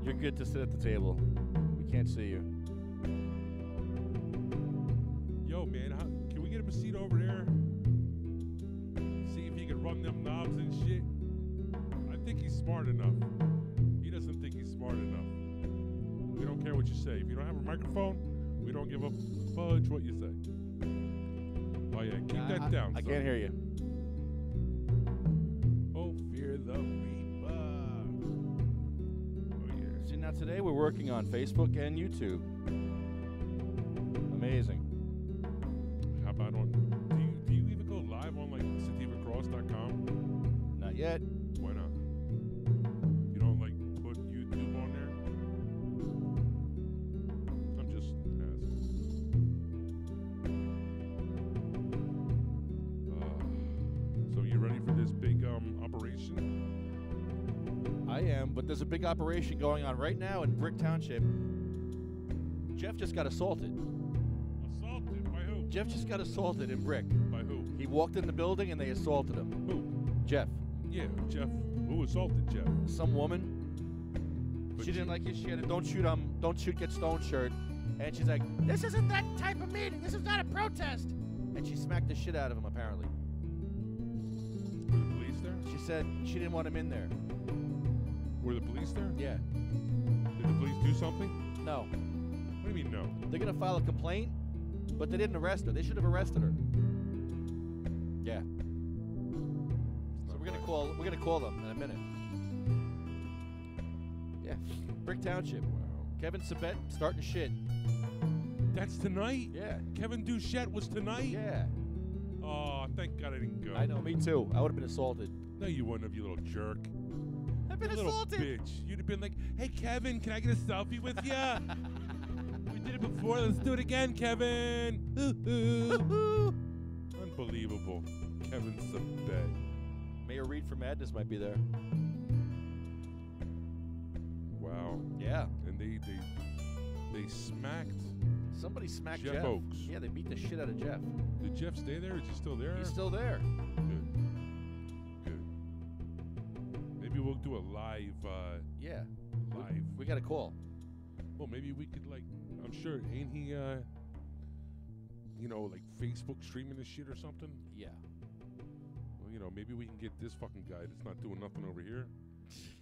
You're good to sit at the table. We can't see you. Yo, man, can we get him a seat over there? See if he can run them knobs and shit. I think he's smart enough. He doesn't think he's smart enough. We don't care what you say. If you don't have a microphone, we don't give a fudge what you say. Oh, yeah, keep that down. I can't hear you. Oh, fear the Reaper. Oh, yeah. See, now today we're working on Facebook and YouTube. Amazing. How about on, do you even go live on, like, sativacross.com? Not yet. Why not? You don't, like, put YouTube on there? I'm just asking. So you ready for this big operation? I am, but there's a big operation going on right now in Brick Township. Jeff just got assaulted. Assaulted? By who? Jeff just got assaulted in Brick. By who? He walked in the building and they assaulted him. Who? Jeff. Yeah, Jeff. Who assaulted Jeff? Some woman. But She didn't like his. She had a don't shoot, get stoned shirt. And she's like, this isn't that type of meeting. This is not a protest. And she smacked the shit out of him, apparently. Were the police there? She said she didn't want him in there. Were the police there? Yeah. Did the police do something? No. What do you mean no? They're going to file a complaint, but they didn't arrest her. They should have arrested her. Yeah. So we're going to call them in a minute. Yeah. Brick Township. Wow. Kevin Sabet starting shit. That's tonight? Yeah. Kevin Duchette was tonight? Yeah. Oh, thank God I didn't go. I know, me too. I would have been assaulted. No, you wouldn't have, you little jerk. I've been Little assaulted. bitch. You'd have been like, hey, Kevin, can I get a selfie with ya? We did it before. Let's do it again, Kevin. Unbelievable. Kevin Sabet. Mayor Reed for Madness might be there. Wow. Yeah. And they smacked. Somebody smacked Jeff Jeff. Oaks. Yeah, they beat the shit out of Jeff. Did Jeff stay there? Is he still there? He's still there. Good. Good. Maybe we'll do a live. Yeah. Live. We got a call. Well, maybe we could, like, I'm sure, ain't he, like Facebook streaming this shit or something? Yeah. Well, maybe we can get this fucking guy that's not doing nothing over here.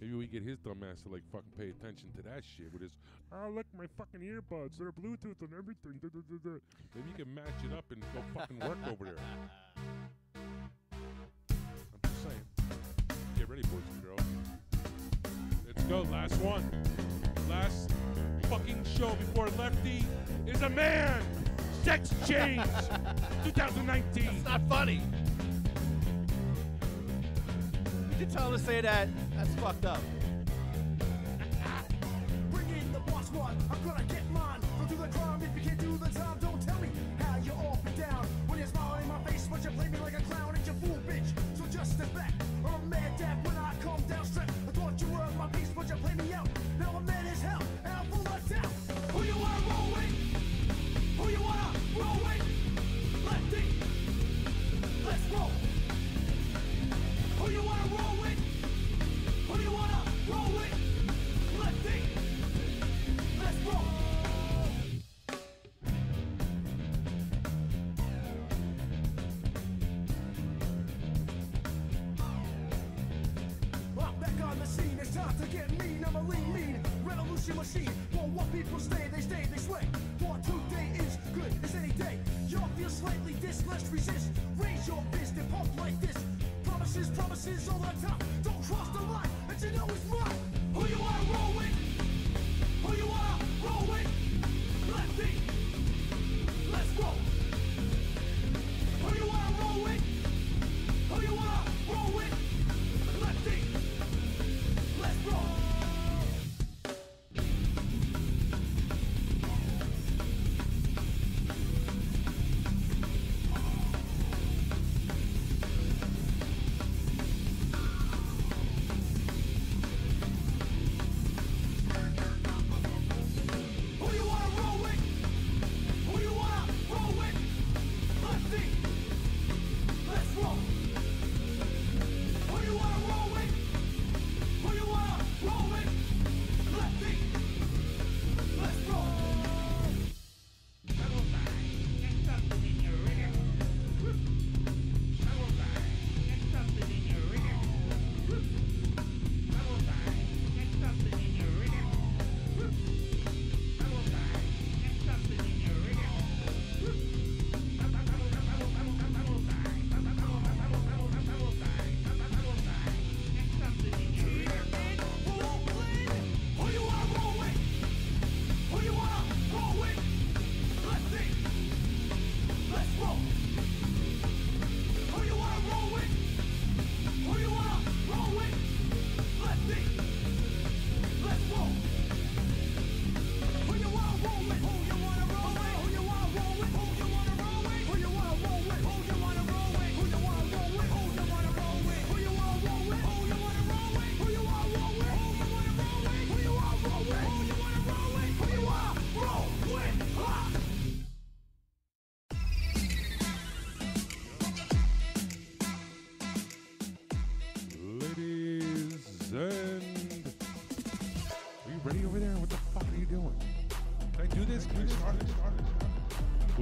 Maybe we get his dumb ass to, like, fucking pay attention to that shit with his, oh, look, my fucking earbuds, they're Bluetooth and everything. Maybe you can match it up and go fucking work over there. I'm just saying. Get ready, boys and girls. Let's go, last one. Last fucking show before Lefty is a man. Sex change. 2019. That's not funny. You tell him to say that. That's fucked up. Bring in the boss one. I'm gonna get mine. Don't do the crime if you can't do the time. Don't tell me how you're off and down. When you're smiling in my face, but you play me like a clown and you fool bitch. So just step back. Or I'm mad dad when I come down straight. I thought you were my piece, but you play me out. Now I'm mad as hell and I'm full of doubt. Who you wanna roll with? Who you wanna roll with? Lefty. Let's roll. Who you wanna roll with? Who you wanna roll with? Lefty. Let's roll. I'm back on the scene. It's time to get mean. I'm a mean revolution machine. For what people stay, they sway. For today is good as any day. Y'all feel slightly less resist. Raise your fist and pump like this. Promises all the time. Don't cross the line, and you know it's mine. Who you wanna roll with? Who you wanna roll with? Lefty. Let's roll. Who you wanna roll with? Who you wanna roll with? Lefty. Let's roll. Let's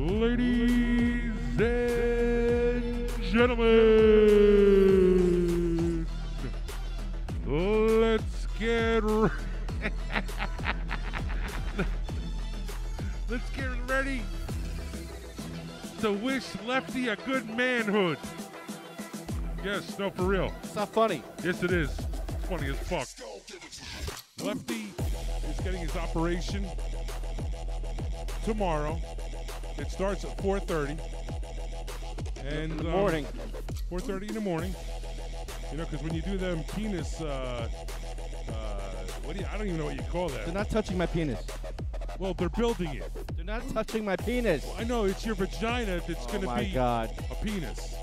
Ladies and gentlemen, let's get let's get ready to wish Lefty a good manhood. Yes, no, for real. It's not funny. Yes, it is. It's funny as fuck. Lefty is getting his operation tomorrow. It starts at 4:30. And In the morning. 4:30 in the morning. You know, because when you do them penis, I don't even know what you call that. They're not touching my penis. Well, they're building it. They're not touching my penis. I know, it's your vagina that's going to be God. a penis.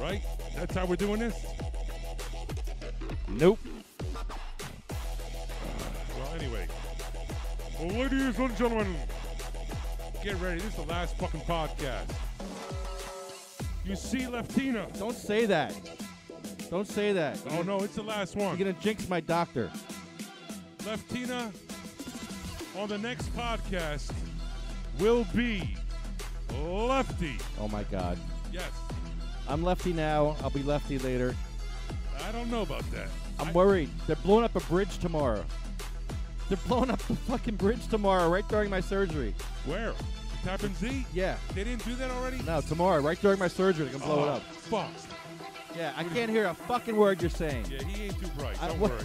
Right? That's how we're doing this? Nope. Well, anyway. Well, ladies and gentlemen, get ready. This is the last fucking podcast. You see, Leftina. Don't say that. Don't say that. Oh, no, it's the last one. You're going to jinx my doctor. Leftina, on the next podcast, will be Lefty. Oh, my God. Yes. I'm Lefty now. I'll be Lefty later. I don't know about that. I'm worried. They're blowing up a bridge tomorrow. They're blowing up the fucking bridge tomorrow right during my surgery. Where? Tappan Z? Yeah. They didn't do that already? No, tomorrow, right during my surgery, they're going to blow it up. Fuck. Yeah, I can't hear a fucking word you're saying. Yeah, he ain't too bright. Don't worry.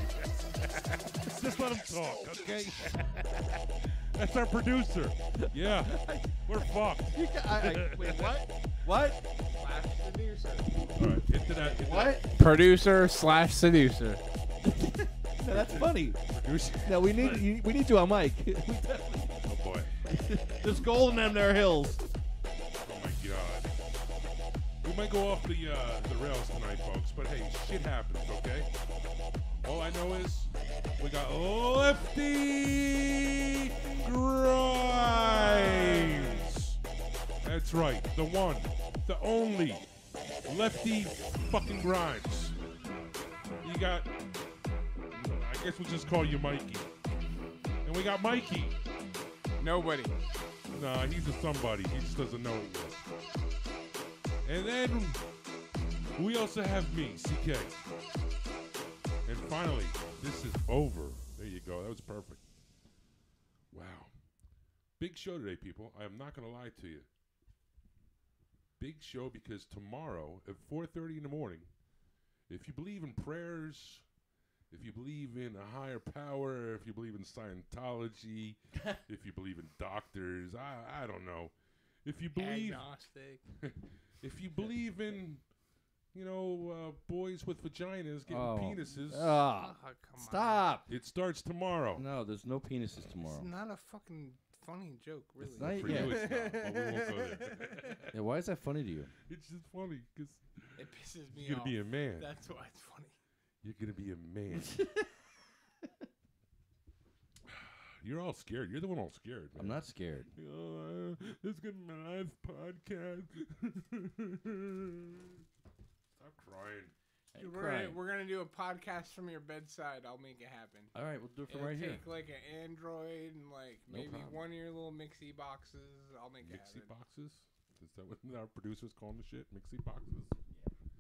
Just let him talk, okay? That's our producer. Yeah. We're fucked. Wait, what? What? All right, into that. What? Producer/seducer. No, that's funny. Producer. No, we need you on mic. Oh, boy. There's gold in them there hills. Oh, my God. We might go off the rails tonight, folks, but hey, shit happens, okay? All I know is we got Lefty Grimes. That's right, the one, the only Lefty fucking Grimes. You got, I guess we'll just call you Mikey. And we got Mikey. Nobody. Nah, he's a somebody. He just doesn't know it yet. And then we also have me, CK. And finally, this is over. There you go. That was perfect. Wow. Big show today, people. I am not going to lie to you. Big show because tomorrow at 4:30 in the morning, if you believe in prayers, if you believe in a higher power, if you believe in Scientology, if you believe in doctors, I don't know. If you believe... Agnostic. If you believe in, boys with vaginas getting penises, Come on. Stop. it starts tomorrow. No, there's no penises tomorrow. It's not a fucking funny joke, really. It's not, For yeah. you, it's not. But we won't go there. Yeah, why is that funny to you? It's just funny because It pisses me you're off. going to be a man. That's why it's funny. You're going to be a man. You're all scared. You're the one all scared, man. I'm not scared. This is going to be my last podcast. Stop crying. Hey, We're gonna do a podcast from your bedside. I'll make it happen. All right, we'll do it from It'll right here. take like an Android and No maybe problem. one of your little mixy boxes. I'll make it Mixie happen. boxes? Is that what our producers call them shit? Mixie boxes?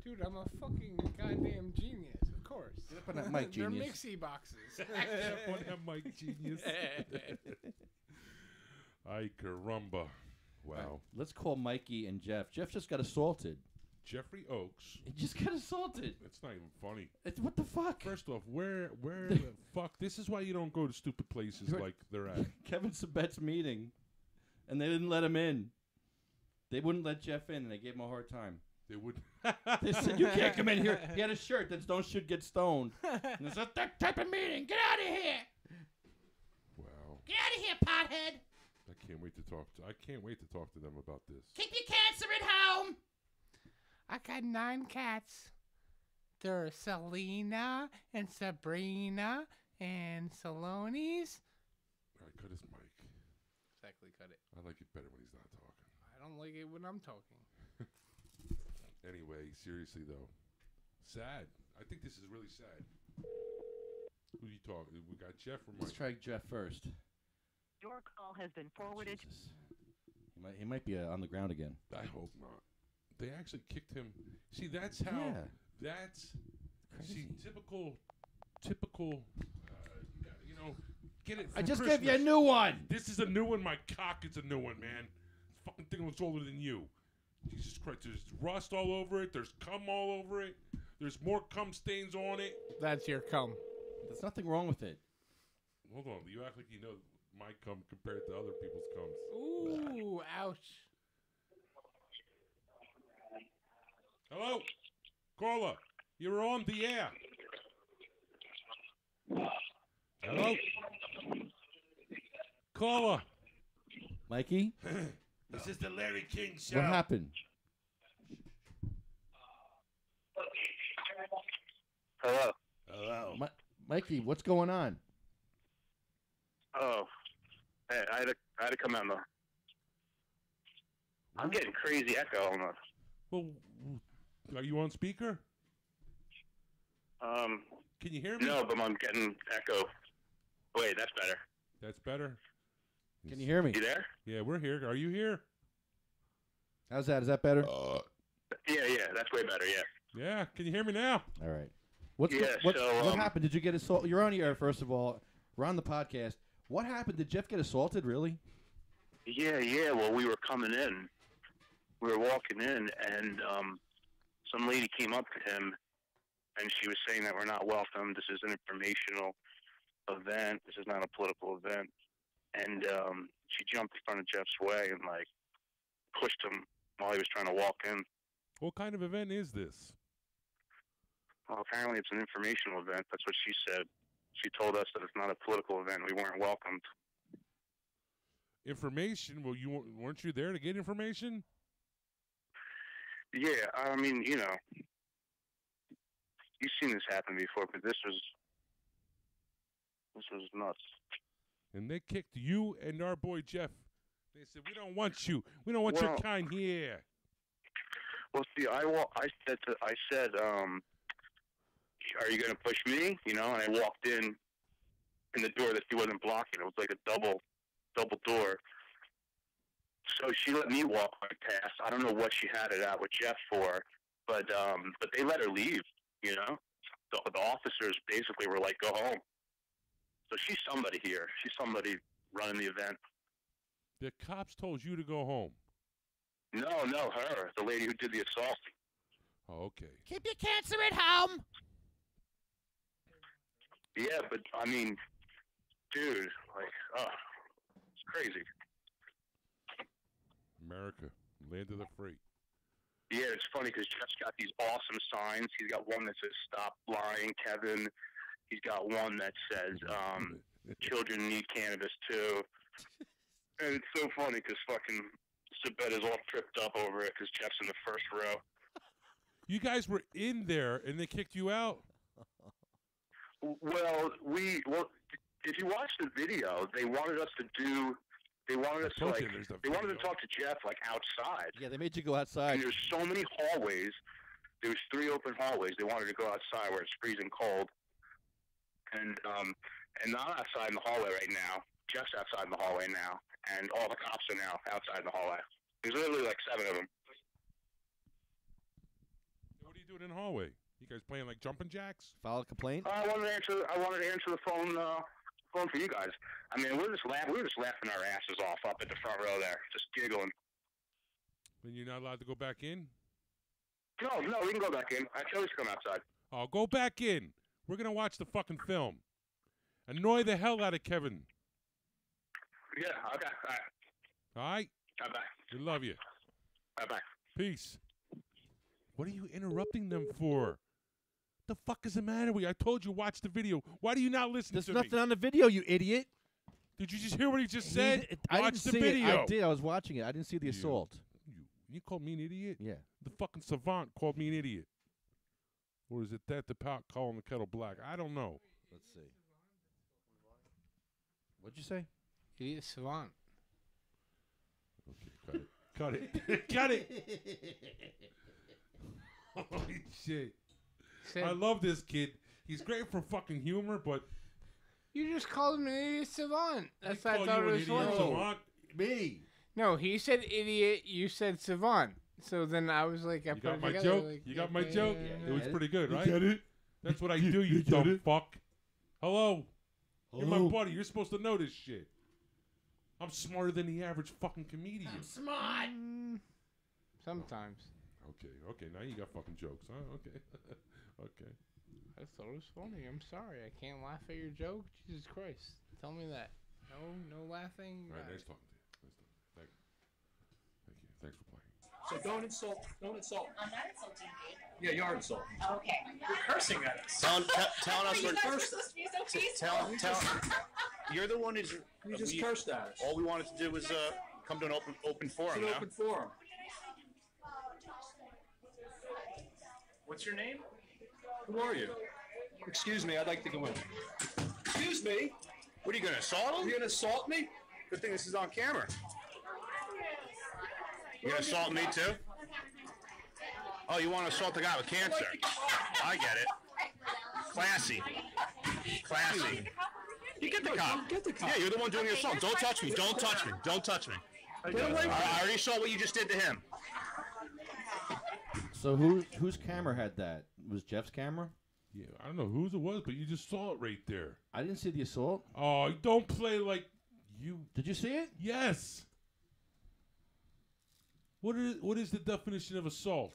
Dude, I'm a fucking goddamn genius, of course. Get up on that mic, They're genius. mixy boxes. On that mic, genius. Ay, caramba. Wow. Let's call Mikey and Jeff. Jeff just got assaulted. Jeffrey Oakes. He just got assaulted. It's not even funny. What the fuck? First off, where the fuck? This is why you don't go to stupid places Right. like they're at. Kevin Sabet's meeting, and they didn't let him in. They wouldn't let Jeff in, and they gave him a hard time. They would. They said, you can't come in here. He had a shirt that don't should get stoned. And it's a that type of meeting. Get out of here. Wow. Get out of here, pothead. I can't wait to talk to them about this. Keep your cancer at home. I got 9 cats. There are Selena and Sabrina and Salonis. All right, cut his mic. Exactly, cut it. I like it better when he's not talking. I don't like it when I'm talking. Anyway, seriously though, sad. I think this is really sad. Who you talking? We got Jeff or Mike? Let's try Jeff first. Your call has been forwarded. Jesus. He might be on the ground again. I hope not. They actually kicked him. See, that's how. Yeah. That's Crazy. see typical. You know, get it. For I just Christmas. gave you a new one. This is a new one. My cock is a new one, man. This fucking thing looks older than you. Jesus Christ! There's rust all over it. There's cum all over it. There's more cum stains on it. That's your cum. There's nothing wrong with it. Hold on. You act like you know my cum compared to other people's cums. Ooh, ouch. Hello, caller. You're on the air. Hello, caller. Mikey, This is the Larry King Show. what happened? Hello. Hello. Mikey, what's going on? Oh, hey, I had to come out. I'm getting crazy echo on the. Well, are you on speaker? Can you hear me? No, but I'm getting echo. Wait, that's better. That's better. Can you hear me? You there? Yeah, we're here. Are you here? How's that? Is that better? Yeah, that's way better. Yeah. Yeah. Can you hear me now? All right. What so, happened? Did you get assaulted? You're on the air, first of all. We're on the podcast. What happened? Did Jeff get assaulted, really? Yeah. Well, we were coming in. We were walking in, and some lady came up to him, and she was saying that we're not welcome. This is an informational event. This is not a political event. And she jumped in front of Jeff's way and, like, pushed him while he was trying to walk in. What kind of event is this? Well, apparently it's an informational event. That's what she said. She told us that it's not a political event. We weren't welcomed. Information? Well, weren't you there to get information? Yeah, I mean, you know, you've seen this happen before, but this was nuts. And they kicked you and our boy Jeff. They said, "We don't want you. We don't want your kind here." Well, see, I said, "Are you going to push me?" You know, and I walked in the door that she wasn't blocking. It was like a double door. So she let me walk right past. I don't know what she had it out with Jeff for, but they let her leave. You know, the officers basically were like, "Go home." So she's somebody here. She's somebody running the event. The cops told you to go home. No, her, the lady who did the assault. Oh, okay. Keep your cancer at home. Yeah, but I mean, dude, like, it's crazy. America, land of the free. Yeah, it's funny because Jeff's got these awesome signs. He's got one that says "Stop lying, Kevin." He's got one that says "Children need cannabis too." And it's so funny because fucking Sabet is all tripped up over it because Jeff's in the first row. You guys were in there and they kicked you out. Well, if you watch the video, they wanted us to do. They wanted us to They wanted to talk to Jeff like outside. Yeah, they made you go outside. And there's so many hallways. There was 3 open hallways. They wanted to go outside where it's freezing cold. And I'm outside in the hallway right now. Jeff's outside in the hallway now, and all the cops are now outside in the hallway. There's literally like 7 of them. What are you doing in the hallway? You guys playing like jumping jacks? File a complaint? I wanted to answer the phone for you guys. I mean, we were just laughing our asses off up at the front row there, just giggling. Then you're not allowed to go back in? No, we can go back in. I chose to come outside. Oh, go back in. We're going to watch the fucking film. Annoy the hell out of Kevin. Yeah, okay. All right. All right? Bye-bye. We love you. Bye-bye. Peace. What are you interrupting them for? The fuck is the matter with you? I told you watch the video. Why do you not listen There's to me? nothing on the video, you idiot. Did you just hear what he just said? I watch didn't the see video. it. I did. I was watching it. I didn't see the You- assault. You called me an idiot? Yeah. The fucking savant called me an idiot. Or is it that the pot calling the kettle black? I don't know. Let's see. What'd you say? Idiot savant. Okay, cut it. Cut it. Cut it. Holy shit. I love this kid. He's great for fucking humor, but You just called him an idiot savant. That's I what I call thought you it an was idiot funny. savant. Me. No, he said idiot. You said savant. So then I was like, You got my joke? Like, You got my joke? yeah. It was pretty good, right? Get it? That's what I do, you dumb fuck. Hello? You're my Hello? buddy. You're supposed to know this shit. I'm smarter than the average fucking comedian. Smart. Sometimes. Okay. Now you got fucking jokes, huh? Okay. Okay. I thought it was funny. I'm sorry. I can't laugh at your joke. Jesus Christ. Tell me that. No laughing. All right, Got nice it. talking to you. Thank you. Thank you. Thanks for playing. So don't insult. Don't insult. I'm not insulting you. Yeah, you are insulting. Okay. You're cursing at us. Telling us You we're guys are supposed to be so peaceful. tell. You're the one who's. You just cursed at us. All we wanted to do was come to an open It's forum. an Now. open forum. What's your name? Who are you? Excuse me, I'd like to go in. Excuse me? What are you gonna assault Are him? you gonna assault me? Good thing this is on camera. You gonna assault me too? Oh, you want to assault the guy with cancer? I get it. Classy. You get the cop. Get the cop. Yeah, you're the one doing the assault. Don't touch me. Don't touch me. Don't touch me. Get away from me. I already saw what you just did to him. So whose camera had that? Was Jeff's camera? Yeah, I don't know whose it was, but you just saw it right there. I didn't see the assault. Oh, don't play like you. Did you see it? Yes. What is the definition of assault?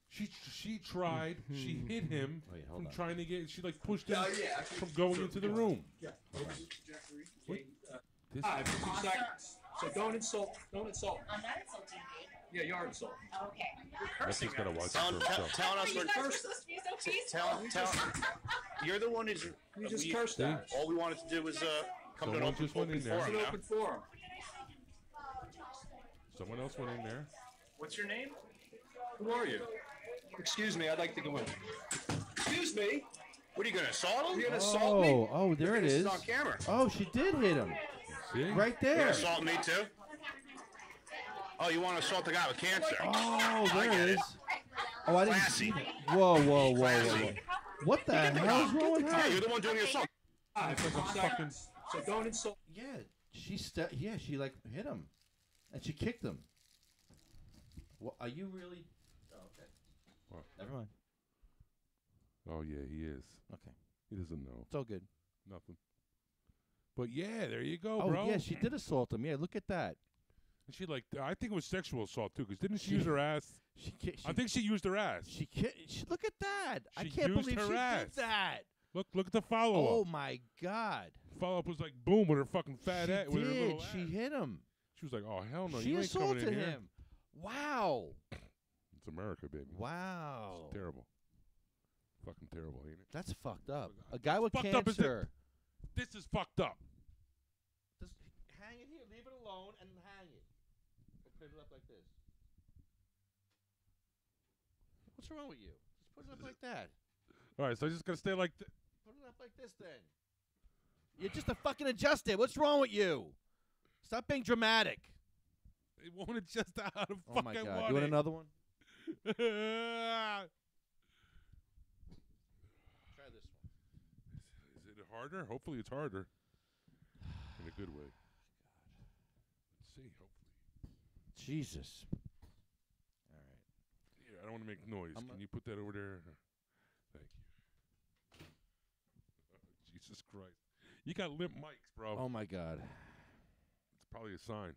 She tried. She hit him Wait, hold from on. trying to get. She like pushed him yeah. from going into the room. Yeah. Jeffrey. What? This, Hi, for 2 seconds. So don't insult. Don't insult. I'm not insulting you. Yeah, you are insulting. Okay. Lefty's gotta watch it Telling for himself. us You we're. guys are supposed to be so peaceful. You're the one who's. You just cursed at us. All we wanted to do was come to an Someone just went in there. It's forum. an Now. open forum. Someone else went in there. What's your name? Who are you? Excuse me, I'd like to go in. Excuse me? What are you gonna assault Are him? you gonna assault me? Oh, there it This is. is on camera. Oh, she did hit him. See? Right You there. gonna assault me too? Oh, you want to assault the guy with cancer? Oh, there get it it. is. Oh, I didn't Classy. see that. Whoa. Classy. What the hell is wrong with Yeah, her? you're the one doing the assault. Hi, for 2 seconds. So don't insult. Yeah, she like hit him, and she kicked him. What are you really? Oh, okay. What? Never mind. Oh yeah, he is. Okay, He doesn't know it's all good. nothing. But yeah, there you go, Oh bro. yeah, she did assault him. Yeah, look at that. And she like, I think it was sexual assault too, because didn't she She- use her ass? I think she used her ass. she look at that. I She can't used believe her she ass. did that. Look at the follow Oh up. my God. Follow up was like boom with her fucking fat She ass. With her did. little She ass. hit him. She was like, oh hell no, She you ain't coming assaulted in here. him. Wow. It's America, baby. Wow. It's terrible. Fucking terrible, ain't it? That's fucked up. A guy with Fucked up, isn't it? cancer. This is fucked up. Just hang it here. Leave it alone and hang it. Or put it up like this. What's wrong with you? Just put it up like that. All right, so I just gotta stay like. Put it up like this then. You're just a fucking adjusted. What's wrong with you? Stop being dramatic. It won't adjust out how to Oh my fucking God. want You want it. another one? Try Try this one. Is it harder? Hopefully it's harder. In a good way. Let's see, hopefully. Jesus. All right. Here, I don't want to make noise. I'm Can a- you put that over there? Thank you. Jesus Christ. You got limp mics, bro. Oh my God. It's probably a sign.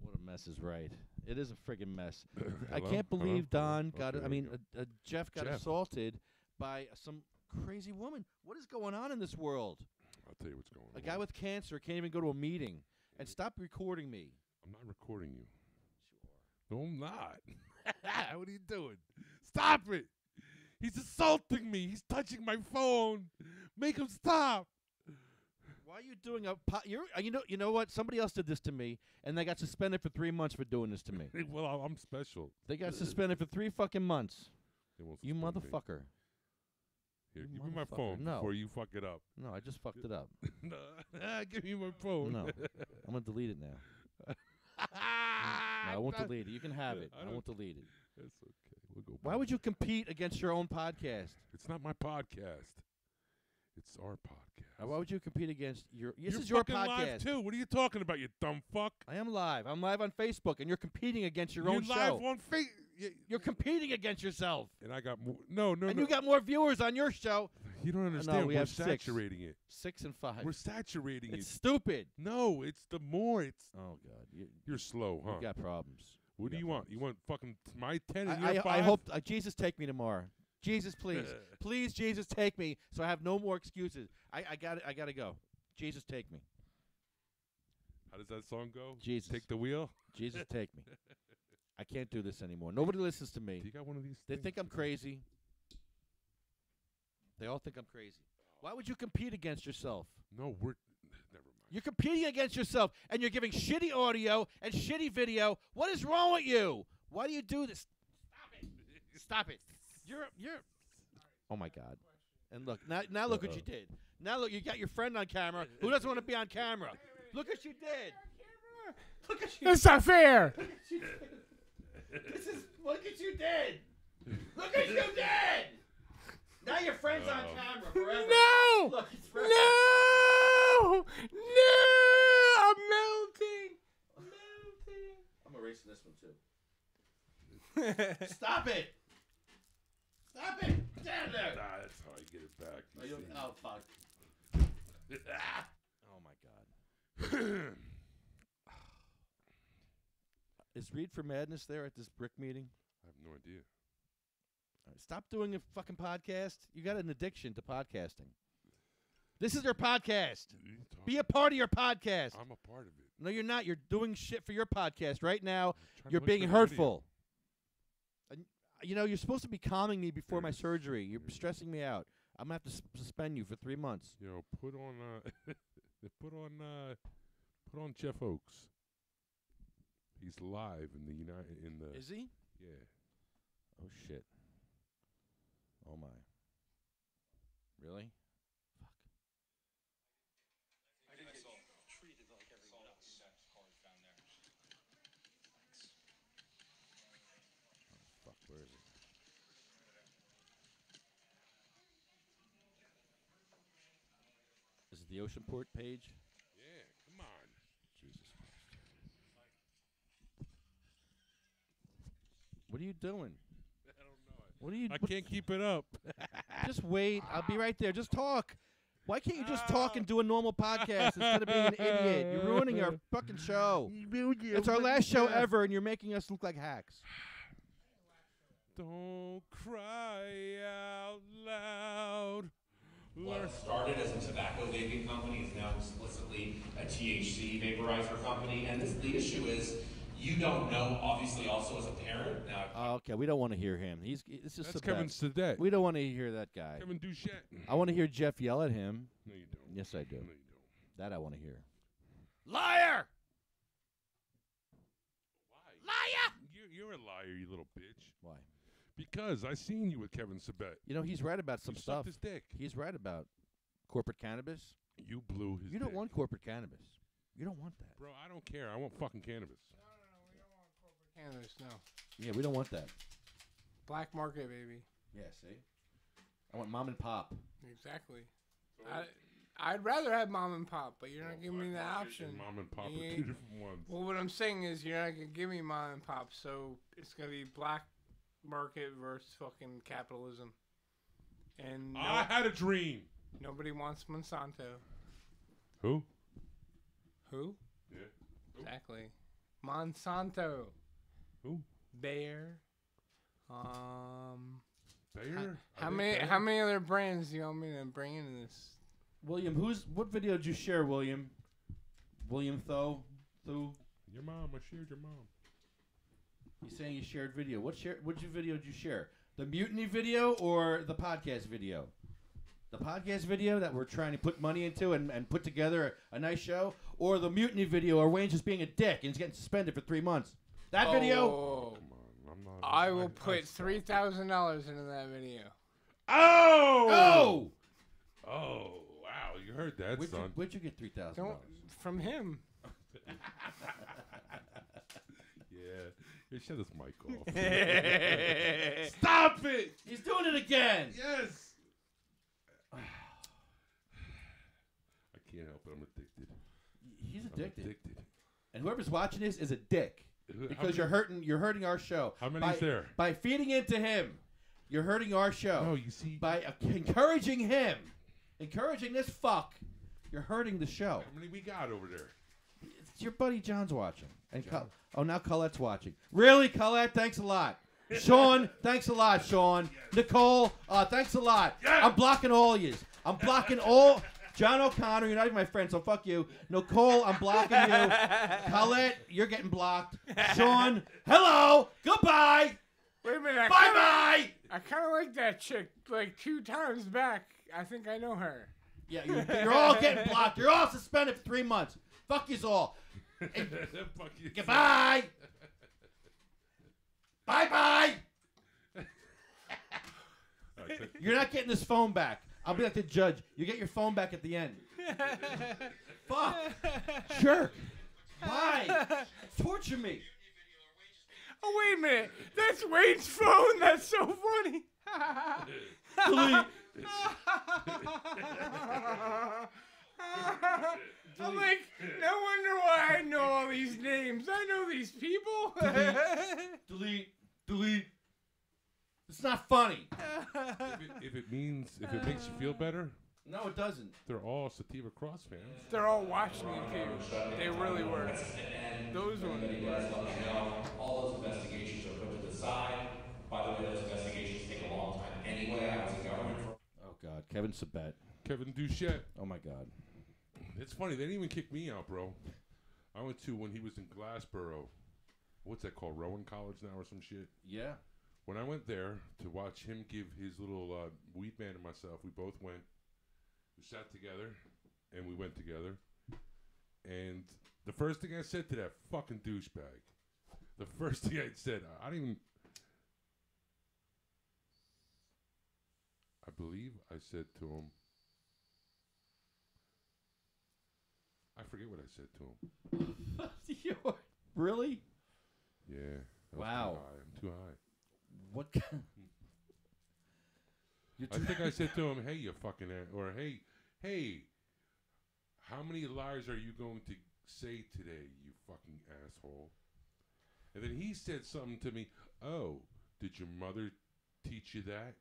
What a mess is right. It is a friggin' mess. I Hello? can't Hello? believe Hello? Don got. Okay, I mean, there you Jeff got Jeff. assaulted by some crazy woman. What is going on in this world? I'll tell you what's going on. A guy with cancer can't even go to a meeting. And stop recording me. I'm not recording you. Sure. No, I'm not. What are you doing? Stop it. He's assaulting me. He's touching my phone. Make him stop. Why are you doing a? You know what? Somebody else did this to me, and they got suspended for 3 months for doing this to me. Well, I'm special. They got suspended for 3 fucking months. They won't You suspend me. motherfucker. Here, You give me my motherfucker. phone No. before you fuck it up. No, I just fucked it up. No, give me my phone. No, I'm gonna delete it now. No, I won't delete it. You can have it. I won't delete it. That's okay. We'll go. Why back. would you compete against your own podcast? It's not my podcast. It's our podcast. Why would you compete against your? This You're is your fucking podcast. live too. What are you talking about, you dumb fuck? I am live. I'm live on Facebook, and you're competing against your own You're show. live on Facebook. You're competing against yourself. And I got more. No. And you got more viewers on your show. You don't understand. we We're have 6. saturating it. 6 and 5. We're saturating It's it. stupid. No, it's the more. It's Oh God, you're slow, huh? you got problems. What do got you want? problems. You want fucking my 10 and your 5? I hope Jesus take me tomorrow. Jesus, please, please, Jesus, take me, so I have no more excuses. I gotta go. Jesus, take me. How does that song go? Jesus. Take the wheel. Jesus, take me. I can't do this anymore. Nobody listens to Do me. you got one of these? They things? think I'm crazy. They all think I'm crazy. Why would you compete against yourself? No, we're never mind. You're competing against yourself, and you're giving shitty audio and shitty video. What is wrong with you? Why do you do this? Stop it! Stop it! You're. Oh my God! And look now. Look what you did. Now look, you got your friend on camera who doesn't want to be on camera. Look what you did. Look at you. That's not fair. Look what you did. Look what you did. Now your friend's on camera forever. No! Look, it's forever. No! No! I'm melting. I'm erasing this one too. Stop it. Stop it. Stand there. Ah, that's how I get it back. You see. Oh fuck. Oh my God. Is Read for Madness there at this brick meeting? I have no idea. All right, stop doing a fucking podcast. You got an addiction to podcasting. This is your podcast. Be a part of your podcast. I'm a part of it. No, you're not. You're doing shit for your podcast right now. I'm trying to You're look being for the video. hurtful. And, you know, you're supposed to be calming me before my surgery. You're stressing me out. I'm gonna have to suspend you for 3 months. You know, put on Jeff Oakes. He's live in the Is he? Yeah. Oh shit. Oh my. Really? Fuck. Fuck, where is it? Is it the Oceanport page? Yeah, come on. Jesus Christ. What are you doing? I don't know. What are you I can't keep it up. Just wait. I'll be right there. Just talk. Why can't you just talk and do a normal podcast instead of being an idiot? You're ruining our fucking show. It's our last show ever, and you're making us look like hacks. Don't cry out loud. What started as a tobacco vaping company is now explicitly a THC vaporizer company. And the issue is, you don't know, obviously, also as a parent. Now, Okay, we don't want to hear him. This is That's the Kevin best. Sedette. We don't want to hear that guy. Kevin Duchette. I want to hear Jeff yell at him. No, you don't. Yes, I do. No, you don't. That I want to hear. Liar! Why? Liar! You're a liar, you little bitch. Why? Because I seen you with Kevin Sebet. You know, he's right about some You stuff. sucked his dick. He's right about corporate cannabis. You blew his You don't dick. want corporate cannabis. You don't want that. Bro, I don't care. I want fucking cannabis. Cannabis, no. Yeah, we don't want that. Black market, baby. Yeah, see? I want mom and pop. Exactly. I'd rather have mom and pop, but you're not giving me the option. Mom and pop are Yeah. two different ones. Well, what I'm saying is you're not gonna give me mom and pop, so it's gonna be black market versus fucking capitalism. And I had a dream. nobody wants Monsanto. Who? Who? Yeah. Exactly. Monsanto. Who? Bayer. Bayer? How many other brands do you want me to bring into this? William, what video did you share, William? William Thu? Your mom. I shared your mom. He's saying you shared video. Which video did you share? The mutiny video or the podcast video? The podcast video that we're trying to put money into and put together a nice show? Or the mutiny video where Wayne's just being a dick and he's getting suspended for 3 months? That video? Oh, Come on. I'm not. I will put $3,000 into that video. Oh! Oh! Oh, wow. You heard that, son. Where'd you get $3,000? Don't from him. Yeah. Hey, shut this mic off. Stop it! He's doing it again! Yes! addicted. And whoever's watching this is a dick because you're hurting our show. How many's there? By feeding into him, you're hurting our show. No, you see, by encouraging him, encouraging this fuck, you're hurting the show. How many we got over there? It's your buddy John's watching, and now Colette's watching. Really, Colette? Thanks a lot. Sean, thanks a lot, Sean. Nicole, thanks a lot. Yeah. I'm blocking all of you. I'm blocking all. John O'Connor, you're not even my friend, so fuck you. Nicole, I'm blocking you. Colette, you're getting blocked. Sean, hello, goodbye. Wait a minute. Bye-bye. I kind of like that chick, like 2 times back. I think I know her. Yeah, you're all getting blocked. You're all suspended for 3 months. Fuck yous all. Fuck you. Goodbye. Bye-bye. You're not getting this phone back. I'll be like the judge. You get your phone back at the end. Fuck. Jerk. Why? Torture me. Oh, wait a minute. That's Wade's phone. That's so funny. Delete. I'm like, no wonder why I know all these names. I know these people. Delete. It's not funny. If it makes you feel better, No, it doesn't. they're all Sativa Cross fans. They're all watching you, too. They really were. Those ones. All those investigations are put to the side. By the way, those investigations take a long time anyway. I was in government for. Oh, God. Kevin Sabet. Kevin Duchette. Oh, my God. It's funny, they didn't even kick me out, bro. I went to when he was in Glassboro. What's that called? Rowan College now or some shit? Yeah. When I went there to watch him give his little weed man and myself, we both went. We sat together, and we went together. And the first thing I said to that fucking douchebag, the first thing I said, I believe I said to him, I forget what I said to him. Really? Yeah. that was Wow. Too high. I'm too high. What? I think I said to him, "Hey, you fucking," or "Hey, how many lies are you going to say today, you fucking asshole?" And then he said something to me. "Oh, did your mother teach you that?"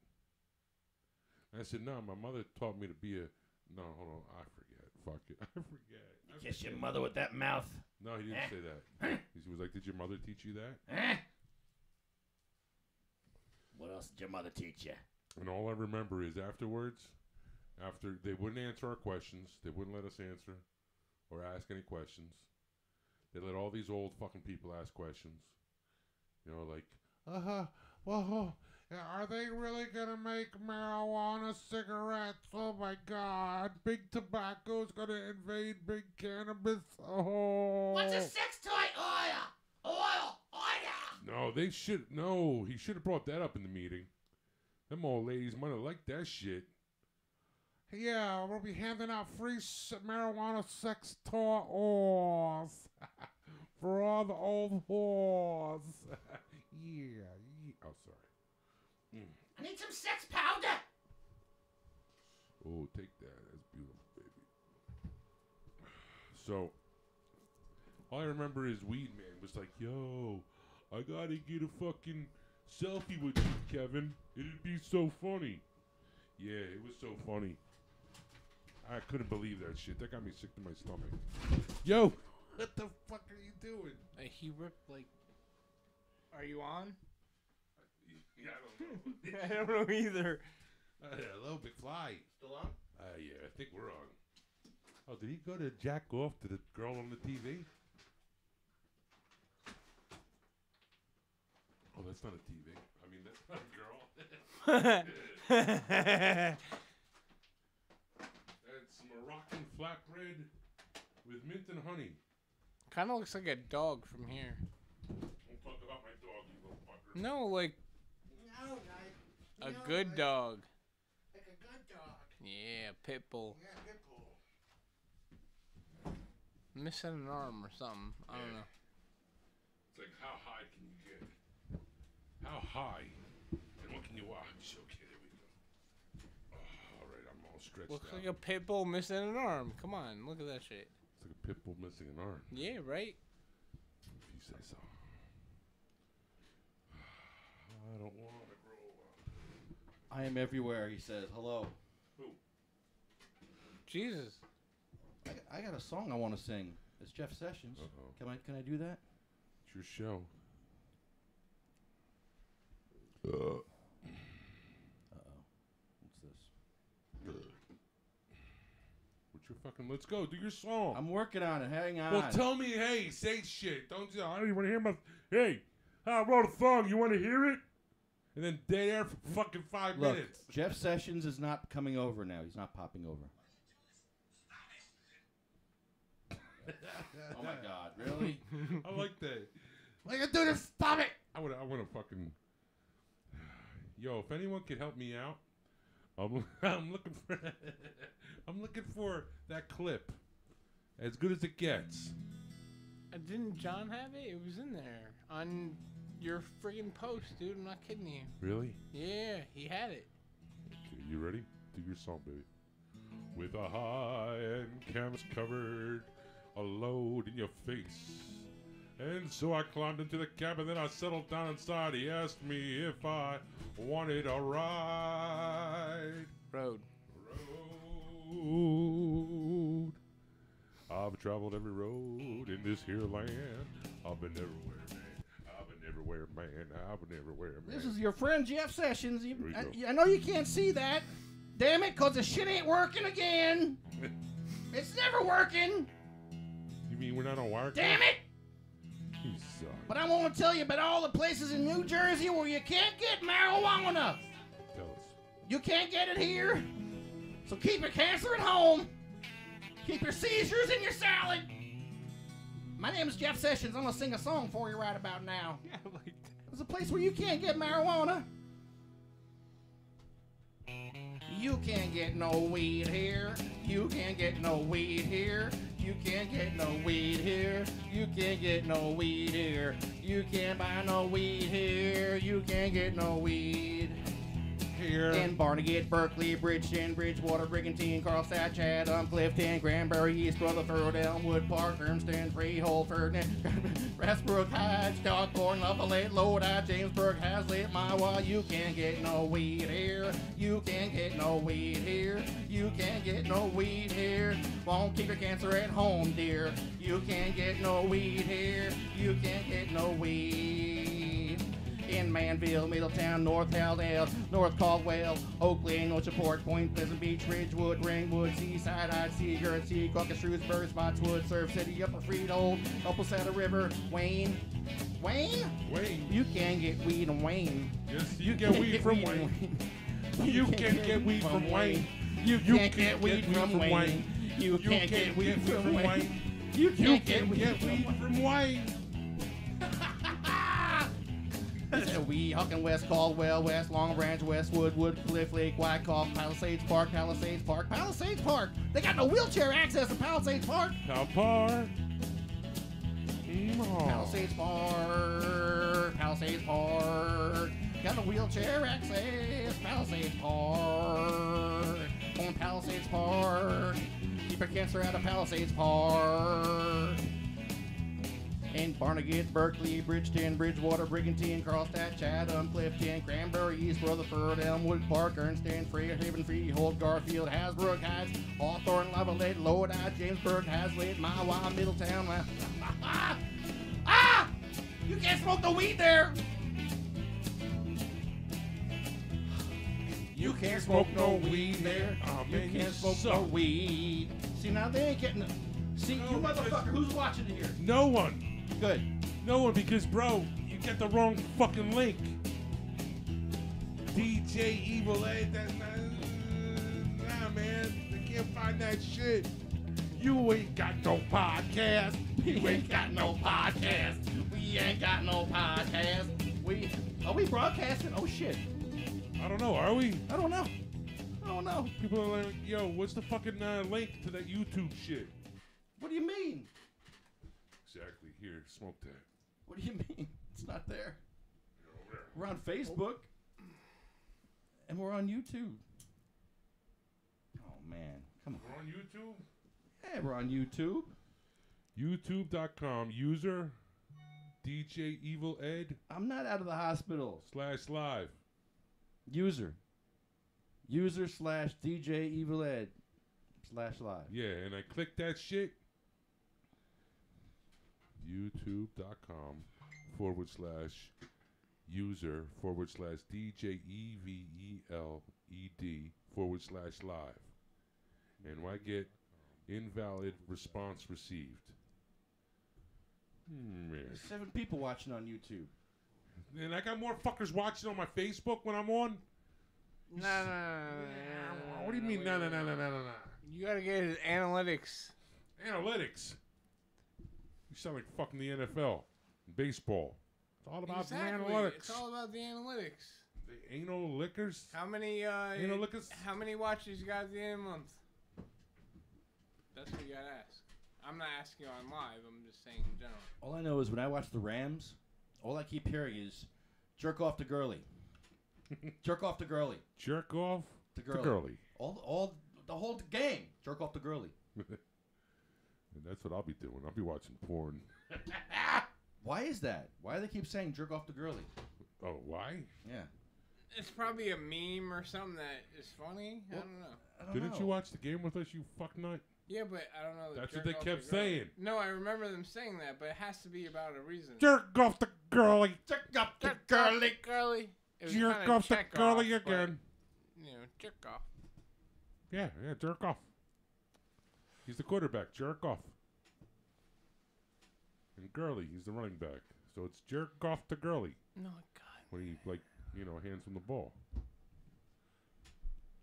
And I said, "No, my mother taught me to be a." No, hold on, I forget. Fuck it, I forget. Kiss your mother with that mouth. No, he didn't say that. He was like, "Did your mother teach you that?" What else did your mother teach you? And all I remember is afterwards, after they wouldn't answer our questions, they wouldn't let us answer or ask any questions. They let all these old fucking people ask questions. You know, like, well, are they really gonna make marijuana cigarettes? Oh my God, big tobacco's gonna invade big cannabis. Oh. What's a sex toy? Oil. No, he should have brought that up in the meeting. Them old ladies might have liked that shit. Yeah, we'll be handing out free marijuana sex toys for all the old whores. yeah. Oh, sorry. I need some sex powder. Oh, take that. That's beautiful, baby. So, all I remember is Weed Man was like, "Yo, I gotta get a fucking selfie with you, Kevin. It'd be so funny." Yeah, it was so funny. I couldn't believe that shit. That got me sick to my stomach. Yo, what the fuck are you doing? He ripped, like... Are you on? Yeah, I don't know. I don't know either. Hello, Big Fly. Still on? Yeah, I think we're on. Oh, did he go to jack off to the girl on the TV? Oh, that's not a TV. I mean, that's not a girl. That's Moroccan flatbread with mint and honey. Kind of looks like a dog from here. Don't talk about my dog, you little fucker. No, like No, a good dog. Like a good dog. Yeah, pit bull. Yeah, good bull. Missing an arm or something. I don't know. It's like, how high can you get? How high? And what can you watch? Okay, there we go. Oh, all right, I'm all stretched Looks out. like a pit bull missing an arm. Come on, look at that shit. It's like a Pitbull missing an arm. Yeah, right. If you say so. I don't want to grow up. I am everywhere, he says. Hello. Who? Jesus. I got a song I want to sing. It's Jeff Sessions. Uh-oh. Can I do that? It's your show. Uh-oh. What's this? What's your fucking... Let's go. Do your song. I'm working on it. Hang on. Well, tell me, hey, say shit. I don't even want to hear my... Hey, I wrote a song. You want to hear it? And then dead air for fucking 5 Look, minutes. Jeff Sessions is not coming over now. He's not popping over. Oh my God! Really? I like that. Like I do this. Stop it! I want to fucking... Yo, if anyone could help me out, I'm looking for... I'm looking for that clip. As good as it gets. Didn't John have it? It was in there on your friggin' post, dude. I'm not kidding you. Really? Yeah, he had it. Okay, you ready? Do your song, baby. With a high-end canvas covered, a load in your face. And so I climbed into the cab and then I settled down inside. He asked me if I wanted a ride. Road. I've traveled every road in this here land. I've been everywhere, man. I've been everywhere, man. I've been everywhere, man. This is your friend Jeff Sessions. There we go. I know you can't see that. Damn it, cause the shit ain't working again. It's never working. You mean we're not on Wirecast? Damn it! You suck. But I want to tell you about all the places in New Jersey where you can't get marijuana. Tell us. You can't get it here. So keep your cancer at home. Keep your seizures in your salad. My name is Jeff Sessions. I'm going to sing a song for you right about now. Yeah, like that. There's a place where you can't get marijuana. You can't get no weed here. You can't get no weed here. You can't get no weed here. You can't get no weed here. You can't buy no weed here. You can't get no weed Here. in Barnegat, Berkeley, Bridgeton, Bridgewater, Brigantine, Carlstadt, Chatham, Clifton, Granbury, East Rutherford, Elmwood Park, Ermston, Freehold, Ferdinand, Westbrook Heights, Stockport, Lafayette, Lodi, Jamesburg, Hazlitt, Maiwa. You can't get no weed here. You can't get no weed here. You can't get no weed here. Won't keep your cancer at home, dear. You can't get no weed here. You can't get no weed. In Manville, Middletown, North Halldale, North Caldwell, Oakland, Oceanport, Point Pleasant Beach, Ridgewood, Ringwood, Seaside, I'd Guernsey, Caucus, Shrewsbury, Spotswood, Surf City, Upper Freehold, Upper Saddle River, Wayne. Wayne? You can't get weed in Wayne. Yes, you get weed from Wayne. You can get weed from Wayne. You can't get weed from Wayne. You can't get weed from Wayne. You can't get weed from Wayne. Weehawken, West Caldwell, West Long Branch, Westwood, Wood Cliff Lake, Wyckoff, Palisades Park, Palisades Park, Palisades Park. They got no wheelchair access to Palisades Park. Park. Palisades Park, Palisades Park. Got no wheelchair access, Palisades Park. On Palisades Park. Keep your cancer out of Palisades Park. In Barnegat, Berkeley, Bridgeton, Bridgewater, Brigantine, Carlstadt, Chatham, Clifton, Cranberry, East Rutherford, Elmwood Park, Ernston, Fairhaven, Freehold, Garfield, Hasbrook Heights, Hawthorne, Lafayette, Lodi, Jamesburg, Hazlitt, Maiwa, Middletown. Ah! You can't smoke the weed there! You can't smoke no weed there. Oh, You man, can't smoke suck. no weed. See, now they ain't getting... See, you motherfucker, who's watching here? No one. Good. No one, because, bro, you get the wrong fucking link. DJ Evil Ed, nah, man. They can't find that shit. You ain't got no podcast. We ain't got no podcast. We ain't got no podcast. Are we broadcasting? Oh shit. I don't know, are we? I don't know. I don't know. People are like, yo, what's the fucking link to that YouTube shit? What do you mean? Exactly. Here, smoke that. What do you mean? It's not there. Over there. We're on Facebook. And we're on YouTube. Oh man. Come on. We're on YouTube? Yeah, we're on YouTube. YouTube.com user DJ Evil Ed I'm not out of the hospital. /live. User / DJ Evil Ed /live. Yeah, and I click that shit. YouTube.com /user DJ EVELED /live. And I get invalid response received. Man. There's 7 people watching on YouTube. And I got more fuckers watching on my Facebook when I'm on. No. What do you mean? No. You gotta get his analytics. Analytics. You sound like fucking the NFL, baseball. It's all about the analytics. It's all about the analytics. The anal lickers. How many? Anal lickers. How many watches you got at the end of the month? That's what you gotta ask. I'm not asking you on live. I'm just saying in general. All I know is when I watch the Rams, all I keep hearing is jerk off to Gurley. Jerk off to Gurley. Jerk off to Gurley. All the whole game. Jerk off to Gurley. And that's what I'll be doing. I'll be watching porn. Why is that? Why do they keep saying jerk off to Gurley? Oh, why? Yeah. It's probably a meme or something that is funny. Well, I don't know. Didn't you watch the game with us, you fuck nut? Yeah, but I don't know. That's what jerk they off kept to Gurley. saying. No, I remember them saying that, but it has to be about a reason. Jerk off the Gurley. Jerk off to Gurley. Jerk off the Gurley again. You know, jerk off. Yeah, jerk off. He's the quarterback. Jerk off. And Gurley, he's the running back. So it's jerk off to Gurley. No, God. When he, hands him the ball.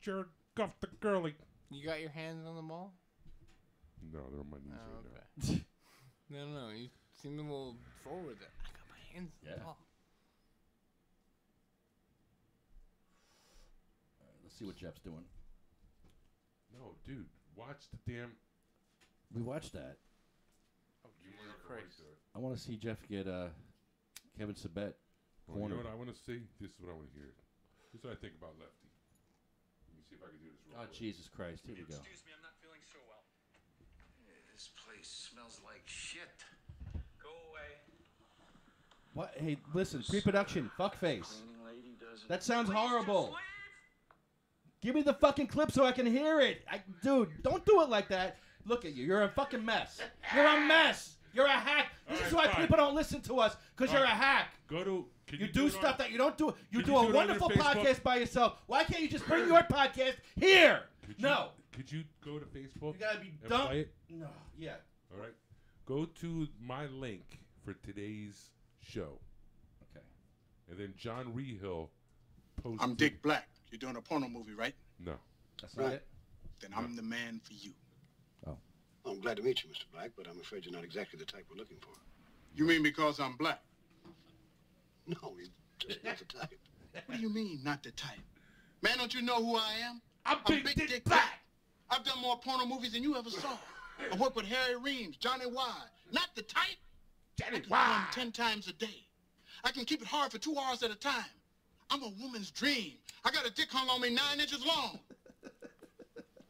Jerk off to Gurley. You got your hands on the ball? No, they're on my knees right now. No, you seem a little forward there. I got my hands on the ball. Let's see what Jeff's doing. No, dude. Watch the damn... We watched that. Oh, Jesus Christ. I want to see Jeff get Kevin Sabet cornered. You know what I want to see? This is what I want to hear. This is what I think about Lefty. Let me see if I can do this real quick. Jesus Christ. Here we go. Excuse me, I'm not feeling so well. This place smells like shit. Go away. What? Hey, listen. Pre-production. Fuckface. That sounds horrible. Give me the fucking clip so I can hear it. Dude, don't do it like that. Look at you. You're a fucking mess. You're a mess. You're a hack. This is why people don't listen to us, because you're a hack. You do stuff that you don't do. You do a wonderful podcast by yourself. Why can't you just bring your podcast here? No. Could you go to Facebook? You gotta be and dumb. play it? No. Yeah. All right. Go to my link for today's show. Okay. And then John Rehill posted. I'm Dick Black. You're doing a porno movie, right? No. That's not it? Then I'm the man for you. Oh. Well, I'm glad to meet you, Mr. Black, but I'm afraid you're not exactly the type we're looking for. You mean because I'm black? No, he's just not the type. What do you mean, not the type? Man, don't you know who I am? I'm Big Dick Black. I've done more porno movies than you ever saw. I worked with Harry Reams, Johnny Wide. Not the type. Johnny I can Wide. film 10 times a day. I can keep it hard for 2 hours at a time. I'm a woman's dream. I got a dick hung on me 9 inches long.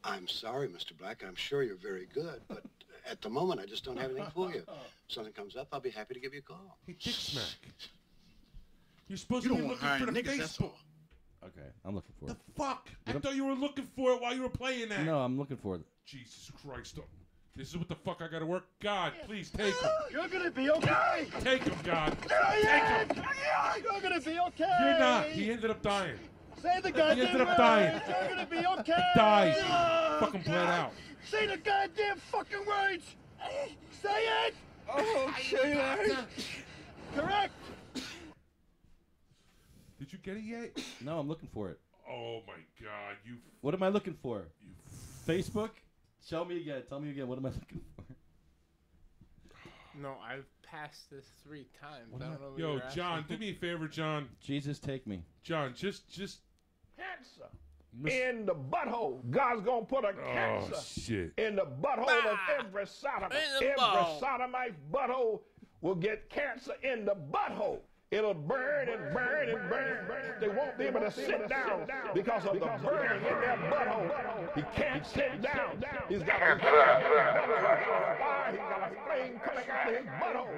I'm sorry, Mr. Black. I'm sure you're very good, but at the moment, I just don't have anything for you. If something comes up, I'll be happy to give you a call. Hey, Dick Smack. You're supposed You to be don't looking hire for the niggas, that's Facebook. all. Okay, I'm looking for The it. fuck? I thought you were looking for it while you were playing that. No, I'm looking for it. Jesus Christ. This is what the fuck I gotta work. God, please take him. You're gonna be okay. Take him, God. Take him. You're gonna be okay. You're not. He ended up dying. Say the goddamn He ended up dying. words. You're gonna be okay. He died. Oh, Fucking bled out. Say the goddamn fucking words. Say it. Oh, say it. Correct. Did you get it yet? No, I'm looking for it. Oh my God, you. What am I looking for? Facebook? Show me again. Tell me again. What am I looking for? No, I've passed this 3 times. I don't know what Yo, you're John, asking. do me a favor, John. Jesus, take me. John, just. Cancer in the butthole. God's gonna put a cancer shit. in the butthole of every sodomite. In the Every butthole. sodomite's butthole will get cancer in the butthole. It'll burn and burn and burn. They won't be able to sit down because of the burning in their butthole. He can't sit down. He's got a fire. He's got a flame coming out of his butthole.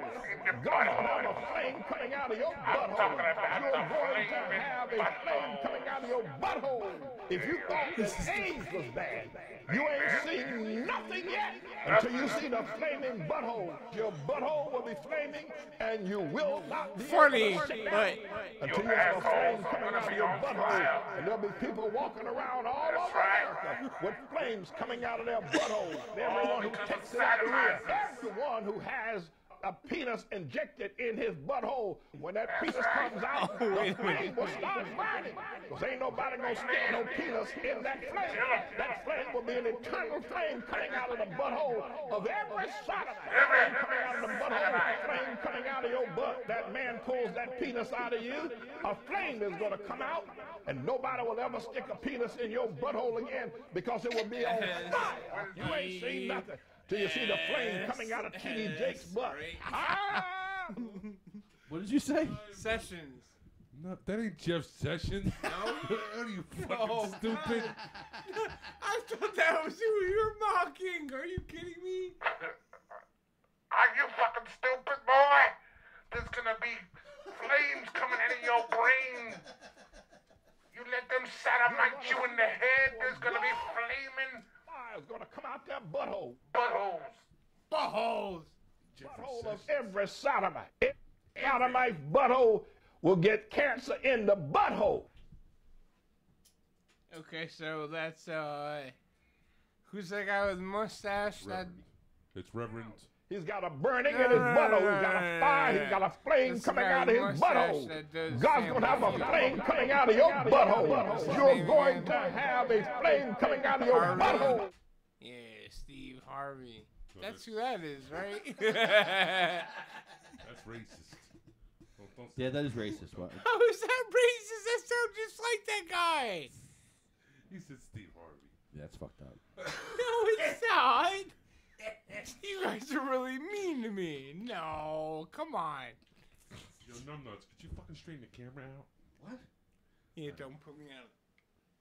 God will have a flame coming out of your butthole. You're going to have a flame coming out of your butthole. If you thought this AIDS was bad, you ain't seen nothing yet until you see the flaming butthole. Your butthole will be flaming, and you will not be funny, able to sit down until you have a flame coming out of your butthole. And there'll be people walking around all over America with flames coming out of their butthole. Everyone who takes it out of here, everyone who has a penis injected in his butthole, when that penis comes out, the flame will start burning. Because ain't nobody gonna stick no penis in that flame. That flame will be an eternal flame coming out of the butthole of every sodomite. Flame coming out of the butthole, flame coming out of your butt. That man pulls that penis out of you, a flame is gonna come out, and nobody will ever stick a penis in your butthole again because it will be on fire. You ain't seen nothing till you see the flame coming out of T.D. Jake's butt. Ah! What did you say? Sessions. No, that ain't Jeff Sessions. No? Are you fucking stupid? I thought that was who you were mocking. Are you kidding me? Are you fucking stupid, boy? There's gonna be flames coming out of your brain. You let them sodomite you in the head, there's gonna be flaming Fire's gonna come out that butthole. buttholes. Buttholes. Butthole of every sodomite. Every sodomite's butthole will get cancer in the butthole. Okay, so that's who's that guy with the mustache? That It's Reverend. He's got a burning in his butthole. He's got a fire. He's got a flame coming out of his butthole. God's going to have a flame coming out of your butthole. You're going to have a flame coming out of your butthole. Yeah, Steve Harvey. That's who that is, right? That's racist. Don't Yeah, that is racist. What? How is that racist? That sounds just like that guy. He said Steve Harvey. Yeah, that's fucked up. No, it's not. You guys are really mean to me. No, come on. Yo, numbnuts, could you fucking straighten the camera out? What? Yeah, don't put me out.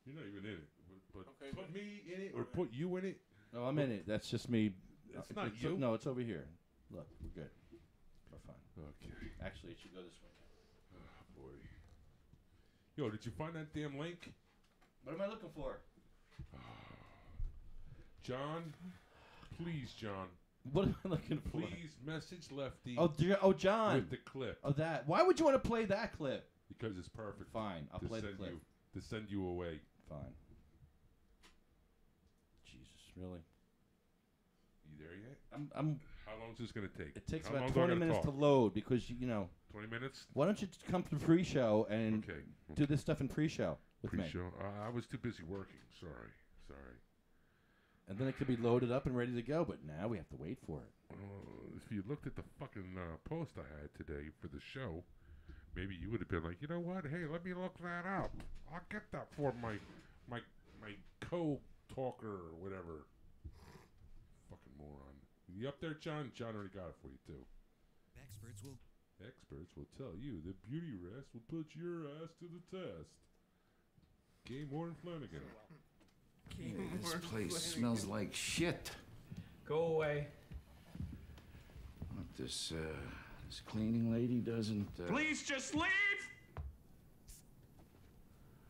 You're not even in it. But Okay, put me in it or put you in it. No, I'm in it. That's just me. It's not you. No, it's over here. Look, we're good. We're fine. Okay. Actually, it should go this way. Oh, boy. Yo, did you find that damn link? What am I looking for? John? Please, John. What am I looking for? Please message Lefty. Oh, John. With the clip. Oh, that. Why would you want to play that clip? Because it's perfect. Fine, I'll play the clip. To send you away. Fine. Jesus, really? You there yet? I'm. How long is this gonna take? It takes How about long do I 20 gotta minutes talk? to load because you know. 20 minutes? Why don't you just come to the pre-show and do this stuff in pre-show with me? Pre-show? I was too busy working. Sorry. And then it could be loaded up and ready to go, but now we have to wait for it. If you looked at the fucking post I had today for the show, maybe you would have been like, you know what? Hey, let me look that up. I'll get that for my co-talker or whatever. Fucking moron. You up there, John? John already got it for you too. Experts will tell you that beauty rest will put your ass to the test. Game Warren Flanagan. This place smells like shit. Go away. What, this cleaning lady doesn't... Please just leave!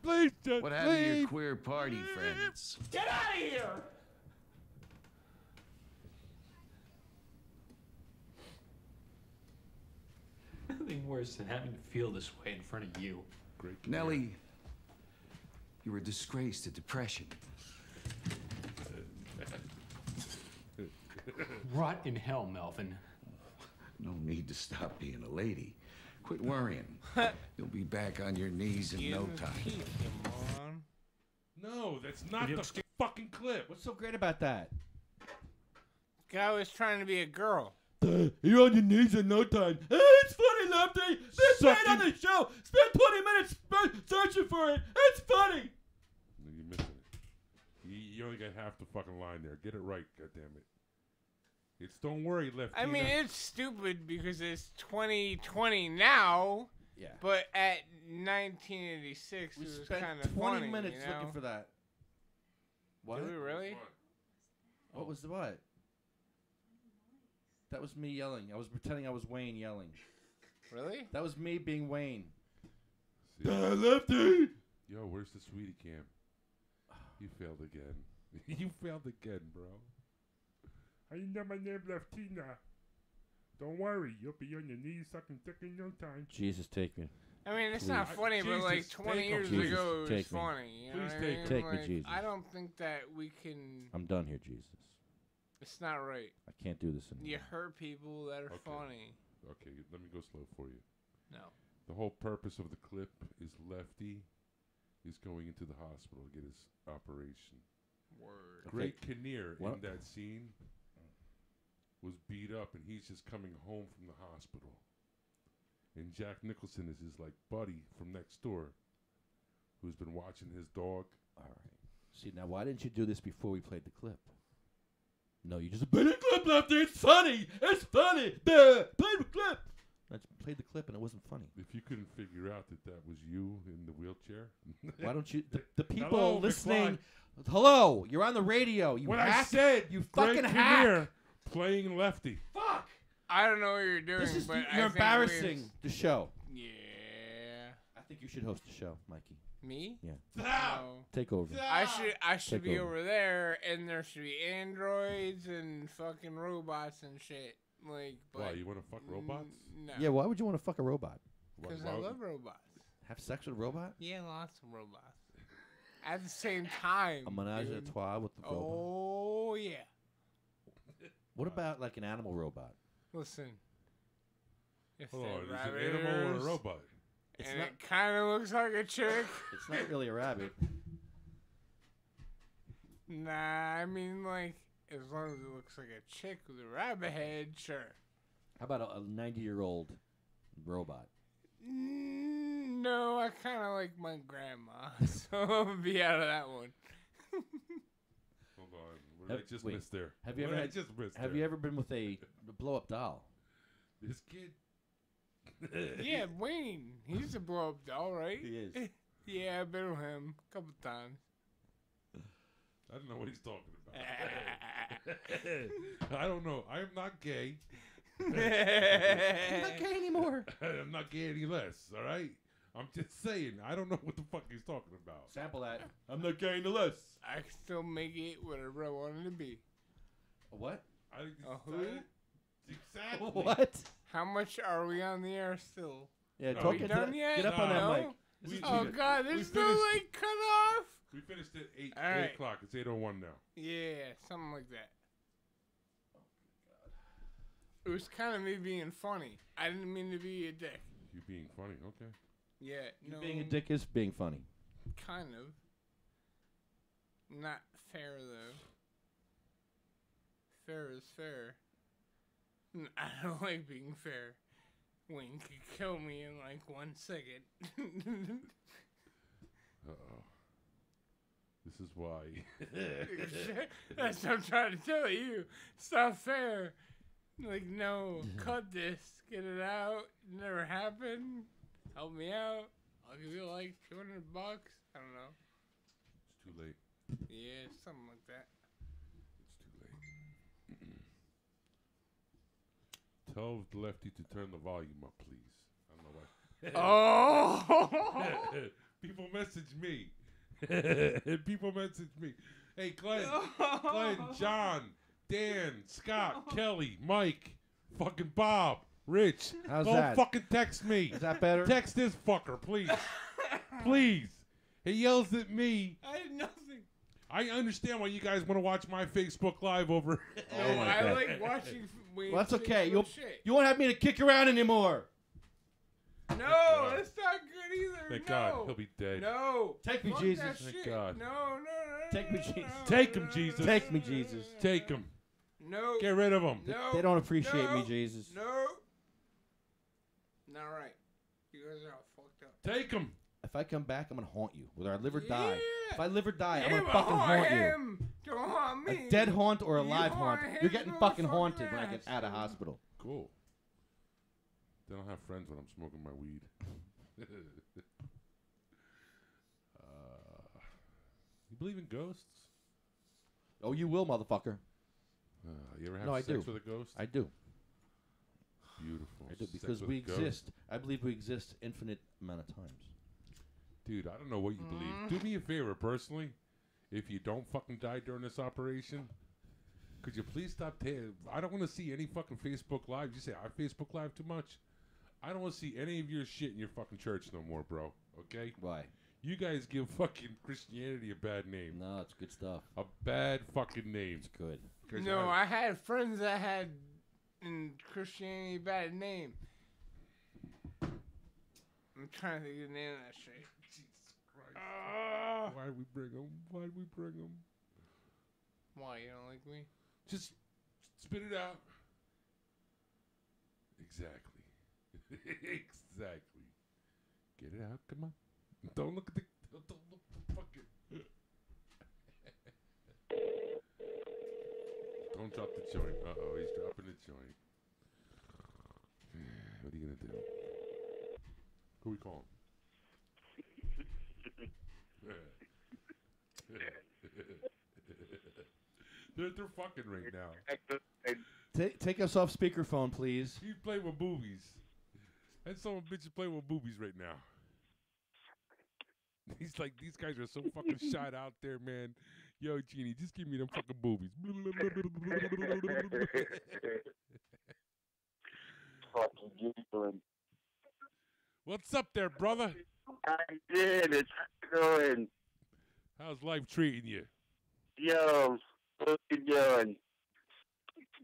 Please just What happened to your queer party friends? Get out of here! Nothing worse than having to feel this way in front of you. Great. Nellie, you were a disgrace to depression. Rot in hell, Melvin. No need to stop being a lady. Quit worrying. You'll be back on your knees in no time. No, that's not the fucking clip. What's so great about that? Guy was trying to be a girl. You're on your knees in no time. It's funny, Lefty. This man on the show spent 20 minutes searching for it. It's funny. You're missing it. You only got half the fucking line there. Get it right, goddammit. It's don't worry, Lefty. I mean, it's stupid because it's 2020 now. Yeah. But at 1986, We it was spent kind of 20 funny, minutes you know? looking for that. What? Did we really? What was the what? That was me yelling. I was pretending I was Wayne yelling. Really? That was me being Wayne. Lefty! Yo, where's the sweetie cam? You failed again. You failed again, bro. I know my name Leftina. Don't worry, you'll be on your knees sucking dick in no time. Jesus, take me. I mean, it's Please. not funny, but like Jesus, 20 take years him. Jesus, ago, it was take me. funny. You know Please what I take mean? Take me, Like, Jesus. I don't think that we can. I'm done here, Jesus. It's not right. I can't do this anymore. You hurt people that are funny. Okay, let me go slow for you. No. The whole purpose of the clip is Lefty is going into the hospital to get his operation. Word. Greg Kinnear in What? that scene was beat up, and he's just coming home from the hospital. And Jack Nicholson is his like buddy from next door, who's been watching his dog. All right. See, now why didn't you do this before we played the clip? No, you just play the clip, Lefty. It's funny. It's funny. Duh. Play the clip. I just played the clip and it wasn't funny. If you couldn't figure out that was you in the wheelchair, Why don't you? The people Hello, listening. McFly. Hello, you're on the radio. You What hack, I said, you Greg fucking Kinnear hack. playing Lefty. Fuck. I don't know what you're doing, This is but you're I think embarrassing the show. Yeah. I think you should host the show, Mikey. Me? Yeah. No. Take over. I should Take be over. over there, and there should be androids and fucking robots and shit. Like, but Why, you want to fuck robots? No. Yeah, why would you want to fuck a robot? Because I love robots. Have sex with a robot? Yeah, lots of robots. At the same time. A menage a dude. trois with the robot. Oh yeah. What about like an animal robot? Listen. If Hold they're on, is it an rabbit animal or a ears, robot? It's and not- it kind of looks like a chick. It's not really a rabbit. Nah, I mean like as long as it looks like a chick with a rabbit head, sure. How about a 90-year-old robot? No, I kind of like my grandma, so I'm gonna be out of that one. Hold on, what did I just wait, miss there? Have you What ever did had, I just miss Have there? you ever been with a blow-up doll? This kid. Yeah, Wayne, he's a blow up doll, right? He is. Yeah, I've been with him a couple times. I don't know what he's talking about. I don't know. I am not gay. You're not gay anymore. I'm not gay any less, all right? I'm just saying. I don't know what the fuck he's talking about. Sample that. I'm not gay any less. I can still make it whatever I wanted to be. A what? A who? Exactly. What? How much are we on the air still? Yeah, Are talk we into done that. yet? Get up on that No? mic. This is Oh too good. God, there's no like cut off. We finished at 8 All right. o'clock. It's 8:01 now. Yeah, something like that. It was kind of me being funny. I didn't mean to be a dick. You being funny, okay. Yeah, no. Being a dick is being funny. Kind of. Not fair though. Fair is fair. I don't like being fair. Wayne could kill me in like 1 second. Uh-oh. This is why. That's what I'm trying to tell you. It's not fair. Like, no, cut this. Get it out. It never happened. Help me out. I'll give you like $200. I don't know. It's too late. Yeah, something like that. It's too late. Tell Lefty to turn the volume up, please. I don't know why. Oh! People message me. People message me. Hey, Glenn, John, Dan, Scott, Kelly, Mike, fucking Bob, Rich. How's Go that? fucking text me. Is that better? Text this fucker, please. Please. He yells at me. I had nothing. I understand why you guys want to watch my Facebook Live over. Oh my I God. like watching Wayne Well, that's say okay. cool shit. You won't have me to kick around anymore. No, that's not good either. Thank no. God, he'll be dead. No. Take me, Fuck Jesus. that Thank shit. God. No. Take me, Jesus. Take him, Jesus. Take me, Jesus. Take him. No. Get rid of him. No. They don't appreciate no, me, Jesus. No. Not right. You guys are all fucked up. Take him. If I come back, I'm gonna haunt you. Whether I live or die. Yeah. If I live or die, I'm Yeah, gonna but fucking haunt you. him. Don't haunt me. A dead haunt or a You live haunt. haunt You're his getting fucking motherfucking haunted when I ass, get out of dude. hospital. Cool. They don't have friends when I'm smoking my weed. You believe in ghosts? Oh, you will, motherfucker. You ever have No, I sex do. with a ghost? I do. Beautiful. I do, Sex because with we a ghost. exist. I believe we exist infinite amount of times. Dude, I don't know what you believe. Do me a favor, personally. If you don't fucking die during this operation, could you please stop? I don't want to see any fucking Facebook Live. You say I Facebook Live too much. I don't want to see any of your shit in your fucking church no more, bro. Okay? Why? You guys give fucking Christianity a bad name. No, it's good stuff. A bad fucking name. It's good. No, I had friends that had in Christianity a bad name. I'm trying to think of the name of that shit. Jesus Christ. Why'd we bring him? Why'd we bring him? Why, you don't like me? Just spit it out. Exactly. Exactly. Get it out. Come on. Don't look at the. Don't look at the fucking. Don't drop the joint. Uh-oh, he's dropping the joint. What are you gonna do? Who we calling? They're fucking right now. Take us off speakerphone, please. He's playing with boobies. And some bitches playing with boobies right now. He's like, these guys are so fucking shot out there, man. Yo, Genie, just give me them fucking boobies. Fucking giggling. What's up there, brother? I did. It's going. How's life treating you? Yo, what you doing?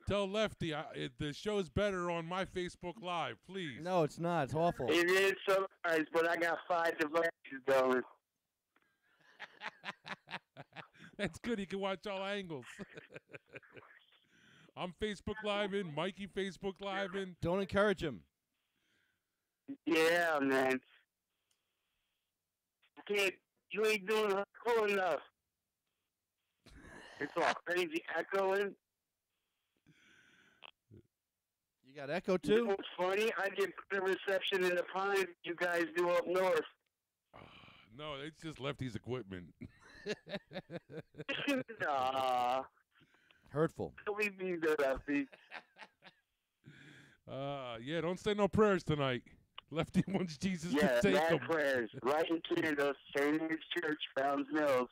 Tell Lefty the show's better on my Facebook Live, please. No, it's not. It's awful. It is so nice, but I got 5 devices going. That's good. He can watch all angles. I'm Facebook Live in. Mikey Facebook Live in. Don't encourage him. Yeah, man. You ain't doing cool enough. It's all crazy echoing. You got echo You know too? what's funny? I get better reception in the Pines you guys do up north. No, it's just Lefty's equipment. Nah. Hurtful. Don't leave me there, Lefty. Yeah, don't say no prayers tonight. Lefty wants Jesus Yeah, to take mad him. prayers. Right in Canada, St. Anne's Church, Founds Mills.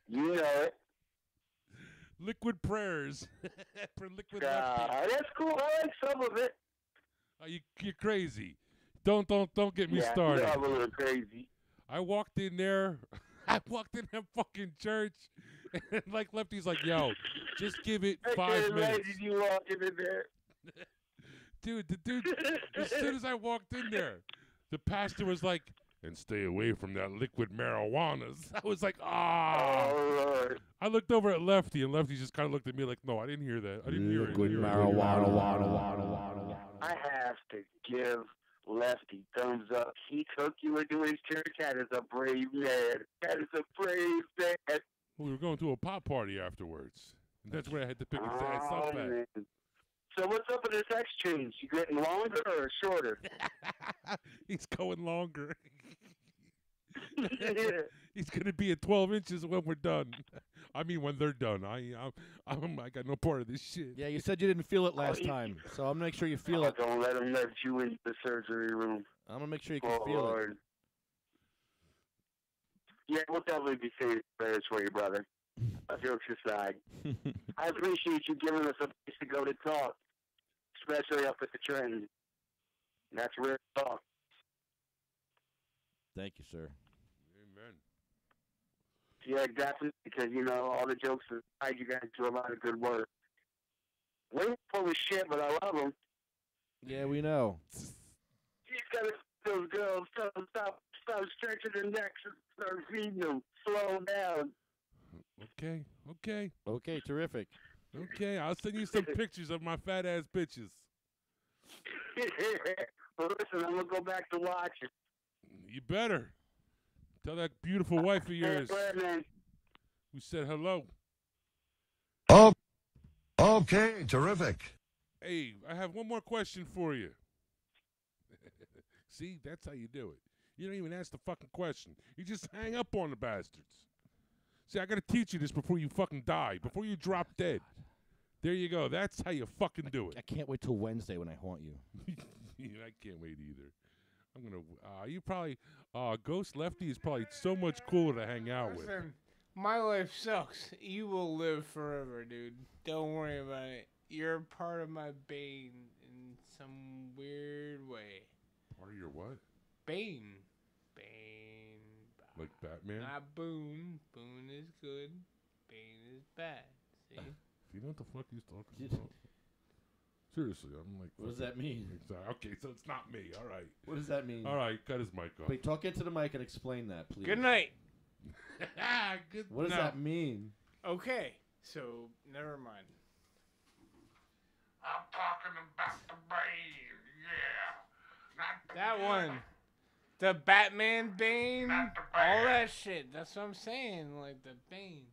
You know it. Liquid prayers. For liquid Lefty. That's cool. I like some of it. You're crazy. Don't get me Yeah, started. I'm a little crazy. I walked in there. I walked in that fucking church, and like Lefty's like, "Yo, just give it 5 minutes." You walking in there. Dude, the dude, as soon as I walked in there, the pastor was like, "And stay away from that liquid marijuanas." I was like, Oh, Lord. I looked over at Lefty, and Lefty just kind of looked at me like, "No, I didn't hear that. I didn't hear it." Liquid marijuana. I have to give Lefty thumbs up. He took you into his church. That is a brave man. That is a brave man. We were going to a pop party afterwards, and that's where I had to pick his ass up at. Man. So what's up with this X change? You getting longer or shorter? He's going longer. He's gonna be at 12 inches when we're done. I mean, when they're done. I got no part of this shit. Yeah, you said you didn't feel it last time, so I'm gonna make sure you feel it. Don't let him let you into the surgery room. I'm gonna make sure you can feel Lord. Yeah, we'll definitely be saying prayers for you, brother. Jokes aside. I appreciate you giving us a place to go to talk, especially up at the train. That's real talk. it. Thank you, sir. Amen. Yeah, definitely, because, you know, all the jokes aside, you guys do a lot of good work. We're full of shit, but I love them. Yeah, we know. You gotta those girls stop stretching their necks and start feeding them. Slow down. Okay. Okay, terrific. Okay, I'll send you some pictures of my fat ass bitches. Well, listen, I'm gonna go back to watching. You better. Tell that beautiful wife of yours Man. who said hello. Oh, okay, terrific. Hey, I have one more question for you. See, that's how you do it. You don't even ask the fucking question. You just hang up on the bastards. See, I gotta teach you this before you fucking die, before you drop dead. There you go. That's how you fucking do it. I can't wait till Wednesday when I haunt you. Yeah, I can't wait either. I'm gonna. You probably. Ghost Lefty is probably so much cooler to hang out with. Listen, my life sucks. You will live forever, dude. Don't worry about it. You're part of my bane in some weird way. Part of your what? Bane. Like Batman? Not Boone. Boone is good. Bane is bad. See? Do you know what the fuck he's talking about? Seriously, I'm like... What does that mean? Okay, so it's not me. All right. What does that mean? All right, cut his mic off. Wait, talk into the mic and explain that, please. Good night. What does that mean? Okay, so never mind. I'm talking about the Bane, yeah. Not That the one. The Batman Bane. All that shit. That's what I'm saying. Like the Bane.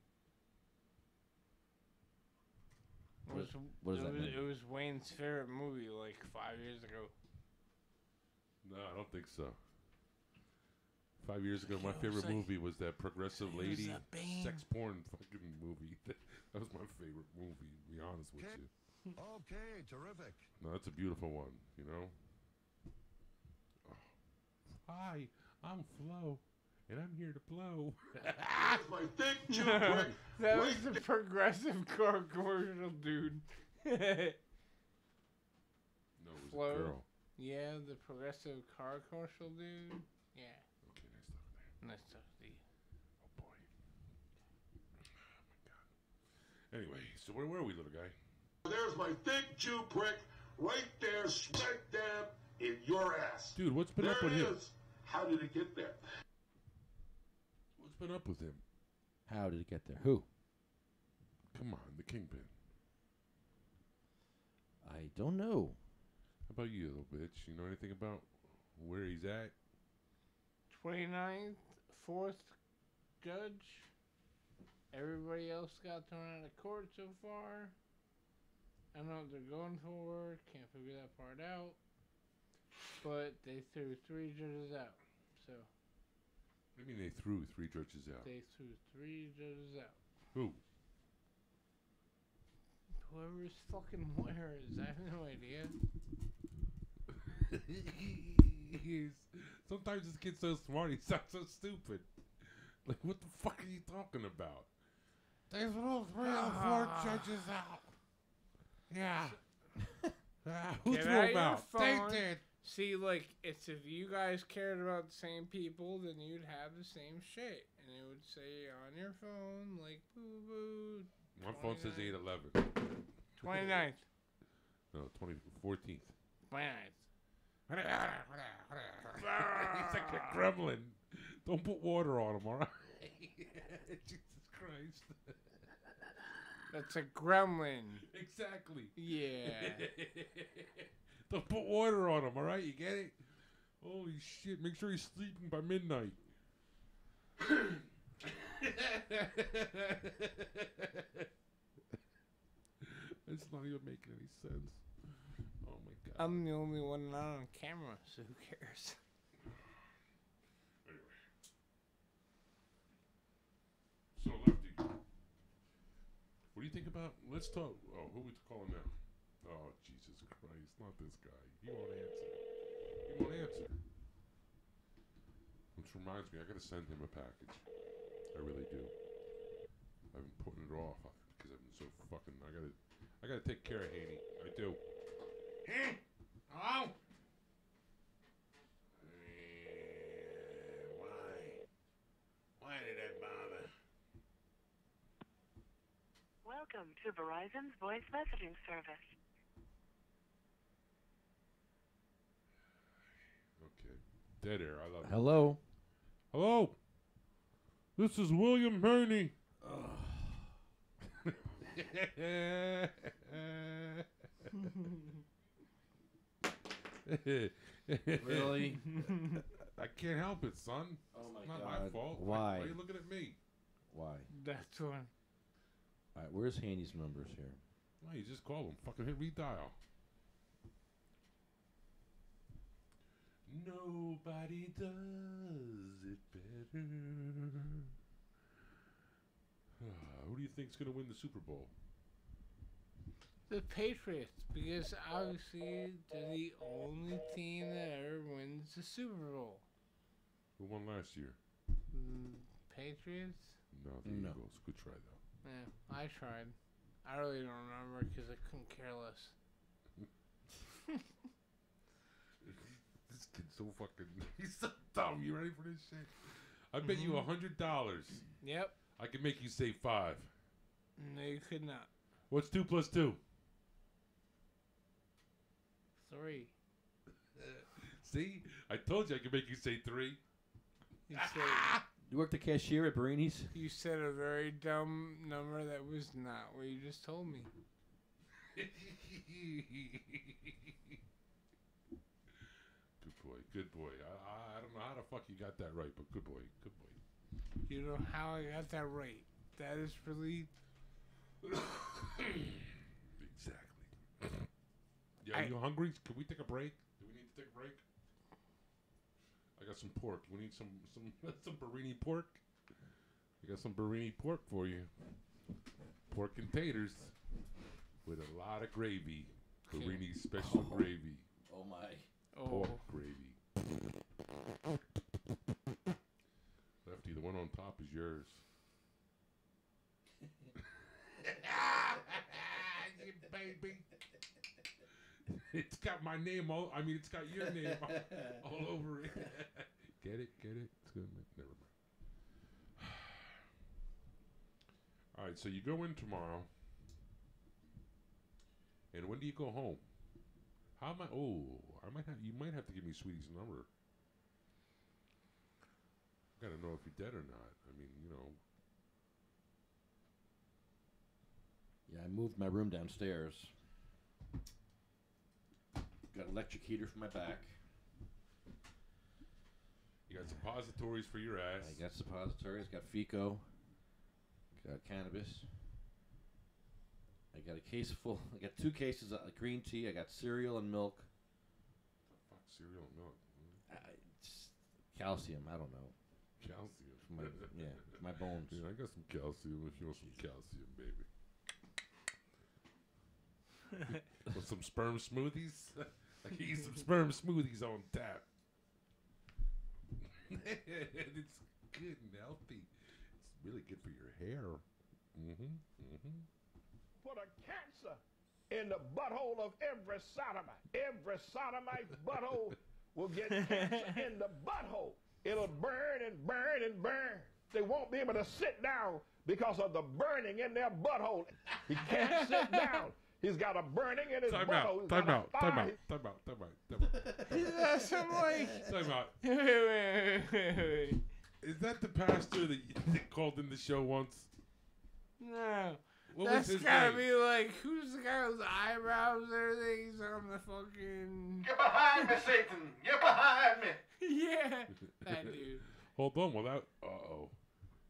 What does that mean? It was Wayne's favorite movie like 5 years ago. No, I don't think so. 5 years ago, my favorite movie was that progressive lady sex porn fucking movie. That was my favorite movie, to be honest with you. Okay, terrific. No, that's a beautiful one, you know? Oh. Hi, I'm Flo, and I'm here to blow. my dick, That was the progressive car commercial, dude. No, it was Flo. a girl. Yeah, the progressive car commercial, dude. Yeah. Okay, nice talking to you. Nice talking to you. Oh, boy. Oh, my God. Anyway, so where were we, little guy? There's my thick Jew prick right there, smack dab in your ass. Dude, what's been up with There it him? is. How did it get there? What's been up with him? How did it get there? Who? Come on, the Kingpin. I don't know. How about you, little bitch? You know anything about where he's at? 29th, 4th judge. Everybody else got thrown out of court so far. I don't know what they're going for. Can't figure that part out. But they threw 3 judges out. So. What do you mean they threw 3 judges out? They threw 3 judges out. Who? Whoever his fucking lawyer is. I have no idea. Sometimes this kid's so smart, he sounds so stupid. Like, what the fuck are you talking about? They threw 3 or 4 judges out. Yeah. Who Get threw out them your out? phone. They did. See, like, it's if you guys cared about the same people, then you'd have the same shit. And it would say on your phone, like, boo boo. My phone says 8/11. 29th. No, 14th. 29th. He's like a gremlin. Don't put water on him, all right? Jesus Christ. That's a gremlin. Exactly. Yeah. Don't put water on him, all right? You get it? Holy shit. Make sure he's sleeping by midnight. It's not even making any sense. Oh, my God. I'm the only one not on camera, so who cares? Anyway. So, Lefty, what do you think about... Let's talk... Oh, who are we calling now? Oh, Jesus Christ. Not this guy. He won't answer. He won't answer. Which reminds me, I gotta send him a package. I really do. I've been putting it off because I've been so fucking... I gotta take care of Haney. I do. Hey! Hello? Why did that bother? Welcome to Verizon's voice messaging service. Okay. Dead air. I love it. Hello? Hello? This is William Haney. Really? I can't help it, son. Oh my It's not God. my fault. Why? Why are you looking at me? Why? That's one. All right, where's Haney's numbers here? Why, you just call him. Fucking hit redial. Nobody does it better. Who do you think's gonna win the Super Bowl? The Patriots, because obviously they're the only team that ever wins the Super Bowl. Who won last year? Patriots? No, the Eagles. Good try though. Yeah, I tried. I really don't remember because I couldn't care less. This kid's so fucking. He's so dumb. You ready for this shit? I bet you $100. Yep. I can make you say 5. No, you could not. What's 2 plus 2? 3. See? I told you I could make you say 3. You said, You work the cashier at Burrini's? you said a very dumb number that was not what you just told me. Good boy, good boy. I don't know how the fuck you got that right, but good boy, good boy. You know how I got that right. That is really... Exactly. Yeah, are you hungry? Can we take a break? Do we need to take a break? I got some pork. We need some Burrini pork. I got some Burrini pork for you. Pork and taters with a lot of gravy. Burrini special gravy. Oh my. Pork gravy. Lefty, the one on top is yours. You baby. It's got my name it's got your name all over it. Get it? It's good. Never mind. All right, so you go in tomorrow. And when do you go home? How am I? Oh, you might have to give me Sweetie's number. Gotta know if you're dead or not. I mean, you know. Yeah, I moved my room downstairs. Got an electric heater for my back. You got suppositories for your ass. I got suppositories. Got Fico. Got cannabis. I got a case full. I got 2 cases of green tea. I got cereal and milk. Fuck, cereal and milk. Calcium. I don't know. Calcium. For my, for my bones. Yeah, I got some calcium if you want some calcium, baby. Want some sperm smoothies? I can eat some sperm smoothies on tap. It's good and healthy. It's really good for your hair. Put a cancer in the butthole of every sodomite. Every sodomite's butthole will get cancer in the butthole. It'll burn and burn and burn. They won't be able to sit down because of the burning in their butthole. He can't sit down. He's got a burning in his butthole. Time out. That's like... Time out. Wait. Is that the pastor that called in the show once? No. What That's was his gotta name? be like, who's the guy with the eyebrows and everything? He's on the fucking... Get behind me, Satan! Get behind me! Yeah, that dude. Hold on, well that... Uh-oh.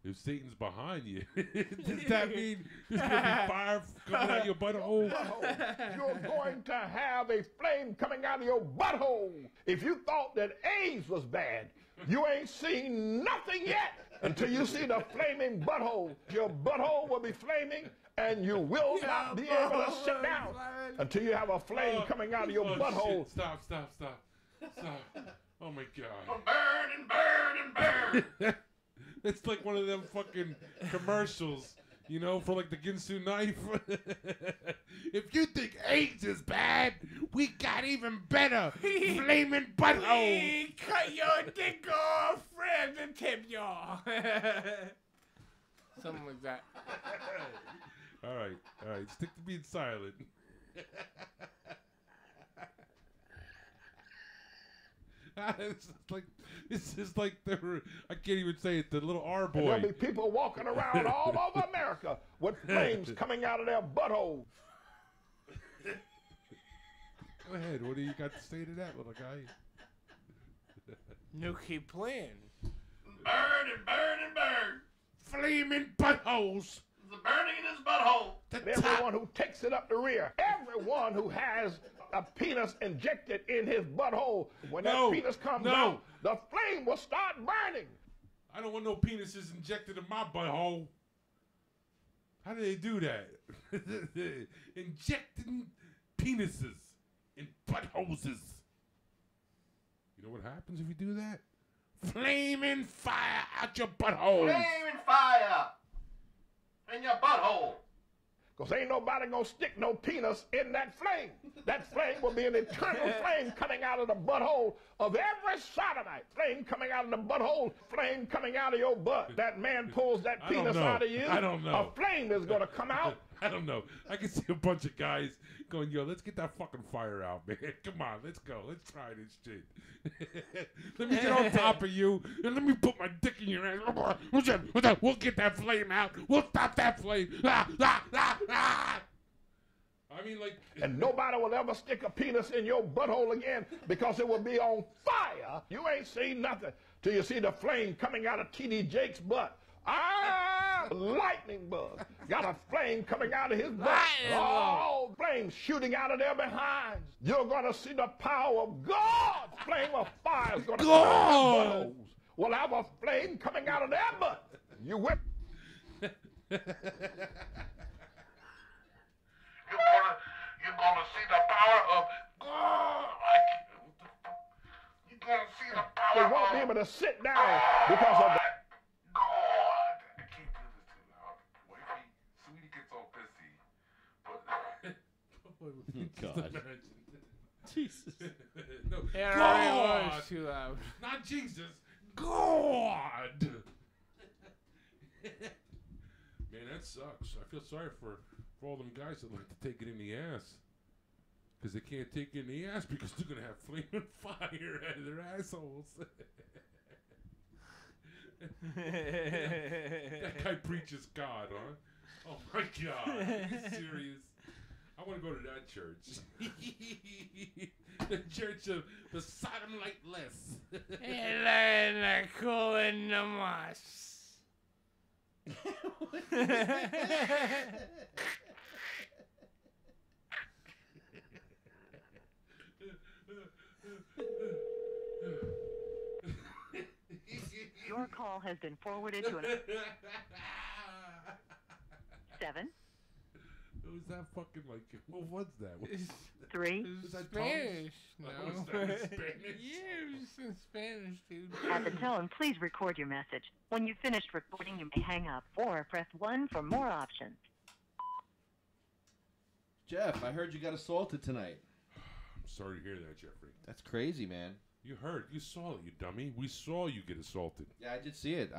If Satan's behind you, does that mean there's going to be fire coming out your butthole? You're going to have a flame coming out of your butthole. If you thought that AIDS was bad, you ain't seen nothing yet until you see the flaming butthole. Your butthole will be flaming, and you will not be able to sit down until you have a flame coming out of your butthole. Shit. Stop. Oh, my God. Burn. It's like one of them fucking commercials, you know, for like the Ginsu knife. If you think AIDS is bad, we got even better. Flaming butthole. Cut your dick off, friend, and tip y'all. Something like that. All right. Stick to being silent. It's just like I can't even say it. The little R boy. And there'll be people walking around all over America with flames coming out of their butthole. Go ahead. What do you got to say to that, little guy? No, keep playing. Burn. Flaming buttholes. The burning in his butthole. And everyone who takes it up the rear. Everyone who has a penis injected in his butthole. When that penis comes out, the flame will start burning. I don't want no penises injected in my butthole. How do they do that? Injecting penises in butthoses. You know what happens if you do that? Flaming fire out your butthole. Flaming fire in your butthole. Because ain't nobody going to stick no penis in that flame. That flame will be an eternal flame coming out of the butthole of every sodomite. Flame coming out of the butthole, flame coming out of your butt. That man pulls that penis out of you. I don't know. A flame is going to come out. I don't know. I can see a bunch of guys going, yo, let's get that fucking fire out, man. Come on, let's go. Let's try this shit. Let me get on top of you, and let me put my dick in your ass. What's that? We'll get that flame out. We'll stop that flame. Ah, ah, ah, ah. I mean, like... And nobody will ever stick a penis in your butthole again because it will be on fire. You ain't seen nothing till you see the flame coming out of T.D. Jake's butt. Ah, lightning bug. Got a flame coming out of his butt. Oh, flames shooting out of their behinds. You're going to see the power of God. Flame of fire is going to come out of their buttholes. Will have a flame coming out of their butt. You whip. You're gonna see the power of God. You're gonna see the power They won't be able to sit down because of the... God. I can't do this too loud. Wifey, Sweetie gets all pissy. But God. Jesus. No. Yeah, God. it was too loud. Not Jesus. God. Man, that sucks. I feel sorry for all them guys that like to take it in the ass. Because they can't take it in the ass because they're going to have flaming fire out of their assholes. That guy preaches God, huh? Oh my God. Are you serious? I want to go to that church. The church of the Sodom Lightless. Elena calling the moss. Your call has been forwarded to an 7. Who's that fucking like? What was that? 3. Was that Spanish. tongues? No. Was that in Spanish? Yeah, it was in Spanish, dude. At the tone, please record your message. When you've finished recording, you may hang up or press 1 for more options. Jeff, I heard you got assaulted tonight. I'm sorry to hear that, Jeffrey. That's crazy, man. You heard. You saw it, you dummy. We saw you get assaulted. Yeah, I did see it.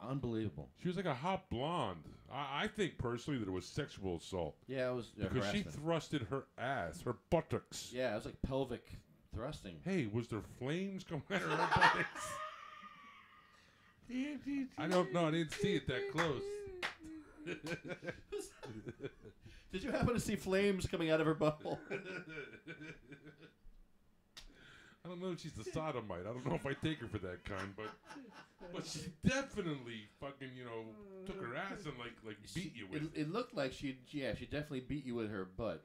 Unbelievable. She was like a hot blonde. I think personally that it was sexual assault. Yeah, it was because she thrusted her ass, her buttocks. Yeah, it was like pelvic thrusting. Hey, was there flames coming out of her buttocks? I don't know. I didn't see it that close. Did you happen to see flames coming out of her butthole? I don't know if she's a sodomite. I don't know if I take her for that kind, but she definitely fucking, took her ass and like beat you with it. It looked like she definitely beat you with her butt.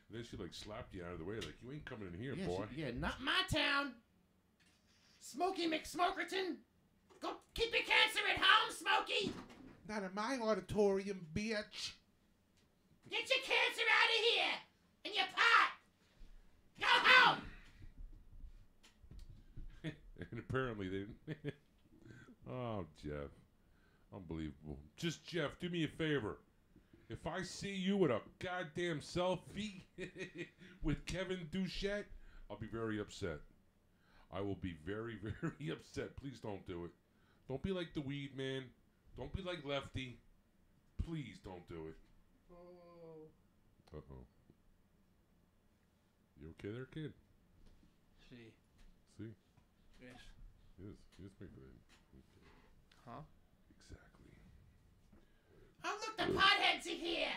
And then she like slapped you out of the way, like you ain't coming in here, Yeah, boy. not my town. Smokey McSmokerton. Go keep your cancer at home, Smokey. Not in my auditorium, bitch. Get your cancer out of here. And your pot. Go home. And apparently they didn't. Oh, Jeff. Unbelievable. Just, Jeff, do me a favor. If I see you with a goddamn selfie with Kevin Duchette, I'll be very upset. I will be very, very upset. Please don't do it. Don't be like the weed man. Don't be like Lefty. Please don't do it. Uh-oh. You okay there, kid? See. See? Yes. Yes, my friend. Okay. Huh? Exactly. Oh, look, the potheads are here.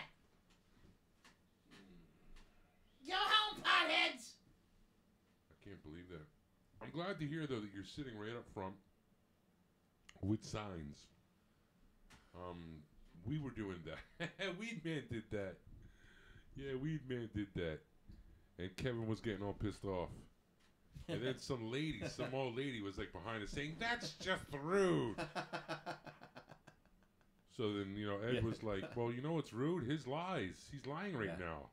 Go home, potheads. I can't believe that. I'm glad to hear, though, that you're sitting right up front with signs. We were doing that. Weed Man did that. Yeah, Weed Man did that. and Kevin was getting all pissed off. And then some old lady was like behind us saying, "That's just rude." So then, Ed was like, "Well, you know what's rude? His lies. He's lying right now.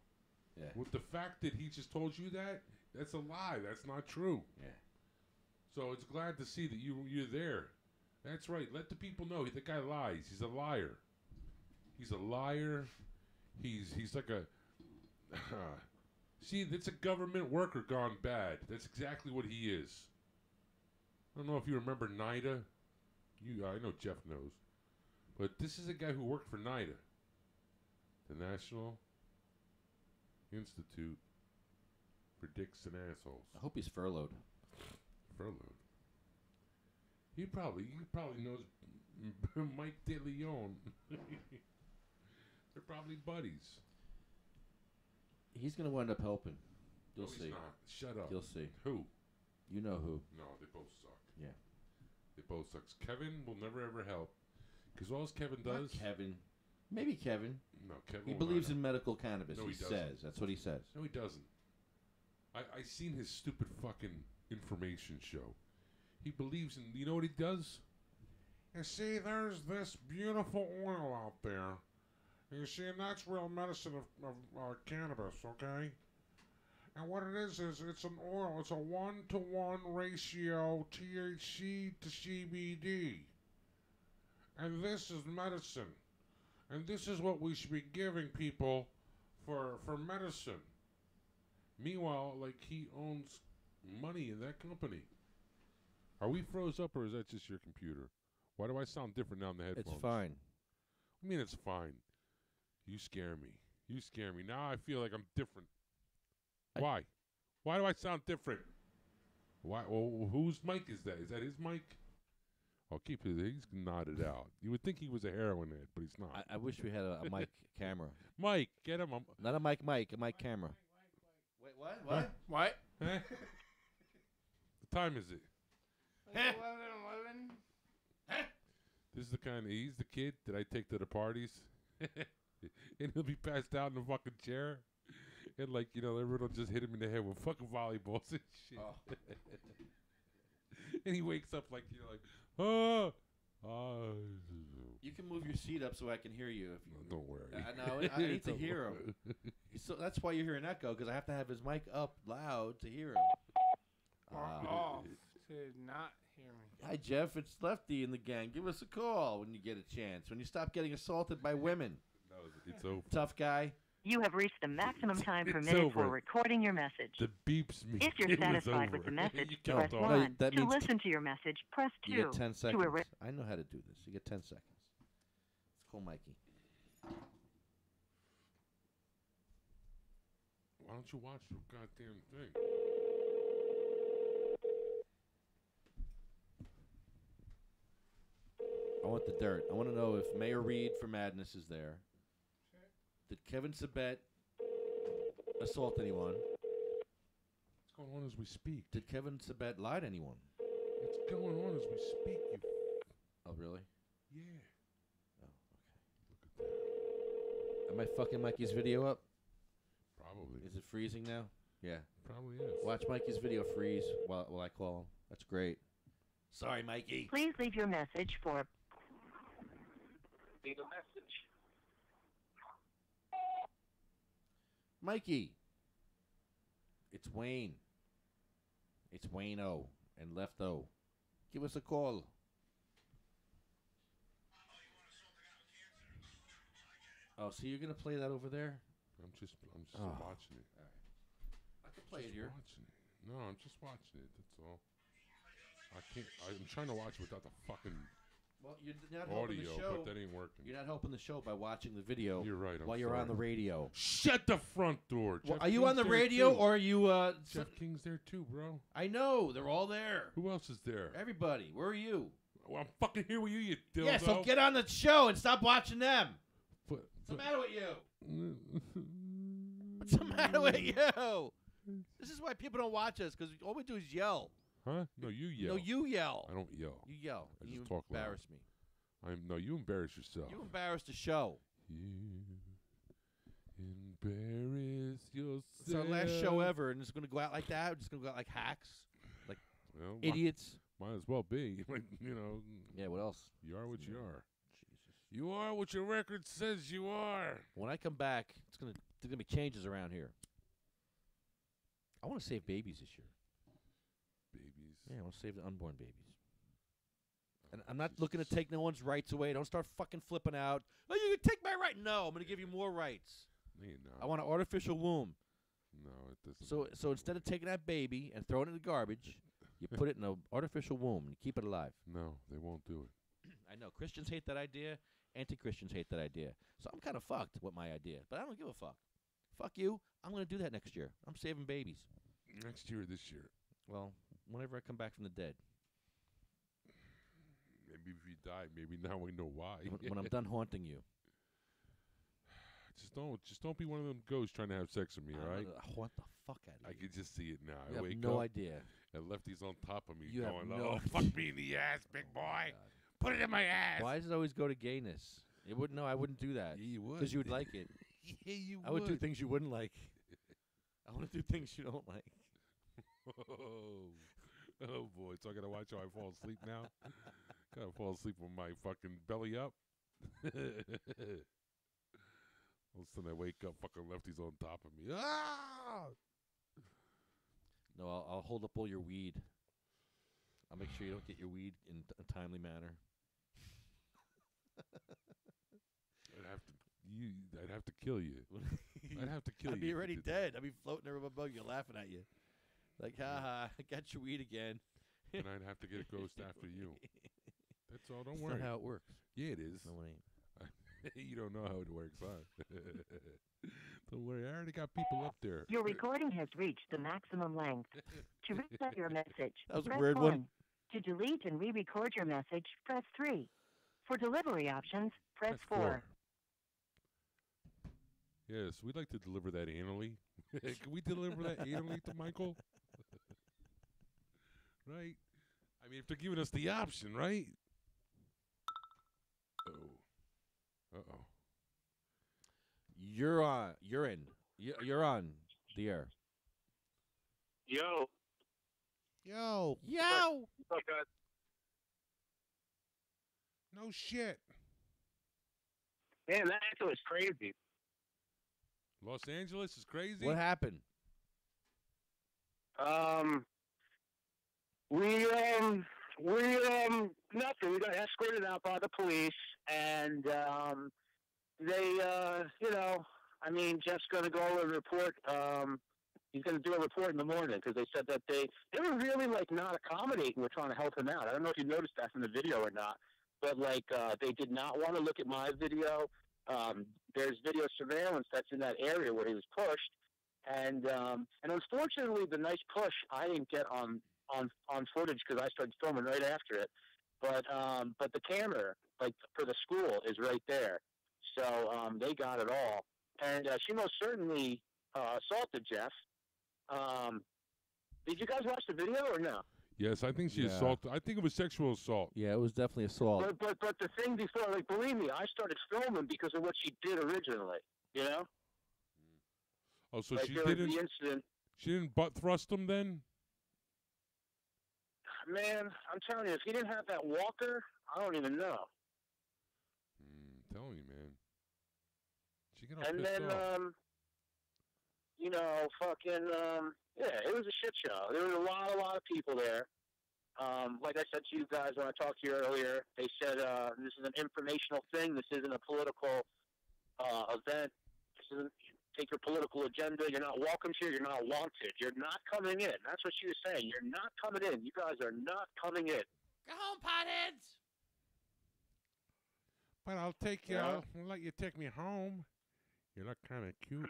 Yeah. With the fact that he just told you that, that's a lie. That's not true." Yeah. So it's glad to see that you're there. That's right. Let the people know the guy lies. He's a liar. He's a liar. He's like a see, that's a government worker gone bad. That's exactly what he is. I don't know if you remember NIDA. I know Jeff knows. But this is a guy who worked for NIDA, the National Institute for Dicks and Assholes. I hope he's furloughed. Furloughed. He probably knows Mike DeLeon. They're probably buddies. He's going to wind up helping. You'll No, see. he's not. Shut up. You'll see. Who? You know who. No, they both suck. Yeah. They both suck. Kevin will never ever help. Because all Kevin does... Not Kevin. Maybe Kevin. No, Kevin He will believes not. in medical cannabis. No, he he doesn't. says. That's what he says. No, he doesn't. I seen his stupid fucking information show. He believes in... You know what he does? You see, there's this beautiful oil out there. You see, and that's real medicine of cannabis, okay? And what it is it's an oil. It's a 1-to-1 ratio THC to CBD. And this is medicine. And this is what we should be giving people for medicine. Meanwhile, like, he owns money in that company. Are we froze up, or is that just your computer? Why do I sound different now in the headphones? It's fine. I mean, it's fine. You scare me. You scare me. Now I feel like I'm different. Why? Why do I sound different? Why? Well, whose mic is that? Is that his mic? I'll keep his. He's nodded out. You would think he was a heroin head, but he's not. I wish we had a mic camera. Mike, get him. Not a mic, a mic camera. Wait, what? Huh? What? Huh? What time is it? 11. This is the kind of, he's the kid that I take to the parties. And he'll be passed out in a fucking chair. And like, everyone will just hit him in the head with fucking volleyballs and shit. Oh. And he wakes up like, oh. You can move your seat up so I can hear you. If you Don't worry. I need to hear him. So that's why you hear an echo, because I have to have his mic up loud to hear him. Off to not hear me. Hi, Jeff. It's Lefty in the gang. Give us a call when you get a chance. When you stop getting assaulted by women. No, it's over. Tough guy. You have reached the maximum time It's permitted over. for recording your message. The beeps me. If you're It was satisfied with over. the message, You press can't talk. 1. that To means listen to your message, press 2. You get 10 To seconds. erase. I know how to do this. You get 10 seconds. Let's call Mikey. Why don't you watch the goddamn thing? I want the dirt. I want to know if Mayor Reed for Madness is there. Did Kevin Sabet assault anyone? What's going on as we speak? Did Kevin Sabet lie to anyone? What's going on as we speak? You. Oh, really? Yeah. Am I fucking Mikey's video up? Probably. Is it freezing now? Yeah. Probably is. Watch Mikey's video freeze while I call him. That's great. Sorry, Mikey. Please leave your message for... Leave a message. Mikey. It's Wayne. It's Wayne-O and Left-O. Give us a call. Oh, so you're going to play that over there? I'm just Oh. watching it. All right. I can play it here. Watching it. No, I'm just watching it. That's all. I can't. I'm trying to watch it without the fucking Well, you're not helping audio, the show. but that ain't working. You're not helping the show by watching the video. You're right. I'm while you're on the sorry. radio. Shut the front door. Well, Jeff are you King's on the there, radio too. or are you? Jeff King's there too, bro. I know they're all there. Who else is there? Everybody. Where are you? Well, I'm fucking here with you, you dildo. Yeah, so get on the show and stop watching them. But, What's the matter with you? What's the matter with you? This is why people don't watch us, because all we do is yell. Huh? No, you yell. No, you yell. I don't yell. You yell. I You just talk loud. embarrass me. No, you embarrass yourself. You embarrass the show. Embarrass yourself. It's our last show ever, and it's going to go out like that. We're just going to go out like hacks, like idiots. Might as well be. Like, you know. Yeah, what else? You are what you are. Jesus. You are what your record says you are. When I come back, there's gonna be changes around here. I want to save babies this year. Babies? Yeah, I want to save the unborn babies. And I'm not looking to take no one's rights away. Don't start fucking flipping out. Oh, you can take my right. No, I'm going to give you more rights. No, you're not. I want an artificial womb. No, it doesn't. So instead of taking that baby and throwing it in the garbage, you put it in an artificial womb and you keep it alive. No, they won't do it. I know. Christians hate that idea. Anti-Christians hate that idea. So I'm kind of fucked with my idea. But I don't give a fuck. Fuck you. I'm going to do that next year. I'm saving babies. Next year or this year? Well, whenever I come back from the dead. Maybe if you die, maybe now we know why. When I'm done haunting you. Just don't be one of them ghosts trying to have sex with me, all right? Haunt the fuck out of you. I can just see it now. You I wake have no up, idea. And Lefty's on top of me You have going, no oh, fuck me in the ass, big boy. Put it in my ass. Why does it always go to gayness? It wouldn't. No, I wouldn't do that. Yeah, you would. Because you would like it. Yeah, you I would do things you wouldn't like. I want to do things you don't like. Oh, boy. So I got to watch how I fall asleep now? Got to fall asleep with my fucking belly up? All of a sudden I wake up, fucking Lefty's on top of me. Ah! No, I'll hold up all your weed. I'll make sure you don't get your weed in a timely manner. I'd have to kill you. I'd have to kill you. I'd be already dead. I'd be floating there above you, laughing at you. Like, ha, I got your weed again. And I'd have to get a ghost after you. That's all. Don't That's worry. not how it works. Yeah, it is. No, it ain't. You don't know how it works, huh? Don't worry. I already got people up there. Your recording has reached the maximum length. To reset your message, that was a press weird 1. one. To delete and re-record your message, press 3. For delivery options, press 4. Yes, we'd like to deliver that anally. Can we deliver that anally to Michael? Right? I mean, if they're giving us the option, right? Oh. Uh-oh. You're on. You're in. You're on the air. Yo. Yo. What's up, guys? No shit. Man, that was crazy. Los Angeles is crazy? What happened? Nothing. We got escorted out by the police, and they, Jeff's going to go over and report. He's going to do a report in the morning because they said that they were really not accommodating. We're trying to help him out. I don't know if you noticed that from the video or not, but they did not want to look at my video. There's video surveillance that's in that area where he was pushed, and unfortunately, the nice push I didn't get on footage because I started filming right after it. But the camera, for the school, is right there, so they got it all. And she most certainly assaulted Jeff. Did you guys watch the video or no? Yes, I think she assaulted. I think it was sexual assault. Yeah, it was definitely assault. But the thing before, believe me, I started filming because of what she did originally. You know? Oh, so she there was didn't. The incident. She didn't butt thrust him then. Man, I'm telling you, if he didn't have that walker, I don't even know. Telling you, man. She got all And pissed then, off. it was a shit show. There was a lot of people there. Like I said to you guys when I talked to you earlier, they said this is an informational thing. This isn't a political event. This isn't take your political agenda. You're not welcome here. You're not wanted. You're not coming in. That's what she was saying. You're not coming in. You guys are not coming in. Go home, potheads. But I'll take you. Yeah. I'll let you take me home. You look kind of cute.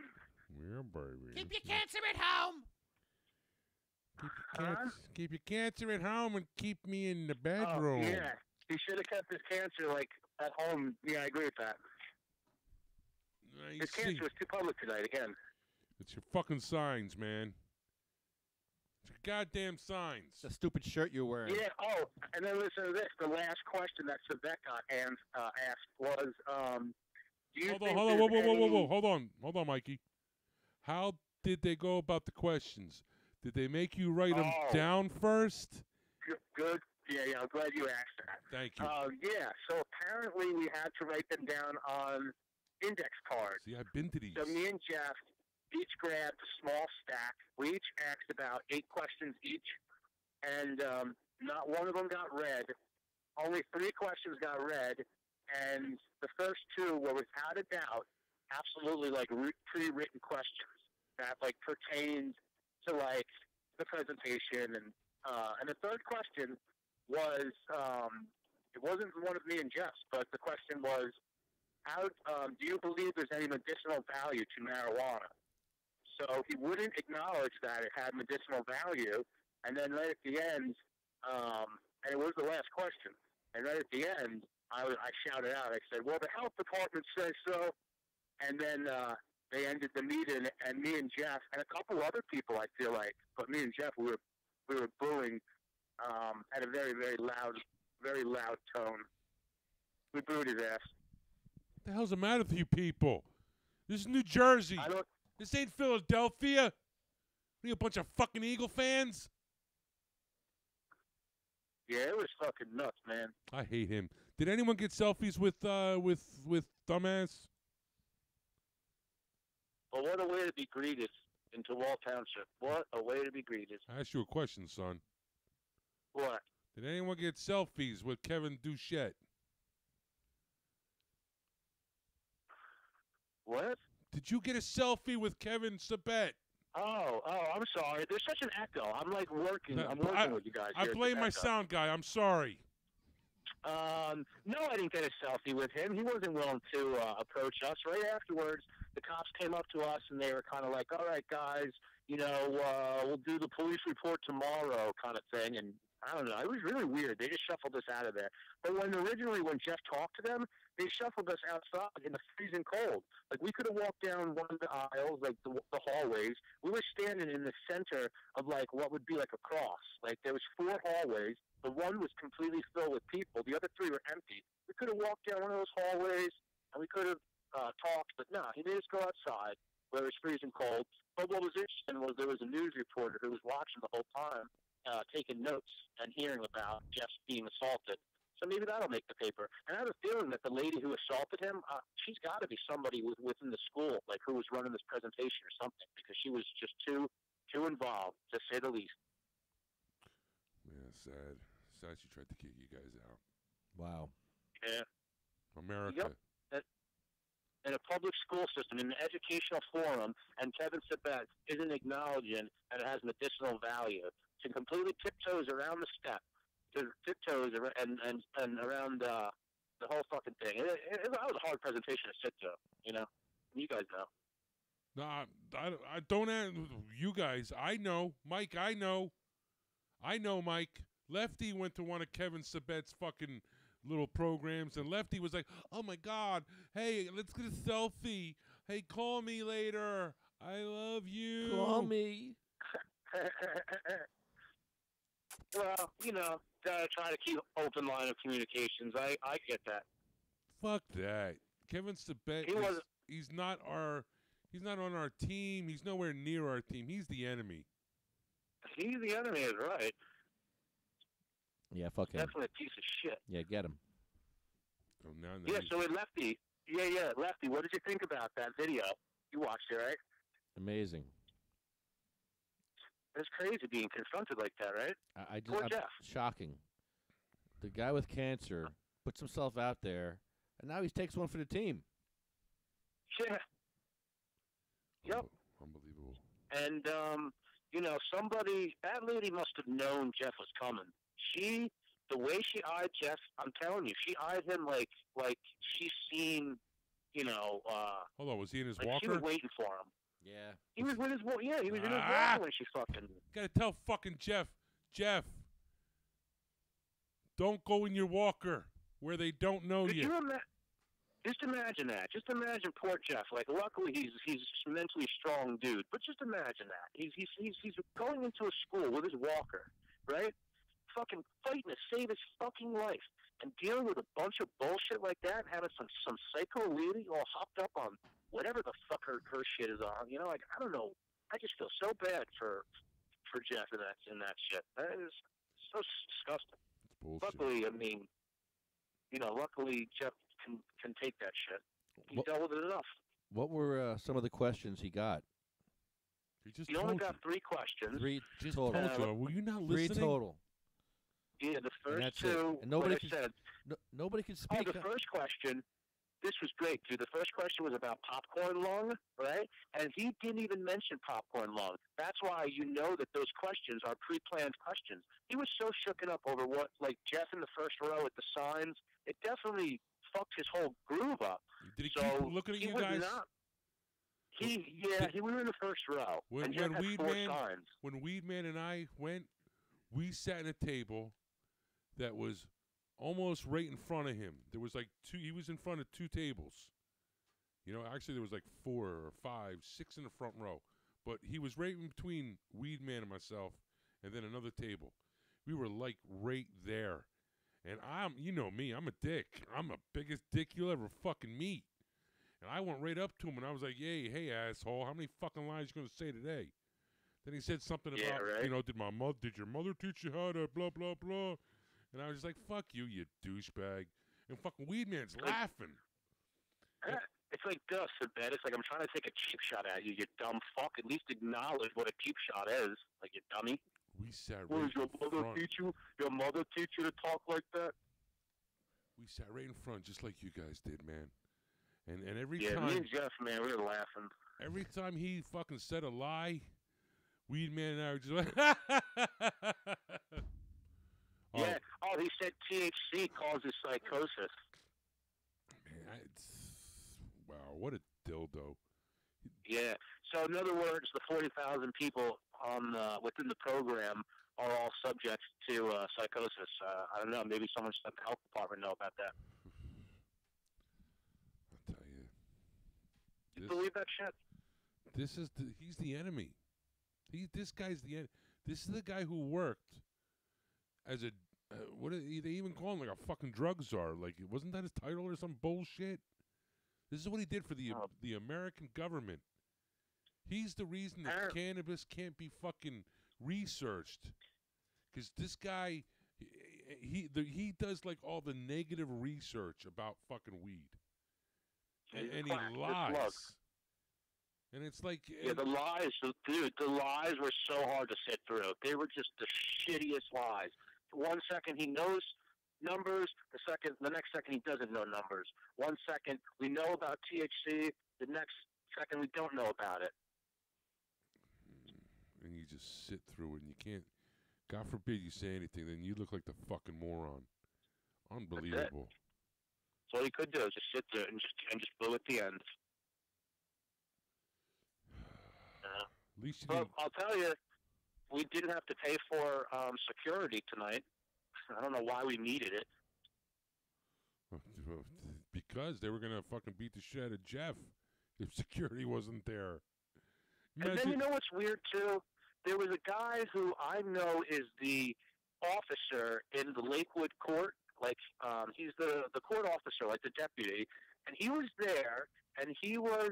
Yeah, baby. Keep your cancer at home. Keep your cancer at home and keep me in the bedroom. Oh, yeah. He should have kept his cancer, at home. Yeah, I agree with that. His cancer was too public tonight, again. It's your fucking signs, man. It's your goddamn signs. The stupid shirt you're wearing. Yeah, and then listen to this. The last question that Savette got asked was, Do you Hold on, think hold on, there's whoa. any- Hold on, Mikey. How did they go about the questions? Did they make you write them down first? Good. Yeah, I'm glad you asked that. Thank you. Yeah, so apparently we had to write them down on index cards. See, I've been to these. So me and Jeff each grabbed a small stack. We each asked about 8 questions each, and not one of them got read. Only 3 questions got read, and the first 2 were without a doubt absolutely like pre-written questions that like pertained to like the presentation, and the third question was it wasn't one of me and Jeff's, but the question was, how do you believe there's any medicinal value to marijuana? So he wouldn't acknowledge that it had medicinal value, and then right at the end, and it was the last question, and right at the end, I shouted out, I said, well, the health department says so, and then they ended the meeting, and me and Jeff, and a couple other people, I feel like, but me and Jeff, we were booing at a very, very loud tone. We booed his ass. What the hell's the matter with you people? This is New Jersey. This ain't Philadelphia. What are you, a bunch of fucking Eagle fans? Yeah, it was fucking nuts, man. I hate him. Did anyone get selfies with dumbass? Well, what a way to be greeted into Wall Township. What a way to be greeted. I asked you a question, son. What? Did anyone get selfies with Kevin Duchette? What? Did you get a selfie with Kevin Sabet? Oh, I'm sorry. There's such an echo. I'm like working. I'm working with you guys. I here. blame my sound guy. I'm sorry. No, I didn't get a selfie with him. He wasn't willing to approach us. Right afterwards, the cops came up to us and they were kind of like, all right, guys, we'll do the police report tomorrow kind of thing. And I don't know. It was really weird. They just shuffled us out of there. But when Jeff talked to them, they shuffled us outside in the freezing cold. Like, we could have walked down one of the aisles, like the hallways. We were standing in the center of, like, what would be like a cross. Like, there was 4 hallways. The one was completely filled with people. The other 3 were empty. We could have walked down one of those hallways, and we could have talked. But no, he made us go outside where it was freezing cold. But what was interesting was there was a news reporter who was watching the whole time, taking notes and hearing about Jeff being assaulted. So maybe that'll make the paper. And I have a feeling that the lady who assaulted him, she's got to be somebody within the school, like who was running this presentation or something, because she was just too involved, to say the least. Yeah, sad. Sad she tried to kick you guys out. Wow. Yeah. America. Yep. In a public school system, in an educational forum, and Kevin Sabet isn't acknowledging that it has medicinal value. To completely tiptoes around the step, to tiptoes and around the whole fucking thing. That was a hard presentation to sit through, You guys know. No, I don't. You guys, I know. Mike, I know. Mike. Lefty went to one of Kevin Sabet's fucking little programs, and Lefty was like, "Oh my God, hey, let's get a selfie. Hey, call me later. I love you. Call me." Well, gotta try to keep open line of communications. I get that. Fuck that. Kevin Sabet, he's not on our team. He's nowhere near our team. He's the enemy. He's the enemy, is right. Yeah, fuck him. Definitely a piece of shit. Yeah, get him. Oh, now yeah, so Lefty. Yeah, Lefty, what did you think about that video? You watched it, right? Amazing. It's crazy being confronted like that, right? Poor Jeff. Shocking. The guy with cancer puts himself out there, and now he takes one for the team. Yeah. Yep. Unbelievable. And, that lady must have known Jeff was coming. The way she eyed Jeff, I'm telling you, she eyed him like she's seen, Hold on, was he in his walker? She was waiting for him. Yeah. He was with his he was in his walker when she fucking. Gotta tell fucking Jeff, don't go in your walker where they don't know you. Just imagine that. Just imagine poor Jeff. Like, luckily he's a mentally strong dude, but just imagine that. He's going into a school with his walker, right? Fucking fighting to save his fucking life. and dealing with a bunch of bullshit like that, and having some psycho lady all hopped up on whatever the fuck her shit is on. You know, like, I don't know. I just feel so bad for Jeff in that shit. That is so disgusting. Bullshit. Luckily, I mean, you know, luckily Jeff can take that shit. He dealt with it enough. What were some of the questions he got? He only got 3 questions. 3 Just total. told you. Were you not 3 listening? total. Yeah, the And first that's it. 2. And nobody like can, I said, nobody can speak. the first question. This was great, dude. The first question was about popcorn lung, right? And he didn't even mention popcorn lung. That's why you know that those questions are pre-planned questions. He was so shooken up over what, like Jeff in the first row at the signs. It definitely fucked his whole groove up. Did he so keep looking at he you was guys? We were in the first row. And Jeff had 4 signs. When Weedman and I went, we sat at a table that was almost right in front of him. There was like 2. He was in front of 2 tables. You know, actually there was like 4 or 5, 6 in the front row. But he was right in between Weedman and myself, and then another table. We were like right there. And you know me, I'm a dick. I'm the biggest dick you'll ever fucking meet. And I went right up to him and I was like, hey, asshole, how many fucking lies you gonna say today? Then he said something about, you know, did your mother teach you how to blah, blah, blah? And I was just like, fuck you, you douchebag. And fucking Weedman's laughing. It's like Gus in bed. It's like I'm trying to take a cheap shot at you, you dumb fuck. At least acknowledge what a cheap shot is, like you dummy. We sat What, right does your in mother front. teach you? Your mother teach you to talk like that? We sat right in front, just like you guys did, man. And every Yeah, time, me and Jeff, man, we were laughing. every time he fucking said a lie, Weedman and I were just like, Yeah. Oh, he said THC causes psychosis. Man, wow, what a dildo. Yeah. So in other words, the 40,000 people on within the program are all subject to psychosis. I don't know. Maybe someone at the health department know about that. I'll tell you. You believe that shit? He's the enemy. This guy's the enemy. This is the guy who worked as a they even call him like a fucking drug czar. Like, wasn't that his title or some bullshit? This is what he did for the American government. He's the reason that cannabis can't be fucking researched. Because this guy, he does like all the negative research about fucking weed. And he lies. And it's like... Yeah, the lies, dude, the lies were so hard to sit through. They were just the shittiest lies. 1 second he knows numbers, the next second he doesn't know numbers. 1 second we know about THC, the next second we don't know about it. And you just sit through it, and you can't... God forbid you say anything, then you look like the fucking moron. Unbelievable. So all you could do is just sit there and just boo at the end. At least But I'll tell you, we didn't have to pay for security tonight. I don't know why we needed it. Because they were going to fucking beat the shit out of Jeff if security wasn't there. And then you know what's weird, too? There was a guy who I know is the officer in the Lakewood court. Like, he's the court officer, like the deputy. And he was there, and he was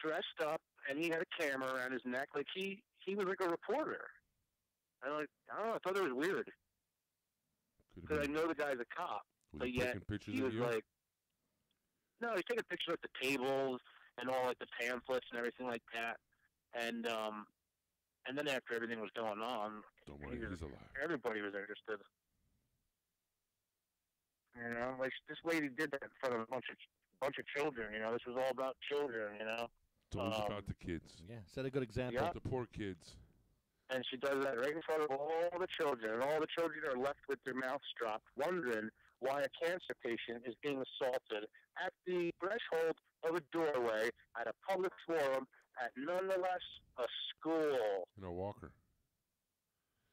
dressed up, and he had a camera around his neck. Like, he was like a reporter. And like, I don't know, I thought it was weird. Because I know the guy's a cop. But yet, he was like, no, he's taking pictures of the tables and all like the pamphlets and everything like that. And then after everything was going on, everybody was interested. You know, like this lady did that in front of a bunch of children. You know, this was all about children. You know, it's always about the kids. Yeah, set a good example. Yeah. The poor kids. And she does that right in front of all the children, and all the children are left with their mouths dropped, wondering why a cancer patient is being assaulted at the threshold of a doorway at a public forum at nonetheless a school. In a walker.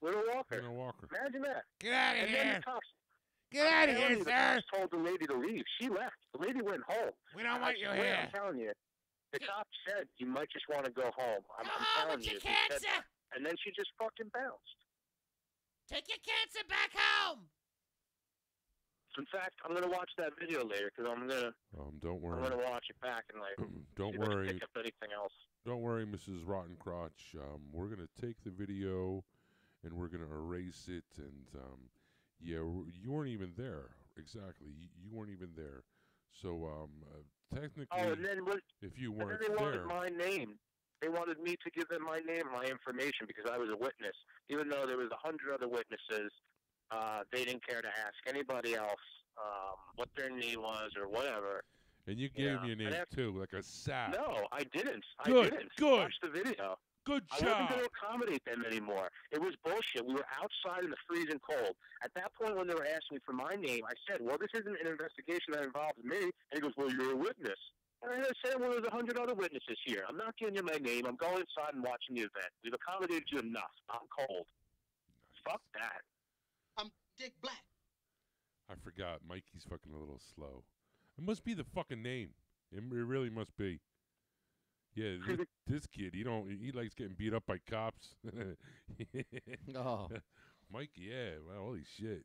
With a walker. In a walker. Imagine that. Get out of And here. then the cops, Get out of here, the sir. cops told the lady to leave. She left. The lady went home. We don't want you I swear, here. I'm telling you. The cop said you might just want to go home. I'm telling you. Your He said- cancer. and then she just fucking bounced. Take your cancer back home. So in fact, I'm gonna watch that video later because Don't worry. I'm gonna watch it back and like Don't see if I can worry. pick up anything else. Don't worry, Mrs. Rotten Crotch. We're gonna take the video and we're gonna erase it. And yeah, you weren't even there. Exactly, you weren't even there. So technically, And then if you and then weren't they wanted there, my name. They wanted me to give them my name, my information, because I was a witness. Even though there was 100 other witnesses, they didn't care to ask anybody else what their name was or whatever. and you gave me a name too, like a sap. No, I didn't. Good, I didn't. good. Watch the video. Good I wasn't job. going to accommodate them anymore. It was bullshit. We were outside in the freezing cold. At that point, when they were asking me for my name, I said, well, this isn't an investigation that involves me. And he goes, well, you're a witness. And I said, well, there's 100 other witnesses here. I'm not giving you my name. I'm going inside and watching the event. We've accommodated you enough. I'm cold. Fuck that. I'm Dick Black. I forgot. Mikey's fucking a little slow. It must be the fucking name. It really must be. Yeah, this kid, he likes getting beat up by cops. Oh. Mikey, yeah, well, holy shit.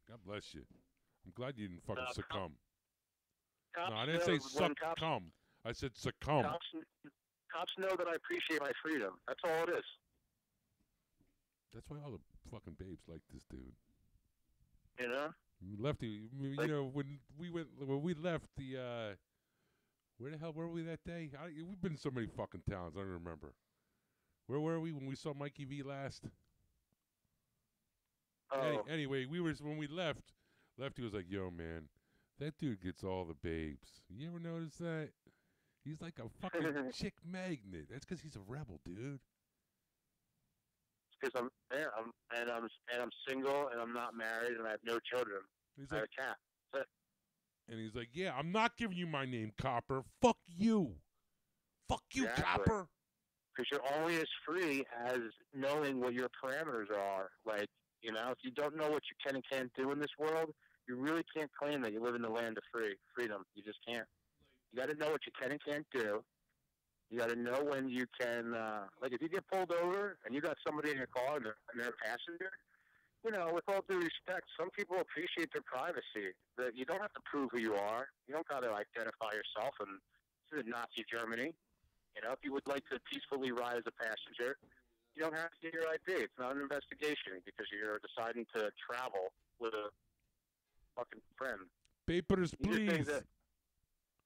God bless you. I'm glad you didn't fucking succumb. No, I didn't say succumb. I said succumb. Cops know that I appreciate my freedom. That's all it is. That's why all the fucking babes like this dude. You know? Lefty, you know, when we left the, where the hell were we that day? We've been in so many fucking towns, I don't remember. Where were we when we saw Mikey V last? Oh. Anyway, when we left, Lefty was like, yo, man, that dude gets all the babes. You ever notice that? He's like a fucking chick magnet. That's because he's a rebel, dude. Because I'm single and I'm not married and I have no children. I have a cat. That's it. And he's like, yeah, I'm not giving you my name, Copper. Fuck you. Fuck you, Copper. Because you're only as free as knowing what your parameters are. Like, you know, if you don't know what you can and can't do in this world, you really can't claim that you live in the land of freedom. You just can't. You got to know what you can and can't do. You got to know when you can, like if you get pulled over and you got somebody in your car and they're a passenger, you know, with all due respect, some people appreciate their privacy. That you don't have to prove who you are. You don't got to identify yourself in Nazi Germany. You know, if you would like to peacefully ride as a passenger, you don't have to get your ID. It's not an investigation because you're deciding to travel with a fucking friend. Papers, please.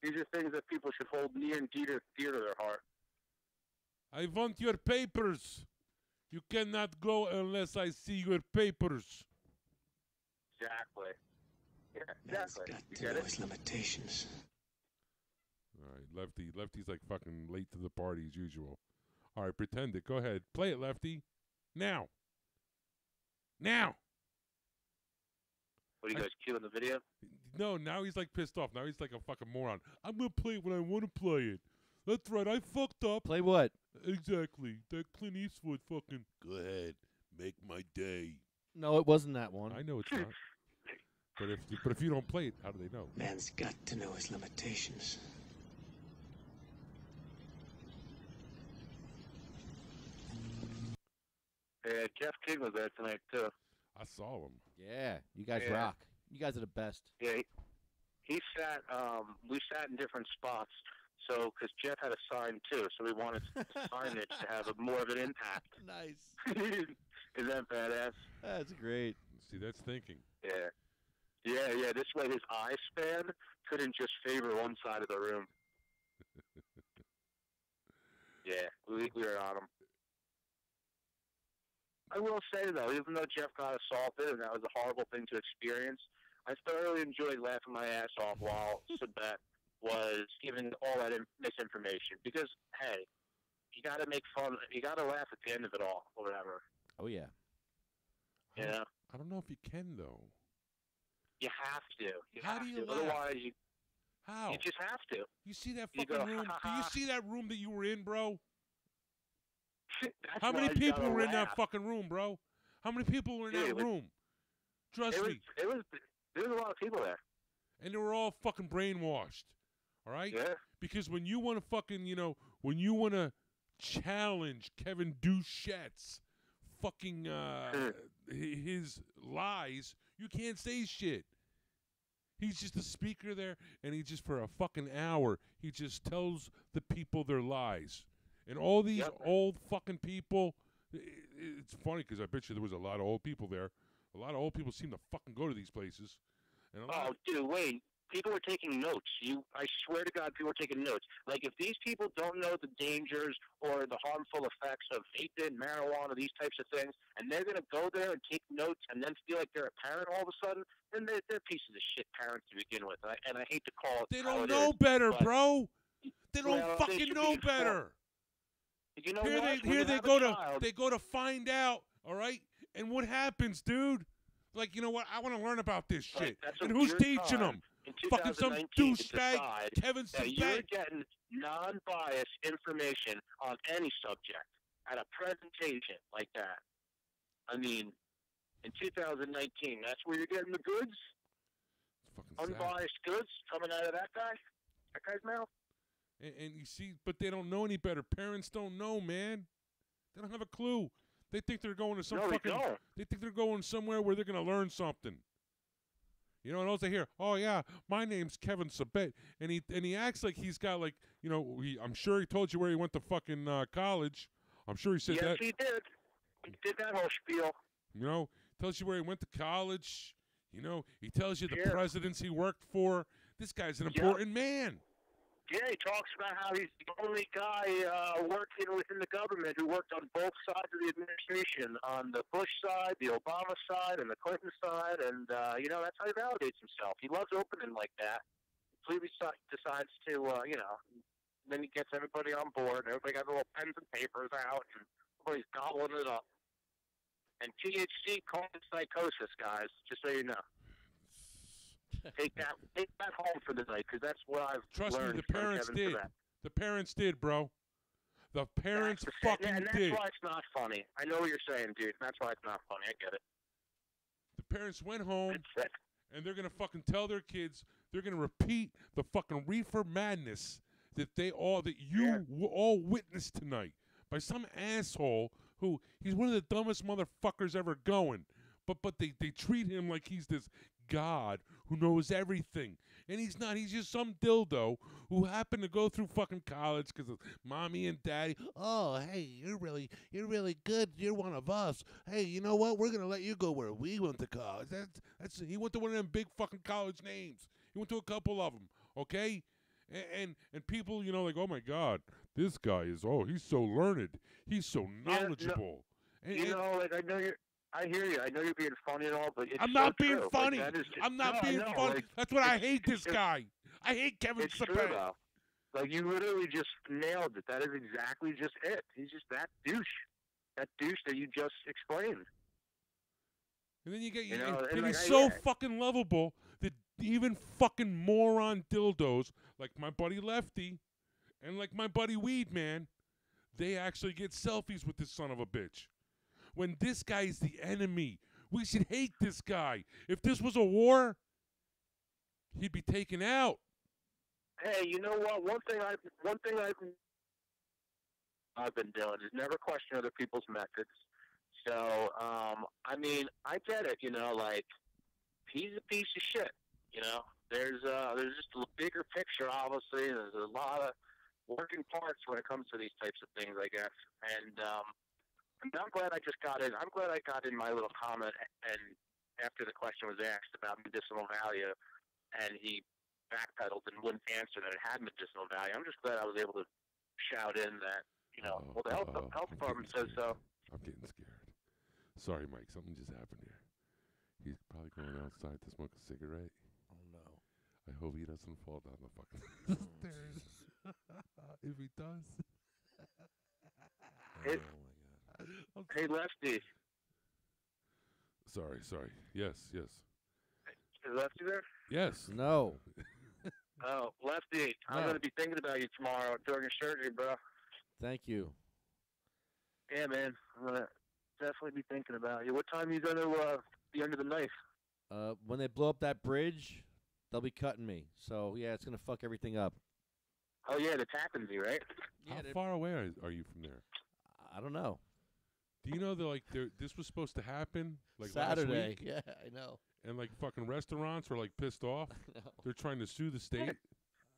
These are things that people should hold near and dear to their heart. I want your papers. You cannot go unless I see your papers. Exactly. Yeah, exactly. Man's got to know his limitations. All right, Lefty's like fucking late to the party as usual. All right, pretend it. Go ahead. Play it, Lefty. Now. What are you guys cueing the video? No, now he's like pissed off. Now he's like a fucking moron. I'm going to play it when I want to play it. That's right. I fucked up. Play what? Exactly. That Clint Eastwood fucking. Go ahead. Make my day. No, it wasn't that one. I know it's not. But if you don't play it, how do they know? Man's got to know his limitations. Yeah, Jeff King was there tonight too. I saw him. Yeah, you guys rock. You guys are the best. Yeah, he sat. We sat in different spots. So, because Jeff had a sign too, so we wanted signage to have more of an impact. Nice. Is that badass? That's great. See, that's thinking. Yeah. This way, his eye span couldn't just favor one side of the room. Yeah, we were on him. I will say, though, even though Jeff got assaulted and that was a horrible thing to experience, I thoroughly enjoyed laughing my ass off while Sabet was giving all that misinformation. Because, hey, you got to make fun. You got to laugh at the end of it all, or whatever. Oh, yeah. Yeah. I don't know if you can, though. You have to. How do you laugh? Otherwise, How? You just have to. You see that fucking room? Do you see that room that you were in, bro? How many people were in that fucking room, bro? How many people were in that room? Trust me. There was a lot of people there. And they were all fucking brainwashed. All right? Yeah. Because when you want to fucking, when you want to challenge Kevin Duchette's fucking, his lies, you can't say shit. He's just a speaker there, and he just, for a fucking hour, he just tells the people their lies. And all these old fucking people, it's funny because I bet you there was a lot of old people there. A lot of old people seem to fucking go to these places. And Dude, wait. People are taking notes. I swear to God, people are taking notes. Like, if these people don't know the dangers or the harmful effects of vaping, marijuana, these types of things, and they're going to go there and take notes and then feel like they're a parent all of a sudden, then they're pieces of shit parents to begin with. And I hate to call it. They don't know better, bro. They don't fucking know better. You know here what? They go to find out, all right? And what happens, dude? Like, you know what? I want to learn about this shit. And who's teaching them? Fucking some douchebag, Kevin Sabet. You're getting non-biased information on any subject at a presentation like that. I mean, in 2019, that's where you're getting the goods? Unbiased goods coming out of that guy's mouth? And you see, but they don't know any better. Parents don't know, man. They don't have a clue. They think they're going to some They think they're going somewhere where they're going to learn something. You know, and also hear, oh yeah, my name's Kevin Sabet, and he acts like he's got like, you know, I'm sure he told you where he went to fucking college. I'm sure he said that. Yes, he did. He did that whole spiel. You know, tells you where he went to college. You know, he tells you the presidents he worked for. This guy's an important man. Yeah, he talks about how he's the only guy working within the government who worked on both sides of the administration, on the Bush side, the Obama side, and the Clinton side, and, you know, that's how he validates himself. He loves opening like that. Completely decides to, you know, then he gets everybody on board, and everybody got their little pens and papers out, and everybody's gobbling it up. And THC called it psychosis, guys, just so you know. Take that home for the night, because that's what I've learned. Me, the parents did. The parents did, bro. The parents fucking did. And that's why it's not funny. I know what you're saying, dude. That's why it's not funny. I get it. The parents went home, and they're gonna fucking tell their kids. They're gonna repeat the fucking reefer madness that you all witnessed tonight by some asshole who he's one of the dumbest motherfuckers ever going. But they treat him like he's this God who knows everything. And he's not. He's just some dildo who happened to go through fucking college because of mommy and daddy. Oh, hey, you're really good. You're one of us. Hey, you know what? We're going to let you go where we went to college. He went to one of them big fucking college names. He went to a couple of them, okay? And people, you know, like, oh, my God, this guy is, he's so learned. He's so knowledgeable. I hear you. I know you're being funny and all, but it's I'm not being true. funny. Like, I'm not being funny. Like, that's what I hate this guy. I hate Kevin It's true, Sabet. though. Like, you literally just nailed it. That is exactly just it. He's just that douche. That douche that you just explained. And then you get, and he's so fucking lovable that even fucking moron dildos like my buddy Lefty and like my buddy Weed Man, they actually get selfies with this son of a bitch. When this guy's the enemy, we should hate this guy. If this was a war, he'd be taken out. Hey, you know what? One thing I've been doing is never question other people's methods. So, I mean, I get it. You know, like, he's a piece of shit. You know, there's just a bigger picture. Obviously, there's a lot of working parts when it comes to these types of things, I guess. And I'm glad I just got in. I'm glad I got in my little comment, and after the question was asked about medicinal value, and he backpedaled and wouldn't answer that it had medicinal value. I'm just glad I was able to shout in that, you know, well, the health department says so. I'm getting scared. Sorry, Mike. Something just happened here. He's probably going outside to smoke a cigarette. Oh, no. I hope he doesn't fall down the fucking stairs. If he does. Hey, Lefty. Sorry. Yes. Is Lefty there? Yes. No. Oh, Lefty, I'm going to be thinking about you tomorrow during your surgery, bro. Thank you. Yeah, man. I'm going to definitely be thinking about you. What time are you going to be under the knife? When they blow up that bridge, they'll be cutting me. So, yeah, it's going to fuck everything up. Oh, yeah, the Tappan Zee, right? How far away are you from there? I don't know. Do you know that this was supposed to happen like Saturday? last week? Yeah, I know. And like fucking restaurants were like pissed off. They're trying to sue the state.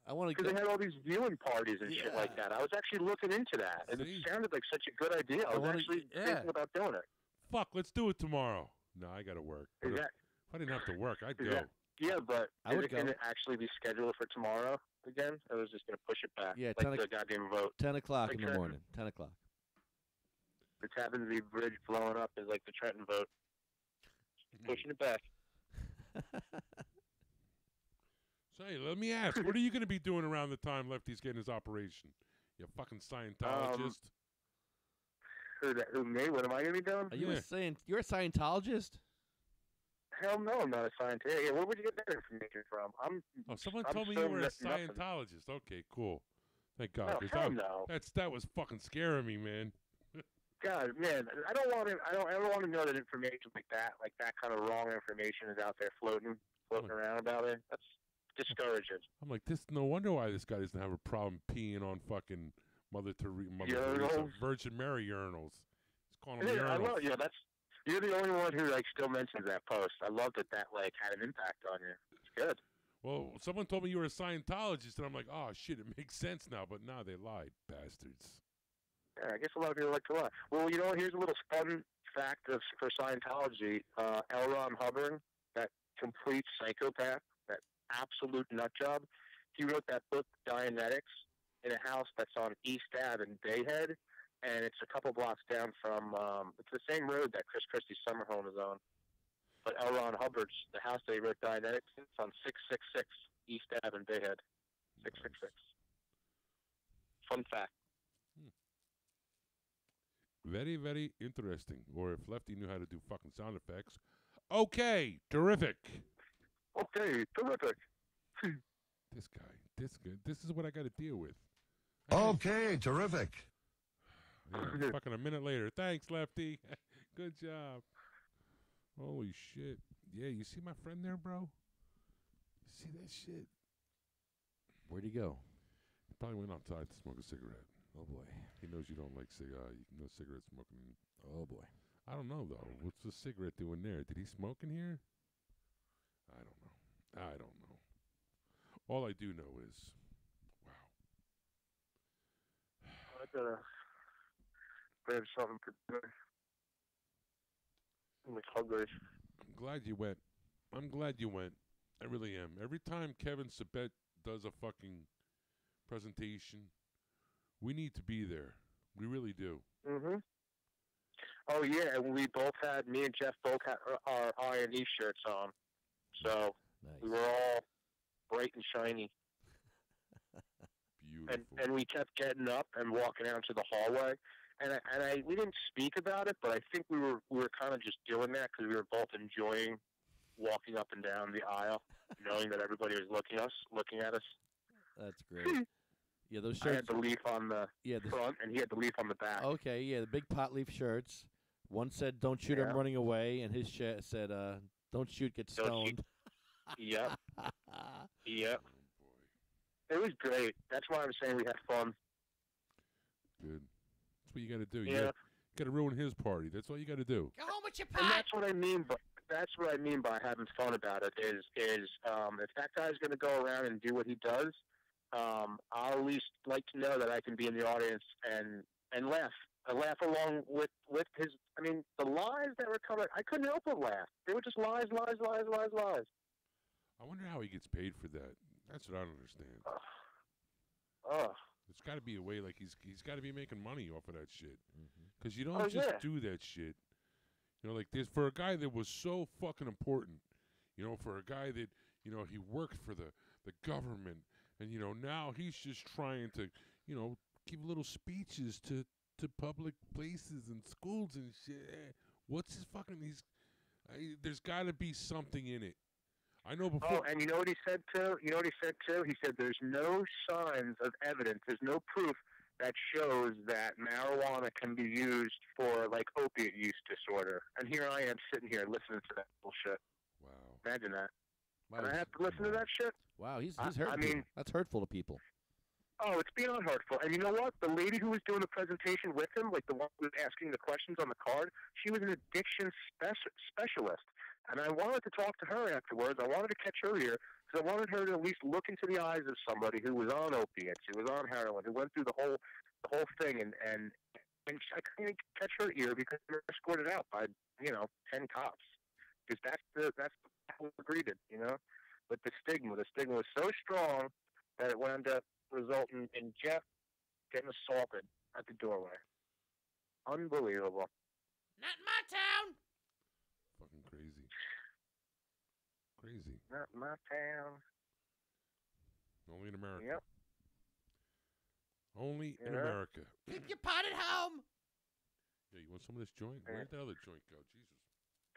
I want to. Because they had all these viewing parties and shit like that. I was actually looking into that, and it sounded like such a good idea. I was actually thinking about doing it. Fuck, let's do it tomorrow. No, I got to work. If I didn't have to work, I'd go. Yeah, but I would is it going to actually be scheduled for tomorrow again? I was just going to push it back. Yeah, like the goddamn vote. 10 o'clock Like in the morning. 10 o'clock. The Tappan Zee Bridge blowing up is like the Trenton vote. Pushing it back. So, hey, let me ask, what are you going to be doing around the time Lefty's getting his operation? You fucking Scientologist? Who, me? What am I going to be doing? Are you you're a Scientologist? Hell no, I'm not a scientist. Yeah, where would you get that information from? Someone I'm told me so you were a nothing. Scientologist. Okay, cool. Thank God. No, 'cause hell no. That was fucking scaring me, man. God, man, I don't want to know that information like that kind of wrong information is out there floating around about it. That's discouraging. I'm like, no wonder why this guy doesn't have a problem peeing on fucking Mother Teresa, Virgin Mary urinals. He's calling them I urinals. love, you're the only one who still mentions that post. I love that had an impact on you. It's good. Well, someone told me you were a Scientologist, and I'm like, oh shit, it makes sense now. But nah, they lied, bastards. Yeah, I guess a lot of people like to lie. Well, here's a little fun fact for Scientology. L. Ron Hubbard, that complete psychopath, that absolute nut job, he wrote that book, Dianetics, in a house that's on East Ave in Bayhead, and it's a couple blocks down from, it's the same road that Chris Christie's summer home is on. But L. Ron Hubbard's, the house that he wrote Dianetics, it's on 666 East Ave in Bayhead. 666. Fun fact. Very, very interesting. Or if Lefty knew how to do fucking sound effects. Okay, terrific. Okay, terrific. This guy, this is what I got to deal with. Okay, terrific. Yeah, fucking a minute later. Thanks, Lefty. Good job. Holy shit. Yeah, you see my friend there, bro? You see that shit? Where'd he go? He probably went outside to smoke a cigarette. Oh, boy. He knows you don't like cigarette smoking. Oh, boy. I don't know, though. What's the cigarette doing there? Did he smoke in here? I don't know. All I do know is, wow. I gotta grab something for dinner. I'm hungry. I'm glad you went. I really am. Every time Kevin Sabet does a fucking presentation, we need to be there. We really do. Mm-hmm. Oh, yeah, and me and Jeff both had our I&E shirts on. So we were all bright and shiny. Beautiful. And we kept getting up and walking out into the hallway. And we didn't speak about it, but I think we were kind of just doing that because we were both enjoying walking up and down the aisle, knowing that everybody was looking at us. That's great. Yeah, those shirts. I had the leaf on the front, and he had the leaf on the back. Okay, yeah, the big pot leaf shirts. One said, "Don't shoot, I'm running away," and his said, "Don't shoot, get stoned." Yep. Yep. It was great. That's why I'm saying we had fun. Good. That's what you got to do. Yeah. You got to ruin his party. That's all you got to do. Go home with your pot. And that's what I mean by having fun about it. Is if that guy's going to go around and do what he does, I'll at least like to know that I can be in the audience and laugh. I laugh along with his. I mean, the lies that were coming, I couldn't help but laugh. They were just lies. I wonder how he gets paid for that. That's what I don't understand. Oh. It's got to be a way, like he's got to be making money off of that shit. Because you don't just do that shit. You know, like this for a guy that was so fucking important. You know, for a guy that, you know, he worked for the government. And, you know, now he's just trying to, you know, give little speeches to public places and schools and shit. What's his fucking, there's got to be something in it. I know before. Oh, and you know what he said too? He said there's no signs of evidence. There's no proof that shows that marijuana can be used for, like, opiate use disorder. And here I am sitting here listening to that bullshit. Wow. Imagine that. Wow, and I have to listen to that shit? Wow, he's hurtful. I mean, that's hurtful to people. Oh, it's beyond hurtful. And you know what? The lady who was doing the presentation with him, like the one who was asking the questions on the card, she was an addiction specialist. And I wanted to talk to her afterwards. I wanted to catch her ear because I wanted her to at least look into the eyes of somebody who was on opiates, who was on heroin, who went through the whole thing, and I couldn't catch her ear because they were escorted out by 10 cops. Because that's how we agreed it, But the stigma was so strong that it wound up resulting in Jeff getting assaulted at the doorway. Unbelievable. Not in my town. Fucking crazy. Crazy. Not my town. Only in America. Yep. Only in America. Keep your pot at home. Yeah, you want some of this joint? Where'd the other joint go? Jesus.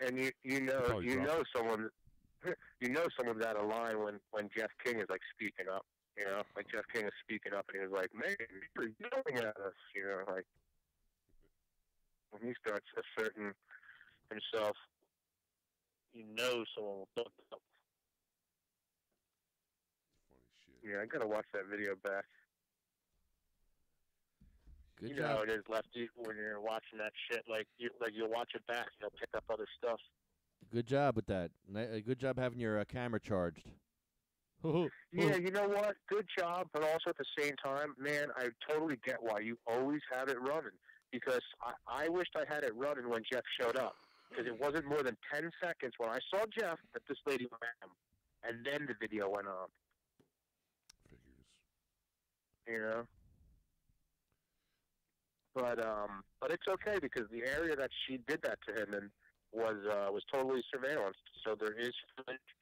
And you know someone's out of line when Jeff King is like speaking up. Like Jeff King is speaking up, and he was like, "Man, you're yelling at us," like when he starts asserting himself, someone will look up. Funny shit. Yeah, I gotta watch that video back. Good you job. know how it is, Lefty, when you're watching that shit. You'll watch it back, you'll pick up other stuff. Good job with that. Good job having your camera charged. Yeah, you know what? Good job, but also at the same time, man, I totally get why you always have it running. Because I wished I had it running when Jeff showed up. Because it wasn't more than 10 seconds when I saw Jeff that this lady ran him. And then the video went on. Figures. But it's okay because the area that she did that to him in was totally surveillance. So there is footage.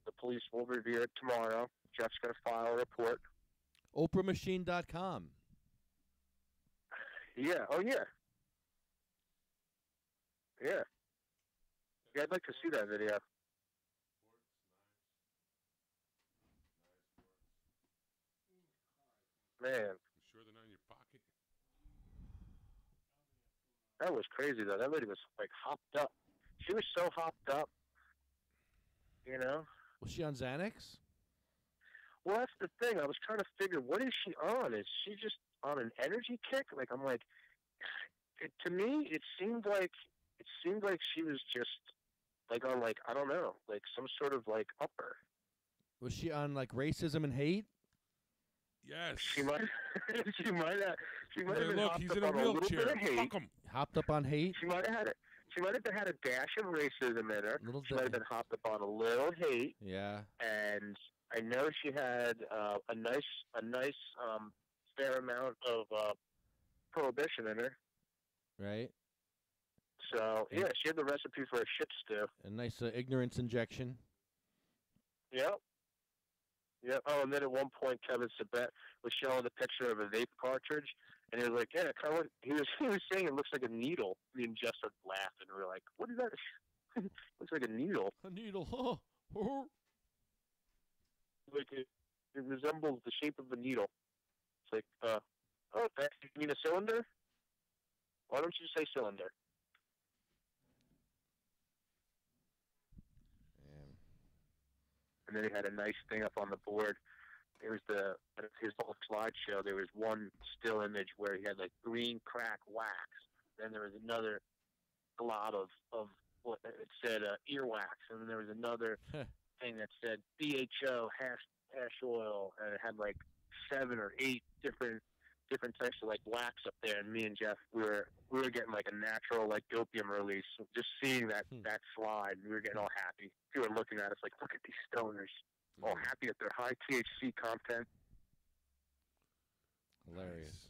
The police will review it tomorrow. Jeff's going to file a report. OprahMachine.com. Yeah. Oh, yeah. Yeah. Yeah, I'd like to see that video. Man. You sure they're not in your pocket? That was crazy, though. That lady was, hopped up. She was so hopped up, Was she on Xanax? Well, that's the thing. I was trying to figure, what is she on? Is she just on an energy kick? To me, it seemed like she was just, on, I don't know, some sort of, upper. Was she on, racism and hate? Yes. She might have. She might have been look, hopped he's up in a on little bit wheelchair. of hate. Fuck him. Hopped up on hate? She might have had it. She might have had a dash of racism in her. She might have been hopped up on a little hate. Yeah. And I know she had a nice fair amount of prohibition in her. Right. So yeah, she had the recipe for a shit stew. A nice ignorance injection. Yep. Yeah. Oh, and then at one point, Kevin Sabet was showing the picture of a vape cartridge, and he was like, "Yeah, kind of." He was saying it looks like a needle. Me and Jeff started laughing. We were like, "What is that? Looks like a needle." A needle, huh? Like it resembles the shape of a needle. It's like, oh, you mean a cylinder? Why don't you say cylinder? And then he had a nice thing up on the board. There was his whole slideshow. There was one still image where he had green crack wax. Then there was another glob of what it said earwax, and then there was another thing that said BHO hash oil, and it had 7 or 8 different types of wax up there. And me and Jeff, we were getting a natural opium release. Just seeing that slide, we were getting all happy. People were looking at us look at these stoners, all happy at their high THC content. Hilarious.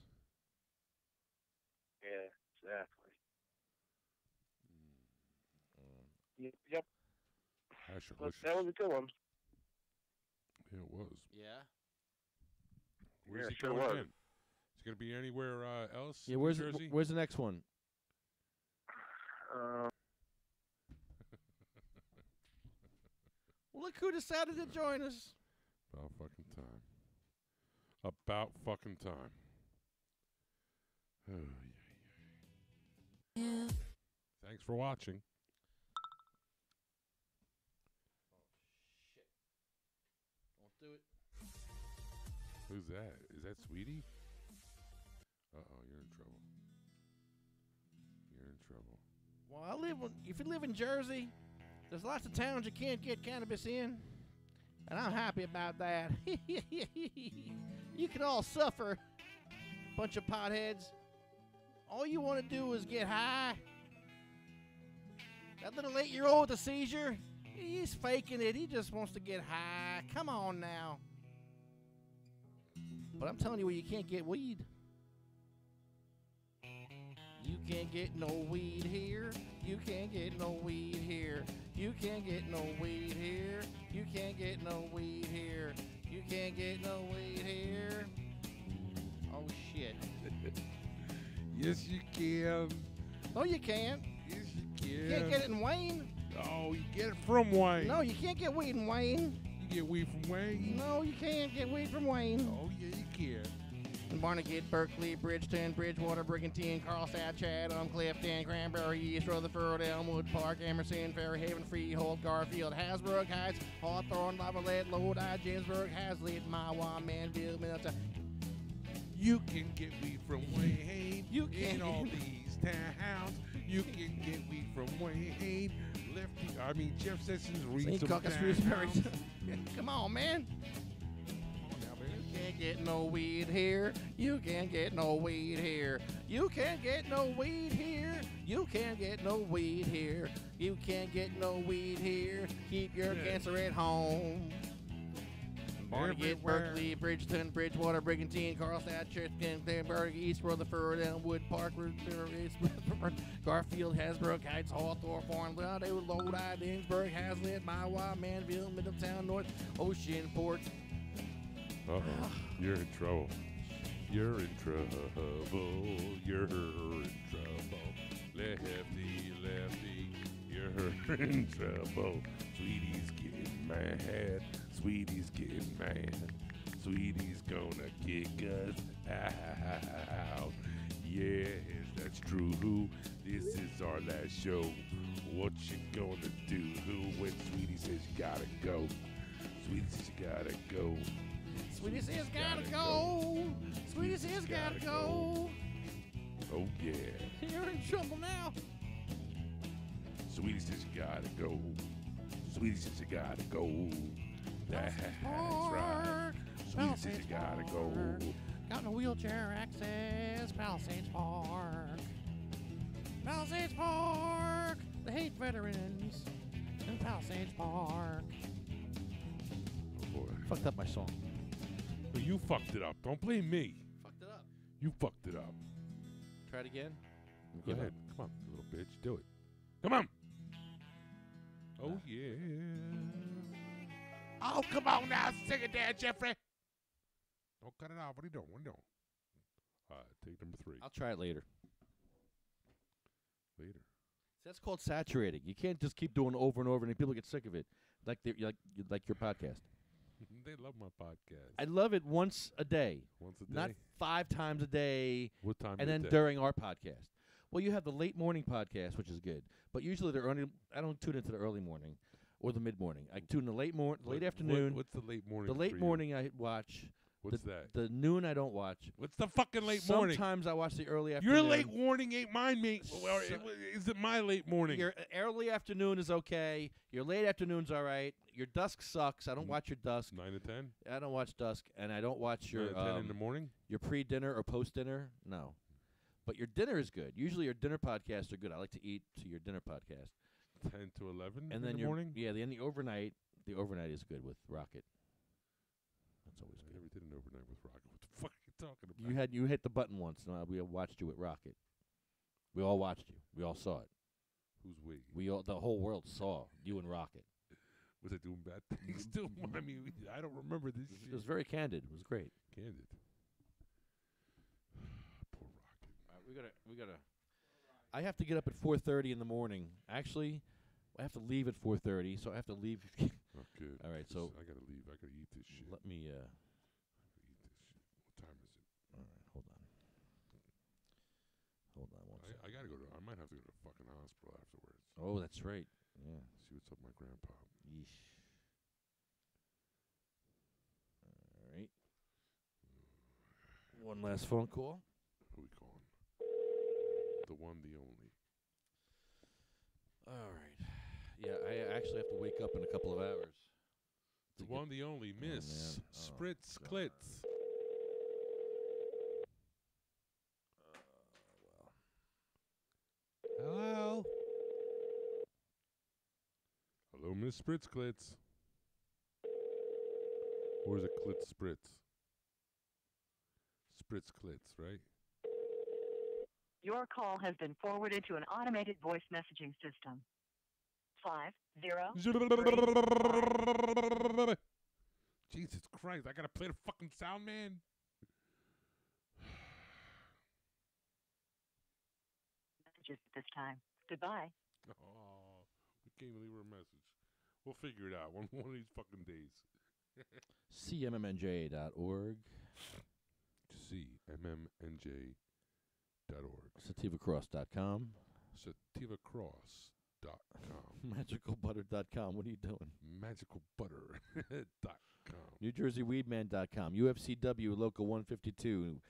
Yeah, exactly. Yep. That was a good one. Yeah, it was. Yeah. Where's he sure going was. again? Is he going to be anywhere else? Yeah, in where's Jersey? where's the next one? Well, look who decided to join us. About fucking time. About fucking time. Oh, yeah. Thanks for watching. Won't do it. Who's that? Is that Sweetie? Uh-oh, you're in trouble. You're in trouble. Well, if you live in Jersey, There's lots of towns you can't get cannabis in, and I'm happy about that. You can all suffer, bunch of potheads. All you want to do is get high. That little 8-year-old with a seizure, he's faking it. He just wants to get high. Come on now. But I'm telling you where you can't get weed. You can't get no weed here. You can't get no weed here. You can't get no weed here. You can't get no weed here. You can't get no weed here. Oh, shit. Yes, you can. No, you can't. Yes, you can. You can't get it in Wayne. Oh, you get it from Wayne. No, you can't get weed in Wayne. You get weed from Wayne? No, you can't get weed from Wayne. Oh, yeah, you can. Barnegat, Berkeley, Bridgeton, Bridgewater, Brigantine, Carlstadt, Chatham, Clifton, Cranberry, East Rutherford, Elmwood Park, Emerson, Fairhaven, Freehold, Garfield, Hasbrook Heights, Hawthorne, Lavalette, Lodi, Jamesburg, Hazlitt, Mawa, Manville, Middletown. You can get weed from Wayne. You can. In all these towns. You can get weed from Wayne. Lefty, Jeff Sessions reads St. some Caucus, towns. Shrewsbury. Come on, man. You can't get no weed here. You can't get no weed here. You can't get no weed here. You can't get no weed here. You can't get no weed here. Keep your cancer at home. Barnegat, Berkeley, Bridgeton, Bridgewater, Brigantine, Carlstadt, Chicken, Danbury, East Rutherford, Elmwood Park, East Rutherford, Garfield, Hasbrook Heights, Hawthorne, Farm, Lodi, Dingsburg, Hazlitt, Mawa, Manville, Middletown, North, Oceanport. Uh-oh. You're in trouble. You're in trouble. You're in trouble. Lefty, you're in trouble. Sweetie's getting mad. Sweetie's getting mad. Sweetie's gonna kick us out. Yes, that's true. This is our last show. What you gonna do? When Sweetie says you gotta go. Sweetie says you gotta go. Sweetie says gotta go. Sweetie says gotta go. Oh, yeah. You're in trouble now. Sweetie says you gotta go. Sweetie says you gotta go. That's right. Sweetie says you gotta go. Got no wheelchair access. Palisades Park. Palisades Park. They hate veterans in Palisades Park. Oh, boy. Fucked up my song. Well, you fucked it up. Don't blame me. Fucked it up. You fucked it up. Try it again. Go ahead. Come on, you little bitch. Do it. Come on. Oh, yeah. Oh, come on now. Sing it there, Jeffrey. Don't cut it off. What are you doing? What are you doing? Take number 3. I'll try it later. Later. That's called saturating. You can't just keep doing it over and over, and people get sick of it, like your podcast. They love my podcast. I love it once a day. Once a day? Not 5 times a day. What time And of then the day? during our podcast. Well, you have the late morning podcast, which is good. But usually I don't tune into the early morning or the mid-morning. I tune in the late afternoon. What's the late morning The late for you? morning I watch. What's that? The noon I don't watch. What's the fucking late morning? Sometimes I watch the early afternoon. Your late morning ain't mine, mate. Or is it my late morning? Your early afternoon is okay. Your late afternoon's all right. Your dusk sucks. I don't watch your dusk. 9 to 10? I don't watch dusk, and I don't watch your 9 to 10 in the morning? Your pre-dinner or post-dinner. No, but your dinner is good. Usually your dinner podcasts are good. I like to eat to your dinner podcast. 10 to 11 and in then the morning? Yeah, then the overnight. The overnight is good with Rocket. That's always I good. never did an overnight with Rocket. What the fuck are you talking about? You hit the button once. No, we watched you with Rocket. We all watched you. We all saw it. Who's we? The whole world saw you and Rocket. Was I doing bad things too? I mean, I don't remember this shit. It was very candid. It was great. Candid. Poor Rocket. We gotta. I have to get up at 4:30 in the morning. Actually, I have to leave at 4:30, so I have to leave. Oh, good. All right, so I gotta leave. I gotta eat this shit. Let me. I gotta eat this shit. What time is it? All right, hold on. Hold on one second. I gotta go to. I might have to go to the fucking hospital afterwards. Oh, that's right. Yeah. See what's up with my grandpa. Yeesh. All right. One last phone call. Who we calling? The one, the only. All right. Yeah, I actually have to wake up in a couple of hours. The one, the only, Miss Spritz Klitz. Hello? Hello, Miss Spritz Klitz. Or is it Klitz Spritz? Spritz Klitz, right? Your call has been forwarded to an automated voice messaging system. 50. Jesus Christ, I gotta play the fucking sound, man. Messages at this time. Goodbye. Oh, we can't leave her a message. We'll figure it out one of these fucking days. cmmnj.org. cmmnj.org. sativacross.com. sativacross.com. magicalbutter.com. What are you doing? magicalbutter.com. NewJerseyWeedman.com. UFCW Local 152.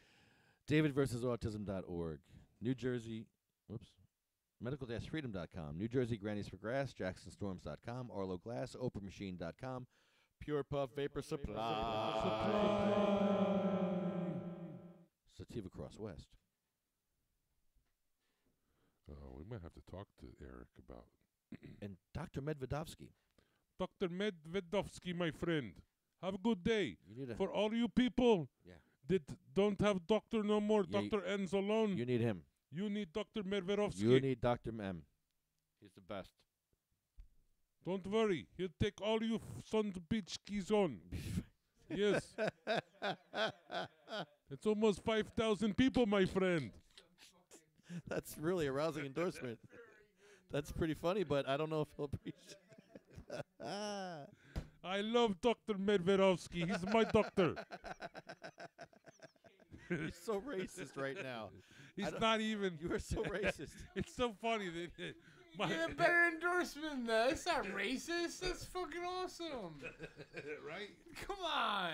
DavidVersusAutism.org. New Jersey, medical-freedom.com. New Jersey Grannies for Grass, JacksonStorms.com, Arlo Glass, OprahMachine.com, Pure Puff Vapor Supply. Sativa Cross West. We might have to talk to Eric about... And Dr. Medvedovsky. Dr. Medvedovsky, my friend. Have a good day. For all you people that don't have doctor no more, Dr. Enzalone. You need him. You need Dr. Medvedovsky. You need Dr. M. He's the best. Don't worry. He'll take all you sons of bitch keys on. Yes. It's almost 5,000 people, my friend. That's really a rousing endorsement. That's pretty funny, but I don't know if he'll appreciate it. I love Dr. Medvedovsky. He's my doctor. You're so racist right now. He's not even. You are so racist. It's so funny that Get a better endorsement than that. It's not racist. That's fucking awesome. Right? Come on.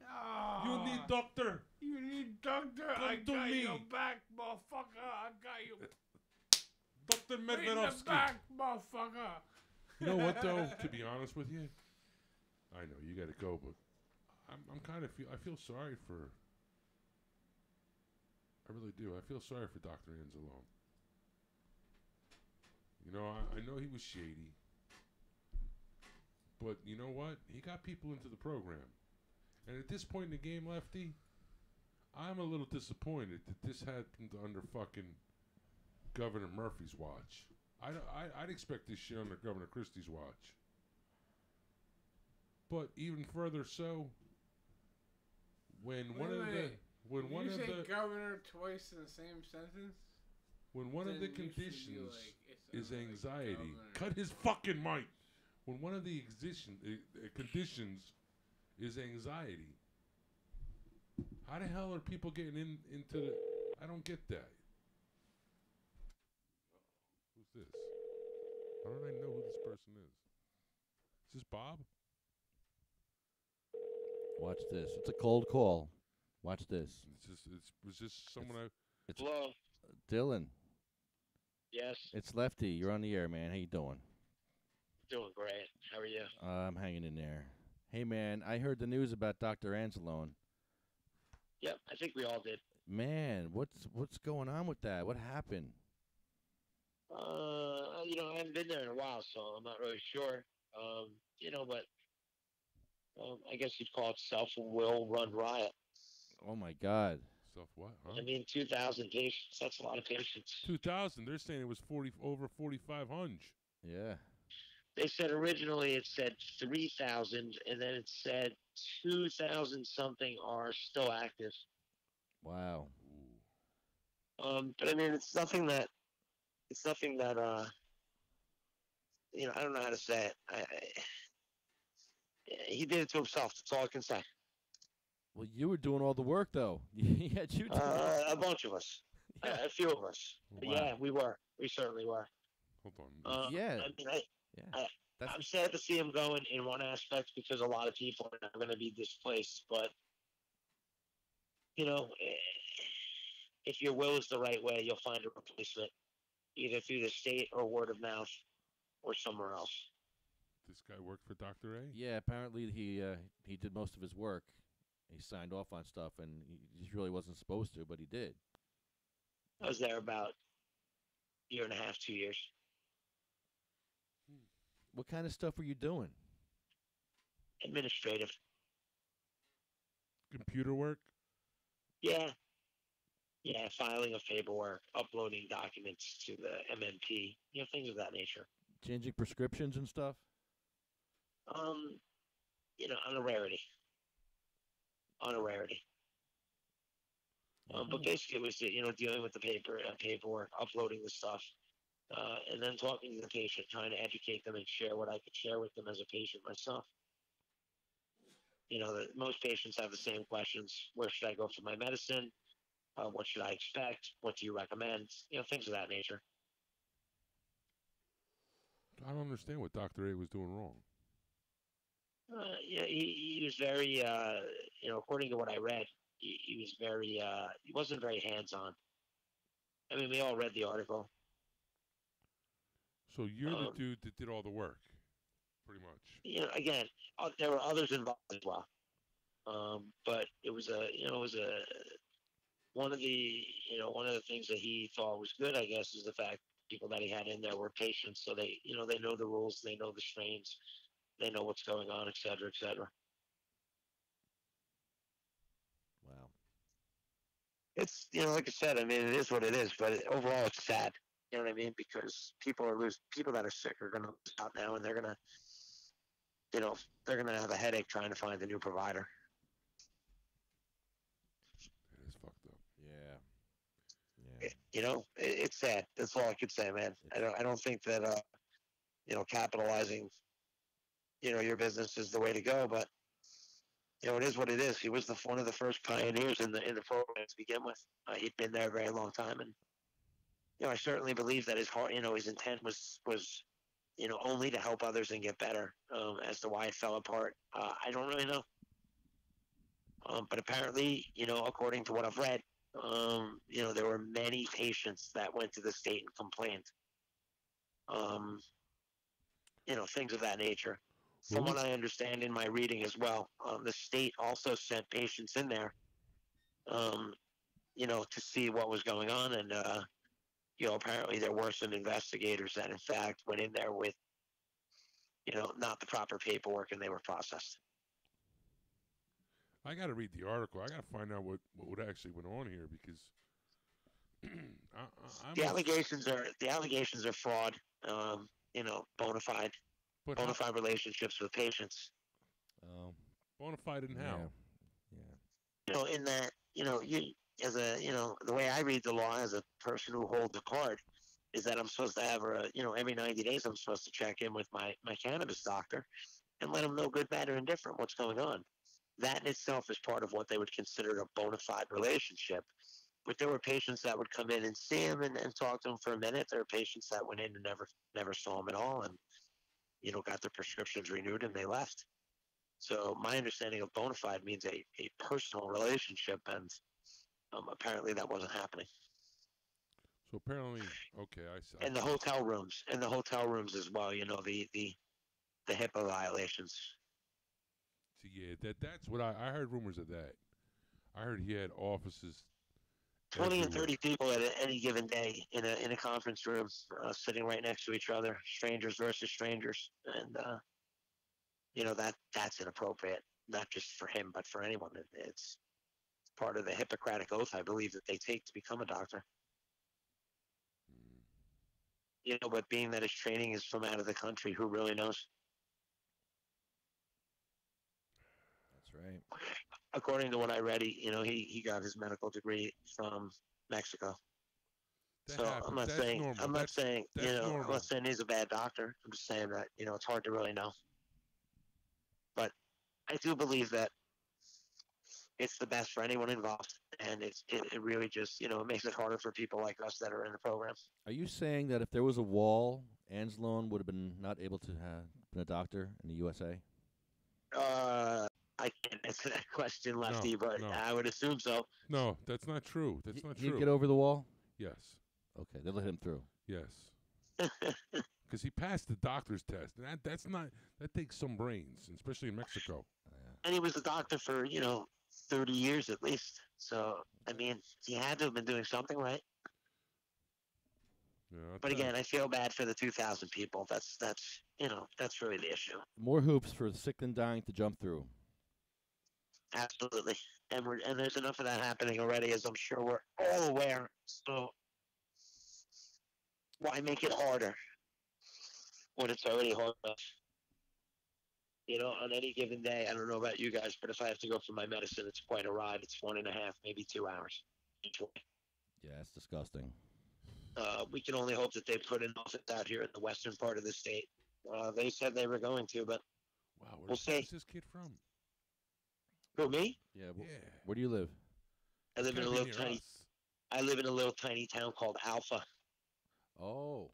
Oh, you need doctor. You need doctor. Come I to got me. your back, motherfucker. I got you. Dr. Right in the Medvedovsky. back, motherfucker. You know what, though? To be honest with you, I know you got to go, but I'm kind of I feel sorry for. I really do. I feel sorry for Dr. Anzalone. You know, I know he was shady, but you know what? He got people into the program, and at this point in the game, Lefty, I'm a little disappointed that this happened under fucking Governor Murphy's watch. I'd expect this shit under Governor Christie's watch. But even further so, when one of the governor twice in the same sentence? When one of the Then you should be conditions like, it's is not like anxiety, governor. cut his fucking mic. When one of the conditions is anxiety, how the hell are people getting into the? I don't get that. Who's this? How don't I know who this person is? Is this Bob? Watch this. It's a cold call. Watch this. Was this someone It's Hello. Dylan. Yes. It's Lefty. You're on the air, man. How you doing? Doing great. How are you? I'm hanging in there. Hey, man, I heard the news about Dr. Anzalone. Yep, I think we all did. Man, what's going on with that? What happened? I haven't been there in a while, so I'm not really sure. But I guess you'd call it self-will run riot. Oh, my God. Self what? Huh? I mean, 2,000 patients. That's a lot of patients. 2,000. They're saying it was over 4,500. Yeah. They said originally it said 3,000, and then it said 2,000 something are still active. Wow. But I mean, it's nothing that I don't know how to say it. He did it to himself. That's all I can say. Well, you were doing all the work, though. He had you doing a bunch of us. A few of us. Wow. Yeah, we were. We certainly were. Hold on. Yeah. I'm sad to see him going in one aspect because a lot of people are going to be displaced. But, if your will is the right way, you'll find a replacement, either through the state or word of mouth or somewhere else? This guy worked for Dr. A? Yeah, apparently he did most of his work. He signed off on stuff, and he really wasn't supposed to, but he did. I was there about a year and a half, 2 years. What kind of stuff were you doing? Administrative. Computer work? Yeah. Yeah, filing of paperwork, uploading documents to the MMP, things of that nature. Changing prescriptions and stuff? On a rarity. On a rarity. But basically it was, dealing with the paperwork, uploading the stuff, and then talking to the patient, trying to educate them and share what I could share with them as a patient myself. Most patients have the same questions. Where should I go for my medicine? What should I expect? What do you recommend? Things of that nature. I don't understand what Dr. A was doing wrong. He was very, according to what I read, he was very, he wasn't very hands-on. I mean, we all read the article. So you're the dude that did all the work, pretty much. Again, there were others involved as well. But it was one of the things that he thought was good, I guess, is the fact people that he had in there were patients, so they know the rules, they know the strains, they know what's going on, et cetera, et cetera. Wow. It's, like I said, I mean, it is what it is, but overall it's sad. You know what I mean? Because people that are sick are going to lose out now, and they're going to have a headache trying to find a new provider. It is fucked up. Yeah. It's sad. That's all I could say, man. I don't think that, capitalizing, your business is the way to go, but, it is what it is. He was one of the first pioneers in the program to begin with. He'd been there a very long time, and, I certainly believe that his heart, his intent was, only to help others and get better. As to why it fell apart, I don't really know. But apparently, according to what I've read, there were many patients that went to the state and complained. Things of that nature. From what I understand in my reading as well, the state also sent patients in there, to see what was going on. And, apparently there were some investigators that, in fact, went in there with, not the proper paperwork, and they were processed. I got to read the article. I got to find out what actually went on here, because the allegations are fraud. Bona fide relationships with patients. Bona fide in how? Yeah. In that, you as a, the way I read the law as a person who holds a card is that I'm supposed to have every 90 days I'm supposed to check in with my cannabis doctor and let them know good, bad, or indifferent what's going on. That in itself is part of what they would consider a bona fide relationship. But there were patients that would come in and see him and talk to him for a minute. There were patients that went in and never saw him at all, and got their prescriptions renewed and they left. So my understanding of bona fide means a personal relationship, and apparently that wasn't happening. So apparently, okay, I see. And the hotel rooms as well. The HIPAA violations. So yeah, that's what I heard rumors of that. I heard he had offices. 20 and 30 people at any given day in a conference room, sitting right next to each other, strangers versus strangers, and that's inappropriate, not just for him but for anyone. It's part of the Hippocratic oath, I believe, that they take to become a doctor. But being that his training is from out of the country, who really knows? That's right. According to what I read, he got his medical degree from Mexico. That so happens. I'm not That's saying normal. I'm not saying normal. I'm not saying he's a bad doctor. I'm just saying that it's hard to really know. But I do believe that it's the best for anyone involved, and it really just it makes it harder for people like us that are in the program. Are you saying that if there was a wall, Anzalone would have been not able to have been a doctor in the USA? I can't answer that question, Lefty, but no. I would assume so. No, that's not true. That's not He'd true. get over the wall? Yes. Okay, they let him through. Yes. because he passed the doctor's test, and that takes some brains, especially in Mexico. And he was a doctor for 30 years at least. So I mean, he had to have been doing something right. Yeah, But again, I feel bad for the 2,000 people. That's really the issue. More hoops for the sick and dying to jump through. Absolutely, and there's enough of that happening already, as I'm sure we're all aware. So why make it harder when it's already hard enough? On any given day, I don't know about you guys, but if I have to go for my medicine, it's quite a ride. It's 1.5, maybe 2 hours each way. Yeah, it's disgusting. We can only hope that they put an office out here in the western part of the state. They said they were going to, but we'll see. Where's this kid from? Who, me? Yeah. Where do you live? I live in a little tiny town called Alpha. Oh.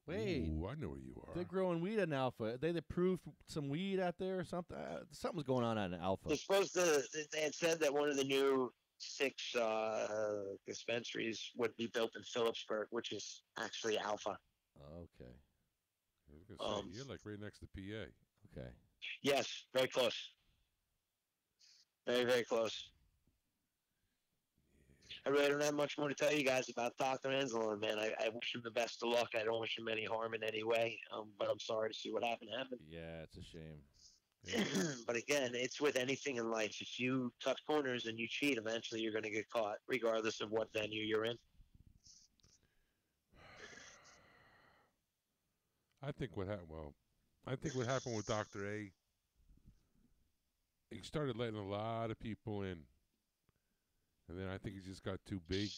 Wait. Ooh, I know where you are. They're growing weed in Alpha. They approved some weed out there or something. Something's going on in Alpha. They had said that one of the new 6 dispensaries would be built in Phillipsburg, which is actually Alpha. Okay. I was gonna say, you're like right next to PA. Okay. Yes, very close. Very, very close. I really don't have much more to tell you guys about Dr. Anzalone, man. I wish him the best of luck. I don't wish him any harm in any way, but I'm sorry to see what happened happen. Yeah, it's a shame. But again, it's with anything in life. If you cut corners and you cheat, eventually you're going to get caught, regardless of what venue you're in. I think what happened with Dr. A, he started letting a lot of people in. And then I think he just got too big.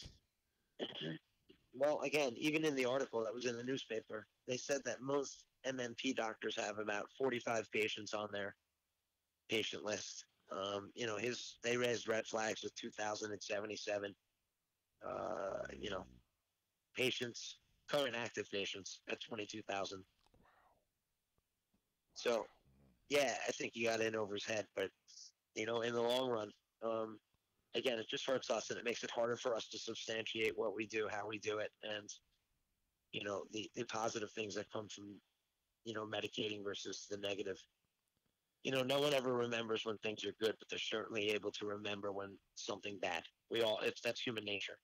Well, again, even in the article that was in the newspaper, they said that most MMP doctors have about 45 patients on their patient list. They raised red flags with 2,077, patients, current active patients at 22,000. So, yeah, I think he got in over his head. But, in the long run, again, it just hurts us, and it makes it harder for us to substantiate what we do, how we do it, and, the positive things that come from, medicating versus the negative. No one ever remembers when things are good, but they're certainly able to remember when something bad. That's human nature.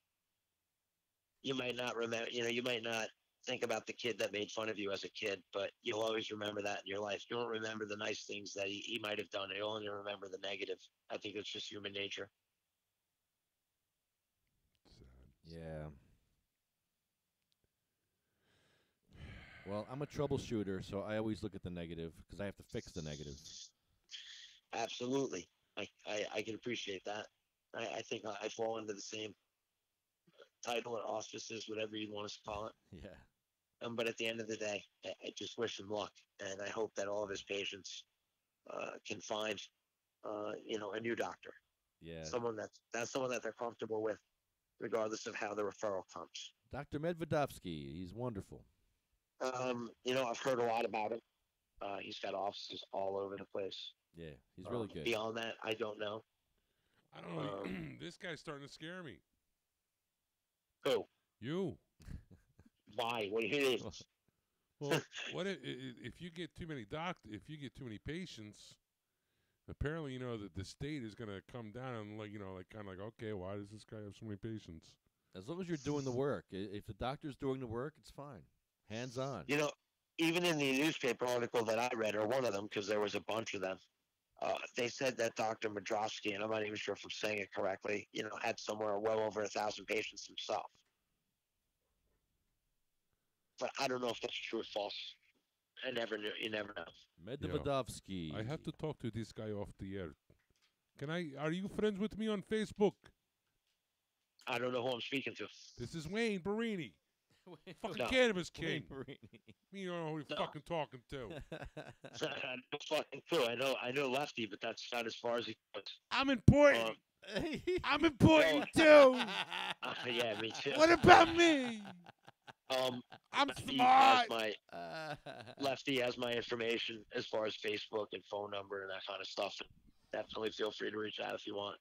You might not remember, you might not think about the kid that made fun of you as a kid, but you'll always remember that in your life. You won't remember the nice things that he might have done. You'll only remember the negative. I think it's just human nature. Yeah. Well, I'm a troubleshooter, so I always look at the negative because I have to fix the negative. Absolutely. I can appreciate that. I think I fall into the same title or auspices, whatever you want us to call it. Yeah. But at the end of the day, I just wish him luck, and I hope that all of his patients can find, a new doctor. Yeah. Someone that they're comfortable with, regardless of how the referral comes. Dr. Medvedovsky, he's wonderful. I've heard a lot about him. He's got offices all over the place. Yeah, he's really good. Beyond that, I don't know. I don't know. This guy's starting to scare me. Who? You. Why? What do you mean? Well, what if you get too many if you get too many patients? Apparently, the state is going to come down and kind of like, okay, why does this guy have so many patients? As long as you're doing the work. If the doctor's doing the work, it's fine. Hands on. Even in the newspaper article that I read, or one of them, because there was a bunch of them, they said that Dr. Madrowski, and I'm not even sure if I'm saying it correctly, had somewhere well over 1,000 patients himself. But I don't know if that's true or false. I never knew. You never know. Medvedovsky. I have to talk to this guy off the air. Are you friends with me on Facebook? I don't know who I'm speaking to. This is Wayne Burrini. Fucking Cannabis King. You don't know who you're fucking talking to. Fucking cool. I know Lefty, but that's not as far as he goes. I'm important. I'm important too. Yeah, me too. What about me? I'm Lefty smart. Lefty has my information as far as Facebook and phone number and that kind of stuff. And definitely feel free to reach out if you want.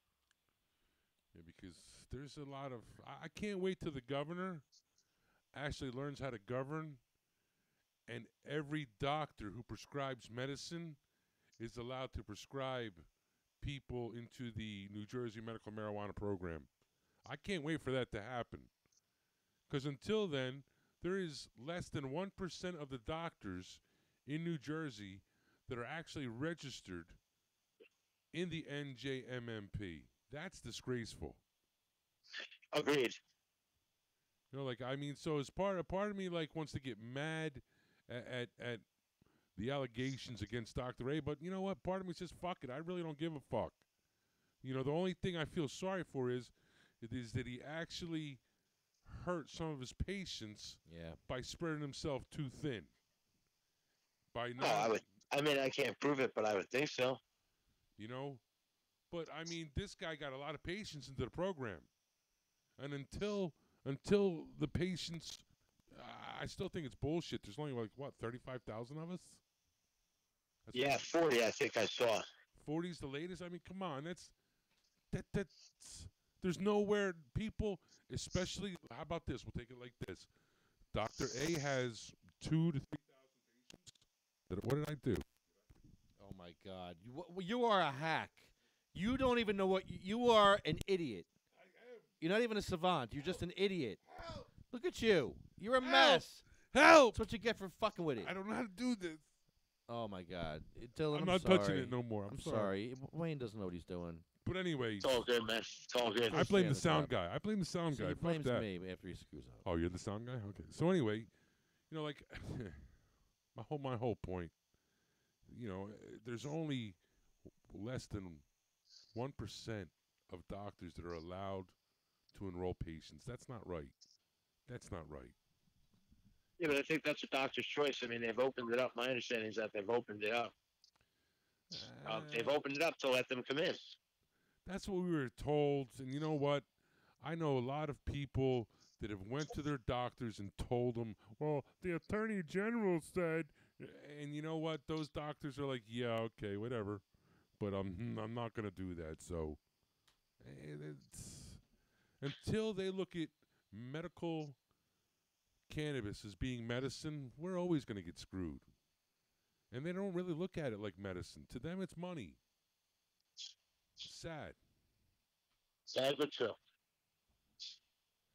Yeah, because there's a lot of. I can't wait till the governor actually learns how to govern and every doctor who prescribes medicine is allowed to prescribe people into the New Jersey medical marijuana program. I can't wait for that to happen. Because until then, there is less than 1% of the doctors in New Jersey that are actually registered in the NJMMP. That's disgraceful. Agreed. You know, like, I mean, so as part of me, like, wants to get mad at the allegations against Dr. A, but you know what? Part of me says, fuck it. I really don't give a fuck. You know, the only thing I feel sorry for is that he actually hurt some of his patients by spreading himself too thin. By not, I can't prove it, but I would think so. You know? But, I mean, this guy got a lot of patients into the program. And until the patients, I still think it's bullshit. There's only, like, what, 35,000 of us? That's 40, I think I saw. 40's the latest? I mean, come on. That's there's nowhere people, especially, how about this? We'll take it like this. Dr. A has 2,000 to 3,000 patients. What did I do? Oh, my God. You are a hack. You don't even know what you are an idiot. You're not even a savant. You're just an idiot. Look at you. You're a mess. Help! That's what you get for fucking with it. I don't know how to do this. Oh, my God. Dylan, I'm not sorry. touching it no more. I'm sorry. Wayne doesn't know what he's doing. But anyway. It's all good, man. It's all good. I blame the sound guy. I blame the sound guy. He Fuck blames that. me after he screws up. Oh, you're the sound guy? Okay. So anyway, you know, like, my whole point, you know, there's only less than 1% of doctors that are allowed to enroll patients. That's not right. That's not right. Yeah, but I think that's a doctor's choice. I mean, they've opened it up. My understanding is that they've opened it up. They've opened it up to let them come in. That's what we were told. And you know what? I know a lot of people that have went to their doctors and told them, well, the Attorney General said, and you know what? Those doctors are like, yeah, okay, whatever. But I'm not going to do that. So until they look at medical cannabis as being medicine, we're always going to get screwed. And they don't really look at it like medicine. To them, it's money. Sad. Sad but true.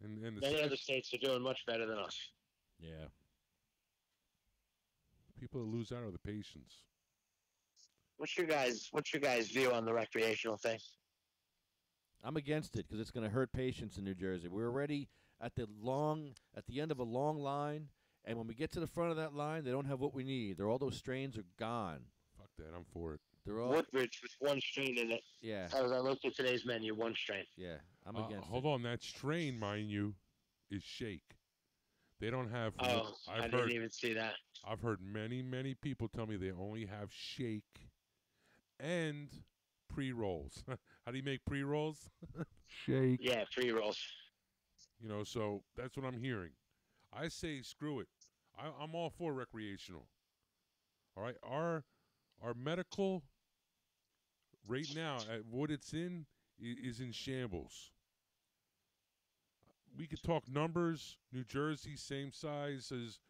And many other states are doing much better than us. Yeah. People that lose out are the patients. What's your guys' view on the recreational thing? I'm against it because it's going to hurt patients in New Jersey. We're already at the end of a long line, and when we get to the front of that line, they don't have what we need. All those strains are gone. Fuck that, I'm for it. They're all Woodbridge with one strain in it. Yeah. As I looked at today's menu, one strain. Yeah, I'm against hold on, that strain, mind you, is shake. They don't have. I didn't even see that. I've heard many people tell me they only have shake and pre-rolls. How do you make pre-rolls? Shake. Yeah, pre-rolls. You know, so that's what I'm hearing. I say screw it. I'm all for recreational. All right, our medical right now at what it's in is in shambles. We could talk numbers. New Jersey, same size as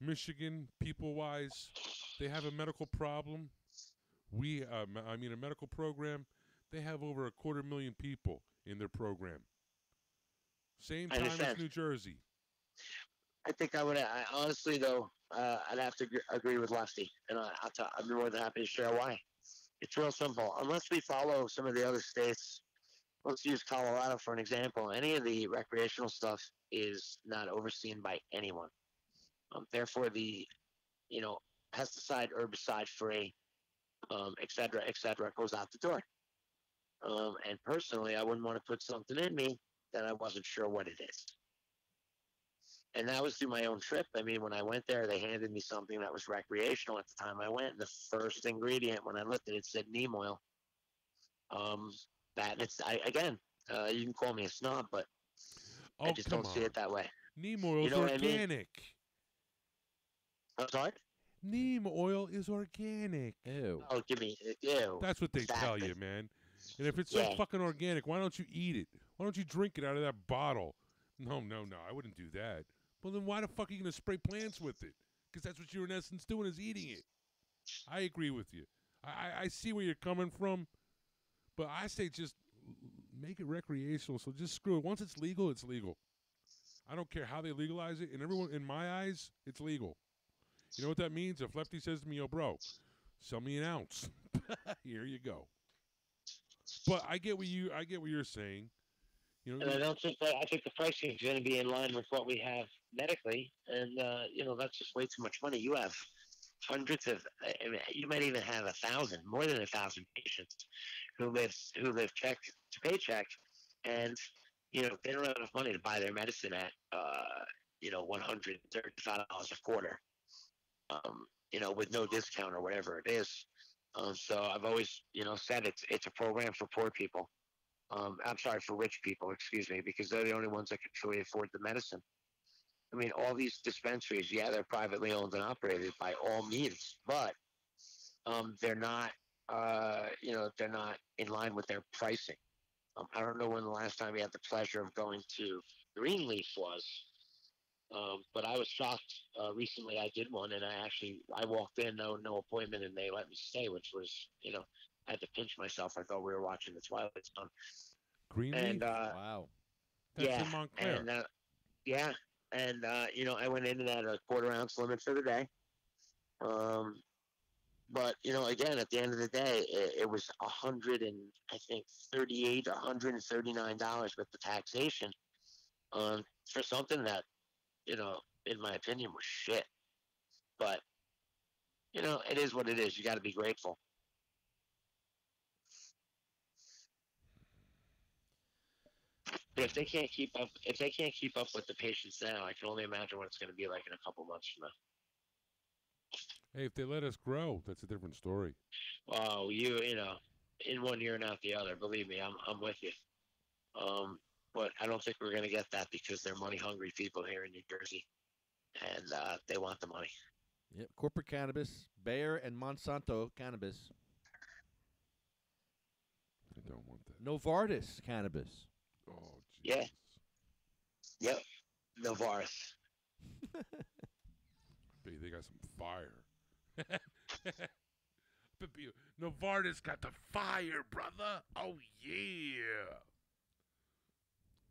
Michigan, people-wise. They have a medical problem. A medical program. They have over 250,000 people in their program. Same time as New Jersey. I think I honestly, though, I'd have to agree with Lefty, and I'd be more than happy to share why. It's real simple. Unless we follow some of the other states, let's use Colorado for an example. Any of the recreational stuff is not overseen by anyone. Therefore, the pesticide, herbicide free, et cetera, goes out the door. And personally, I wouldn't want to put something in me that I wasn't sure what it is. And that was through my own trip. I mean, when I went there, they handed me something that was recreational at the time I went. The first ingredient, when I looked at it, said neem oil. You can call me a snob, but I just don't see it that way. Neem oil is organic. I'm sorry? Neem oil is organic. Ew. Oh, give me ew. That's what they tell you, man. And if it's so fucking organic, why don't you eat it? Why don't you drink it out of that bottle? No, I wouldn't do that. Well, then why the fuck are you going to spray plants with it? because that's what you're in essence doing is eating it. I agree with you. I see where you're coming from, but I say just make it recreational. So just screw it. Once it's legal, it's legal. I don't care how they legalize it. And everyone, in my eyes, it's legal. You know what that means? If Lefty says to me, yo, bro, sell me an ounce. Here you go. But I get what you're saying. You know, And I think the pricing is going to be in line with what we have medically, and that's just way too much money. You have hundreds of, you might even have 1,000, more than 1,000 patients who live check to paycheck, and they don't have enough money to buy their medicine at $135 a quarter, with no discount or whatever it is. So I've always said it's a program for poor people. I'm sorry, for rich people, excuse me, because they're the only ones that can truly afford the medicine. I mean, all these dispensaries, yeah, they're privately owned and operated by all means, but they're not, they're not in line with their pricing. I don't know when the last time we had the pleasure of going to Greenleaf was, but I was shocked. Recently, I did one, and I walked in, no appointment, and they let me stay, which was, I had to pinch myself. I thought we were watching the Twilight Zone. Greenleaf? And, wow. That's yeah, in Montclair. and I went in at a quarter-ounce limit for the day. But again, at the end of the day, it was $138, $139 with the taxation for something that, in my opinion, was shit. But it is what it is. You got to be grateful. But if they can't keep up with the patients now, I can only imagine what it's going to be like in a couple months from now. Hey, if they let us grow, that's a different story. Oh, in one ear and out the other. Believe me, I'm with you. But I don't think we're going to get that because they're money-hungry people here in New Jersey, and they want the money. Yep, corporate cannabis, Bayer and Monsanto cannabis. I don't want that. Novartis cannabis. Oh, geez. Yeah. Yep. Novartis. They got some fire. Novartis got the fire, brother. Oh, yeah.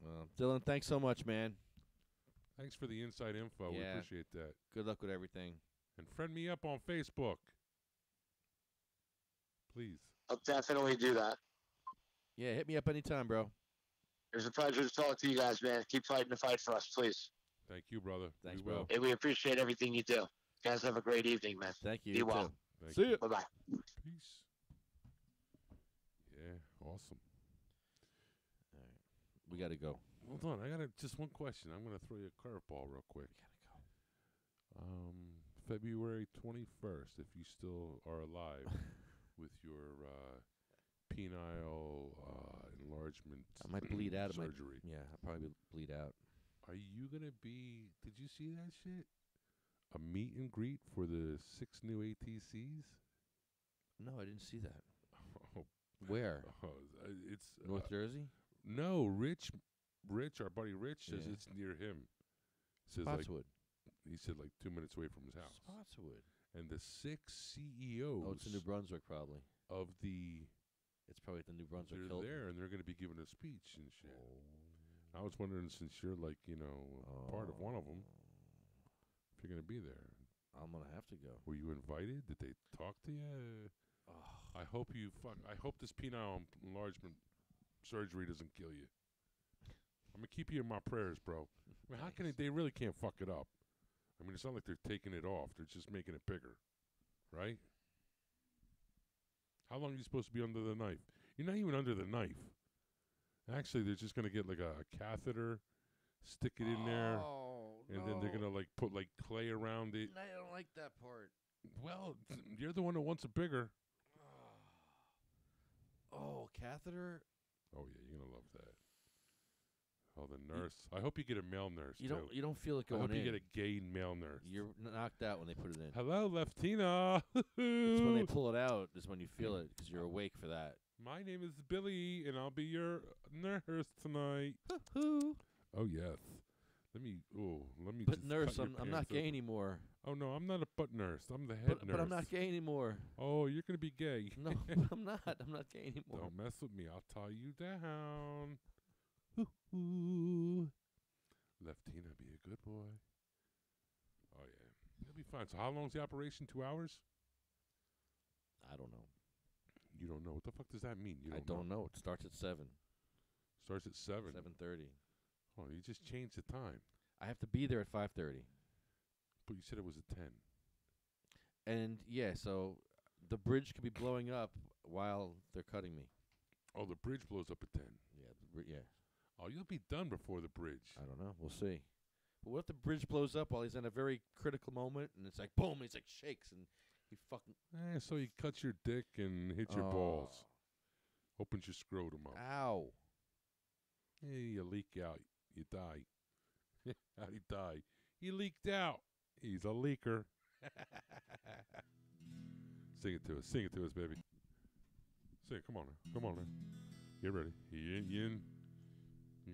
Well, Dylan, thanks so much, man. Thanks for the inside info. We Yeah. appreciate that. Good luck with everything. And friend me up on Facebook. Please. I'll definitely do that. Yeah, hit me up anytime, bro. It was a pleasure to talk to you guys, man. Keep fighting the fight for us, please. Thank you, brother. Thanks, we will. Hey, we appreciate everything you do. You guys have a great evening, man. Thank you. Be well. Thank See you. ya. Bye-bye. Peace. Yeah, awesome. All right. We got to go. Hold on. I got just one question. I'm going to throw you a curveball real quick. We got to go. February 21st, if you still are alive with your penile enlargement I might bleed out of my surgery. Yeah, I'll probably bleed out. Are you going to be, did you see that shit? A meet and greet for the 6 new ATCs? No, I didn't see that. Oh, Where? It's North Jersey? No, Rich, our buddy Rich says Yeah. it's near him. Says Spotswood. he said like 2 minutes away from his house. Spotswood. And the 6 CEOs Oh, it's in New Brunswick, probably. of the It's probably at the New Brunswick they're Hilton. there and they're going to be giving a speech and shit. I was wondering, since you're like part of one of them, if you're going to be there. I'm gonna have to go. Were you invited? Did they talk to you? I hope I hope this penile enlargement surgery doesn't kill you. I'm gonna keep you in my prayers, bro. I mean, how can they really can't fuck it up? I mean, it's not like they're taking it off; they're just making it bigger, right? How long are you supposed to be under the knife? You're not even under the knife. Actually, they're just gonna get like a catheter, stick it in there, and then they're gonna like put like clay around it. I don't like that part. Well, you're the one that wants it bigger. Oh, catheter. Oh yeah, you're gonna love that. Oh, the nurse. I hope you get a male nurse. You too. don't. You don't feel it going I hope in. you get a gay male nurse. You're knocked out when they put it in. Hello, Leftina. It's when they pull it out. Is when you feel it because you're awake for that. My name is Billy, and I'll be your nurse tonight. Oh yes. Let me. But just nurse, cut your I'm not pants gay open. anymore. Oh, no, I'm not a butt nurse. I'm the head nurse. But I'm not gay anymore. Oh, you're going to be gay. No, I'm not. I'm not gay anymore. Don't mess with me. I'll tie you down. Ooh. Leftina, be a good boy. Oh, yeah. It'll be fine. So how long's the operation? 2 hours? I don't know. You don't know. What the fuck does that mean? You I don't know. It starts at 7. Starts at 7? 7:30. Oh, you just changed the time. I have to be there at 5:30. But you said it was at 10. And, yeah, so the bridge could be blowing up while they're cutting me. Oh, the bridge blows up at 10. Yeah, yeah. Oh, you'll be done before the bridge. I don't know. We'll see. But what if the bridge blows up while he's in a very critical moment, and it's like, boom, and he's like shakes, and he fucking... So he cuts your dick and hits your balls. Opens your scrotum up. Ow. Hey, you leak out. You die. How'd he die? He leaked out. He's a leaker. Sing it to us. Sing it to us, baby. Sing it. Come on now. Come on now. Get ready. Yin. You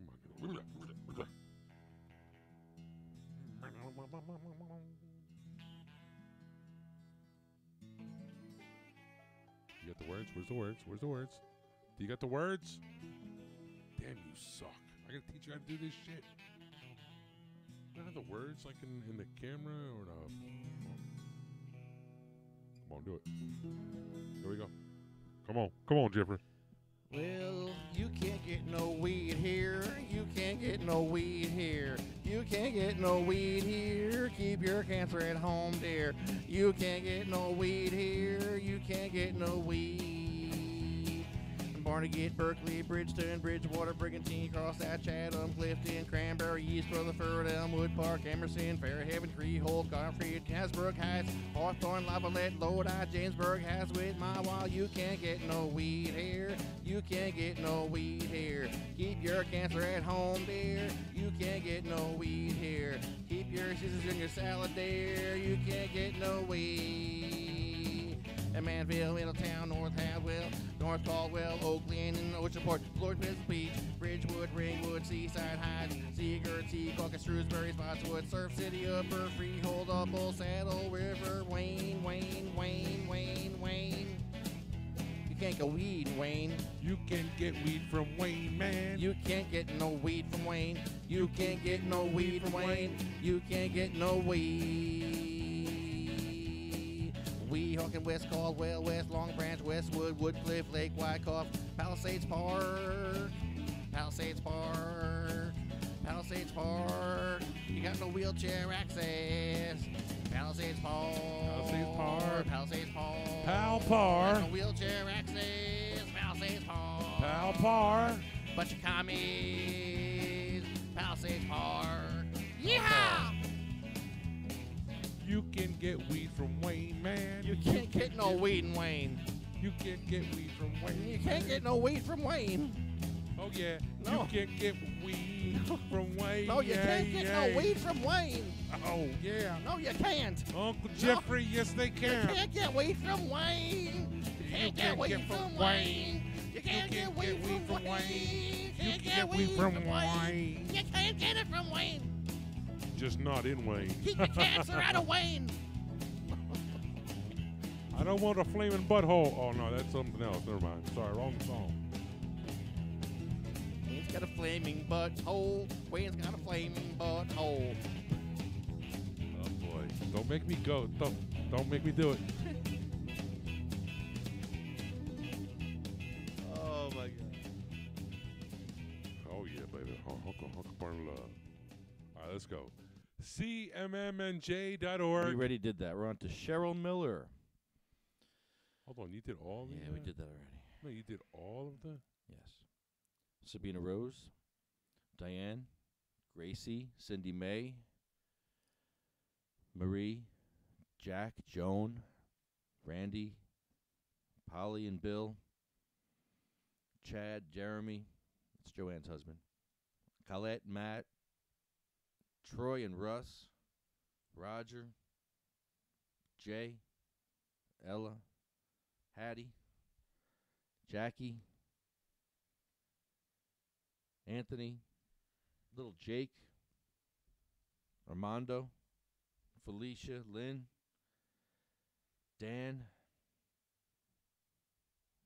got the words? Where's the words? Where's the words? Do you got the words? Damn, you suck. I gotta teach you how to do this shit. You don't have the words like in the camera or the... Come on, do it. Here we go. Come on, Jeffrey. Well, you can't get no weed here. You can't get no weed here. You can't get no weed here. Keep your cancer at home, dear. You can't get no weed here. You can't get no weed. Barnegat, Berkeley, Bridgeton, Bridgewater, Brigantine, Crosshatch, Chatham, Clifton, Cranberry, East Rutherford, Elmwood Park, Emerson, Fairhaven, Freehold, Godfrey, Hasbrook Heights, Hawthorne, Lavalette, Lodi, Jamesburg, Haswit, Mawa. You can't get no weed here. You can't get no weed here. Keep your cancer at home, dear. You can't get no weed here. Keep your scissors in your salad, dear. You can't get no weed. At Manville, Middletown, North Hadwell, North Caldwell, Oakland, and Oceanport, Lord Pleasant Beach, Bridgewood, Ringwood, Seaside Heights, Seagirt, Seacock, Shrewsbury, Spotswood, Surf City, Upper Freehold, Upple, Saddle, River, Wayne. You can't go weed, Wayne. You can get weed from Wayne, man. You can't get no weed from Wayne. You can't get no weed from Wayne. You can't get no weed. Weehawken, West Caldwell, West Long Branch, Westwood, Woodcliff, Lake Wyckoff, Palisades Park. You got no wheelchair access. Palisades Park. Palpar. No wheelchair access. Palisades Park. Palpar. Bunch of commies. Palisades Park. Yeehaw! You can get weed from Wayne, man. You can't get no weed in Wayne. You can't get weed from Wayne. You can't get no weed from Wayne. Oh, yeah. No. You can't get weed from Wayne. No, you can't get no weed from Wayne. Oh, yeah. No, you can't. Uncle Jeffrey, yes, they can. You can't get weed from Wayne. You can't get weed from Wayne. You can't get weed from Wayne. You can't get weed from Wayne. You can't get it from Wayne. Just not in Wayne. Keep your cancer out of Wayne. I don't want a flaming butthole. Oh, no, that's something else. Never mind. Sorry, wrong song. Wayne's got a flaming butthole. Wayne's got a flaming butthole. Oh, boy. Don't make me go. Don't make me do it. Oh, my God. Oh, yeah, baby. Hunk burn love. All right, let's go. CMMNJ.org. We already did that. We're on to Cheryl Miller. Hold on, you did all of these? Yeah, we did that already. No, you did all of them? Yes. Sabina Rose, Diane, Gracie, Cindy May, Marie, Jack, Joan, Randy, Polly and Bill, Chad, Jeremy, that's Joanne's husband, Colette, Matt, Troy and Russ, Roger, Jay, Ella, Hattie, Jackie, Anthony, little Jake, Armando, Felicia, Lynn, Dan,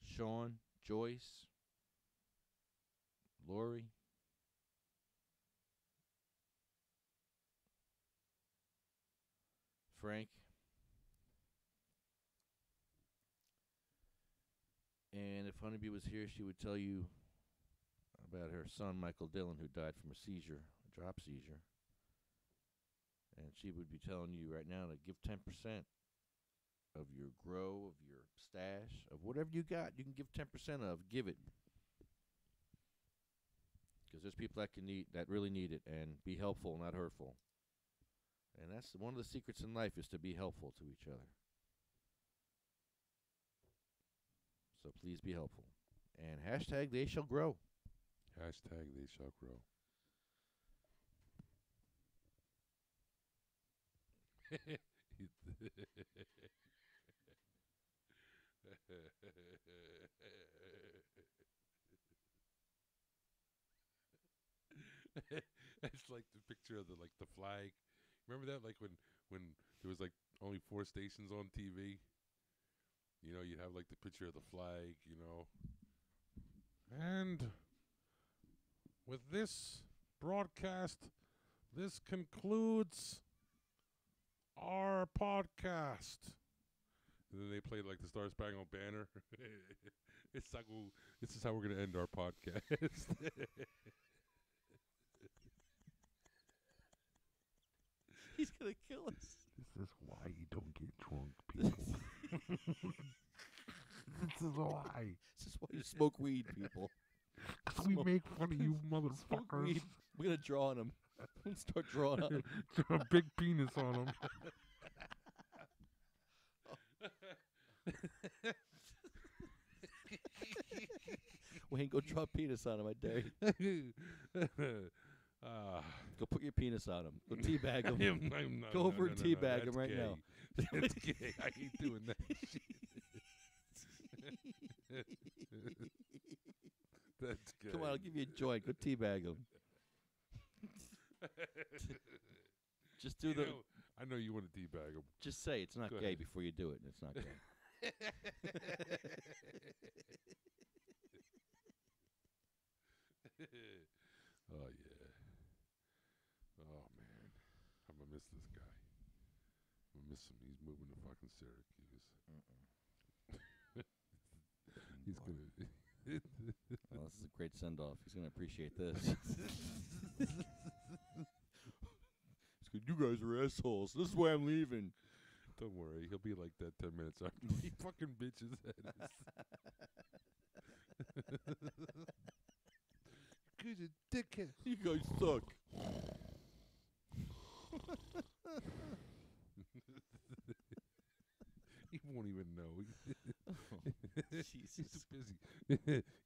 Sean, Joyce, Lori, Frank, and if Honeybee was here, she would tell you about her son, Michael Dillon, who died from a seizure, a drop seizure. And she would be telling you right now to give 10% of your grow, of your stash, of whatever you got, you can give 10% of. Give it. Because there's people that really need it, and be helpful, not hurtful. And that's one of the secrets in life, is to be helpful to each other. So please be helpful. And hashtag they shall grow. Hashtag they shall grow. It's like the picture of the flag. Remember that, like when there was like only 4 stations on TV. You know, you'd have like the picture of the flag. You know, and with this broadcast, this concludes our podcast. And then they played like the Star Spangled Banner. This is how we're gonna end our podcast. He's gonna kill us. This is why you don't get drunk, people. This is why. This is why you smoke weed, people. We make fun of you Smoke motherfuckers. weed. We're gonna draw on him. Start drawing on him. Draw a big penis on him. Wayne, go draw a penis on him, I dare you. Go put your penis on him. Go teabag him. Go over and teabag him right now. That's gay. I ain't doing that shit. That's good. Come on, I'll give you a joint. Go teabag him. Just do the. I know you want to teabag him. Just say it's not Go gay ahead. before you do it. It's not gay. Oh yeah. Oh man, I'm gonna miss this guy. I'm gonna miss him. He's moving to fucking Syracuse. He's gonna. Well, this is a great send off. He's gonna appreciate this. You guys are assholes. This is why I'm leaving. Don't worry, he'll be like that 10 minutes after he fucking bitches at us. You guys are dickhead. You guys suck. He won't even know. Jesus. He's too busy.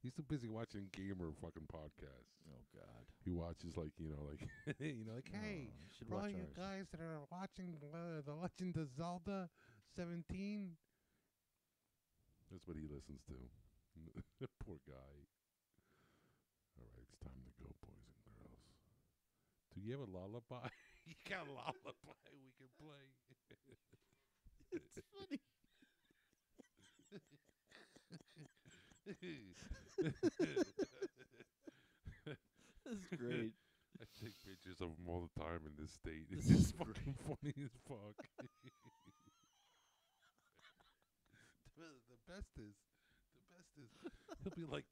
He's too busy watching gamer fucking podcasts. Oh God. He watches like hey, should for all watch you ours. guys that are watching The Legend of Zelda 17. That's what he listens to. Poor guy. All right, it's time to go, boys and girls. Do you have a lullaby? You got a lullaby we can play. It's funny. This is great. I take pictures of him all the time in this state. It's This is just fucking funny as fuck. The best is, he'll be like,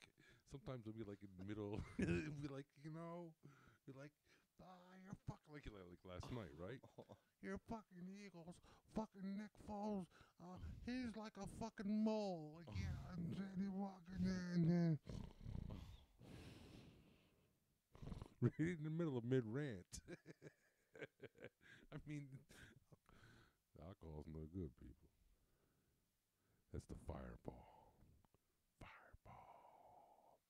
sometimes he'll be like in the middle. He'll be like, you're fucking like last night, right? You're fucking Eagles, fucking Nick Foles. He's like a fucking mole. Like, yeah, and then he walking in. Right in the middle of mid-rant. I mean, alcohol's no good, people. That's the fireball. Fireball.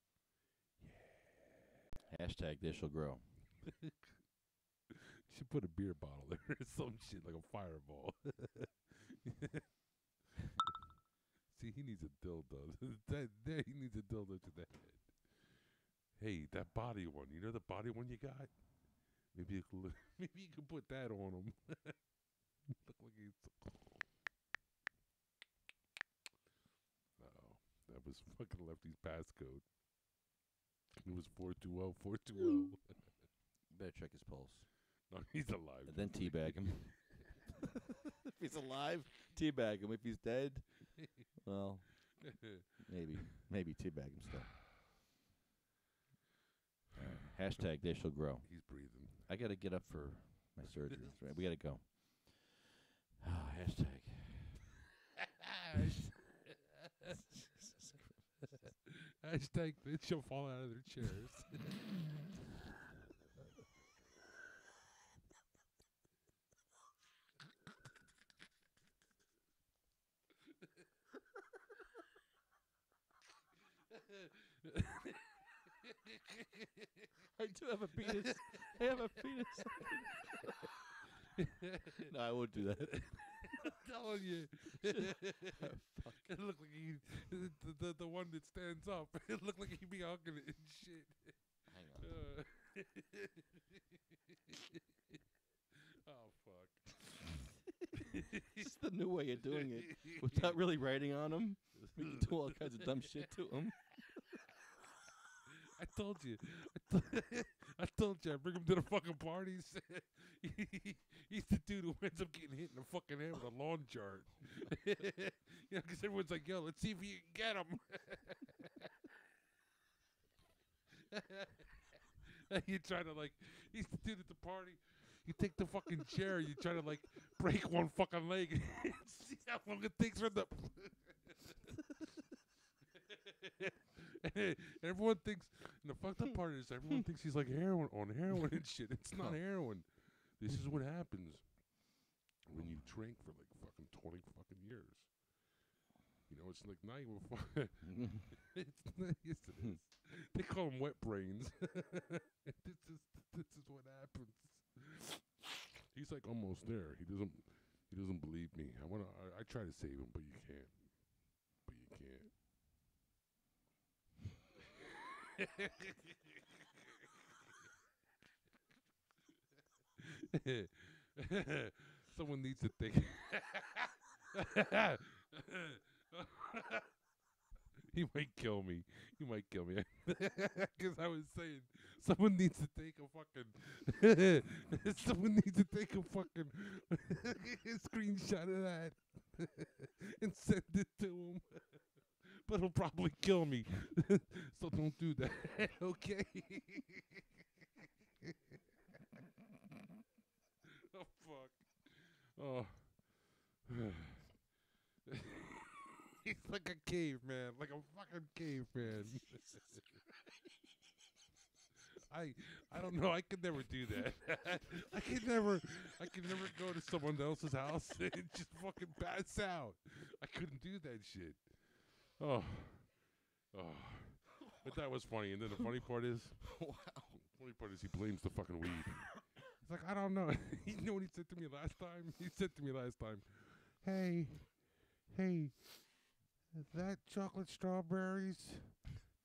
Yeah. Hashtag this shall grow. Should put a beer bottle there or some shit like a fireball. See, he needs a dildo. He needs a dildo to the head. Hey, that body one. You know the body one you got? Maybe you could put that on him. Look like he's. Oh, that was fucking Lefty's passcode. It was 420 420. Better check his pulse. No, he's alive. And then teabag him. If he's alive, teabag him. If he's dead, well, maybe teabag him still. All right. Hashtag they shall grow. He's breathing. I got to get up for my surgery. Right. We got to go. Hashtag. Hashtag they shall fall out of their chairs. I do have a penis. I have a penis. No, I won't do that. I'm telling you. It looked like he, the one that stands up. It looked like he'd be hugging it and shit. Hang on. Oh fuck. It's the new way of doing it. Without really writing on them, we can do all kinds of dumb shit to them. I told you. I told you. I bring him to the fucking parties. He's the dude who ends up getting hit in the fucking head with a lawn chart. You know, because everyone's like, yo, let's see if you can get him. You try to, like, he's the dude at the party. You take the fucking chair. You try to, like, break one fucking leg. See how long it takes for the... And everyone thinks, and the fucked up part is everyone thinks he's like heroin and shit. It's not heroin. This is what happens when you drink for like fucking 20 fucking years. You know, it's like not even fun. Yes, it is. They call them wet brains. This is what happens. He's like almost there. He doesn't believe me. I try to save him, but you can't. Someone needs to think. He might kill me. Because I was saying, someone needs to take a fucking. Someone needs to take a fucking screenshot of that and send it to him. But it'll probably kill me. So don't do that. Okay? Oh, fuck. Oh. He's like a caveman. Like a fucking caveman. I don't know. I could never do that. I could never go to someone else's house and just fucking pass out. I couldn't do that shit. Oh. But that was funny. And then the funny part is, he blames the fucking weed. It's like, I don't know. You know what he said to me last time? He said to me last time, hey, that chocolate strawberries,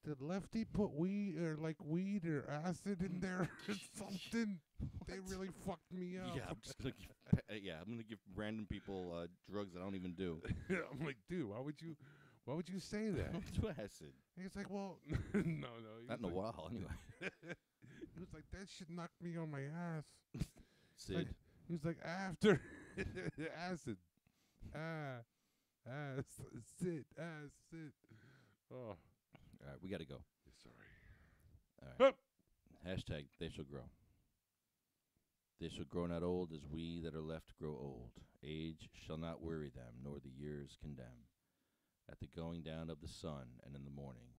did Lefty put weed or acid in there or something? They really fucked me up. Yeah, I'm gonna give random people drugs that I don't even do. I'm like, dude, why would you say that? Do acid. He's like, well, no. Not in a while, anyway. He was like, that shit knocked me on my ass. Sid. Like, he was like, after acid. Sid. Oh. All right, we got to go. Sorry. All right. Hashtag they shall grow. They shall grow not old as we that are left grow old. Age shall not weary them, nor the years condemn. At the going down of the sun and in the morning,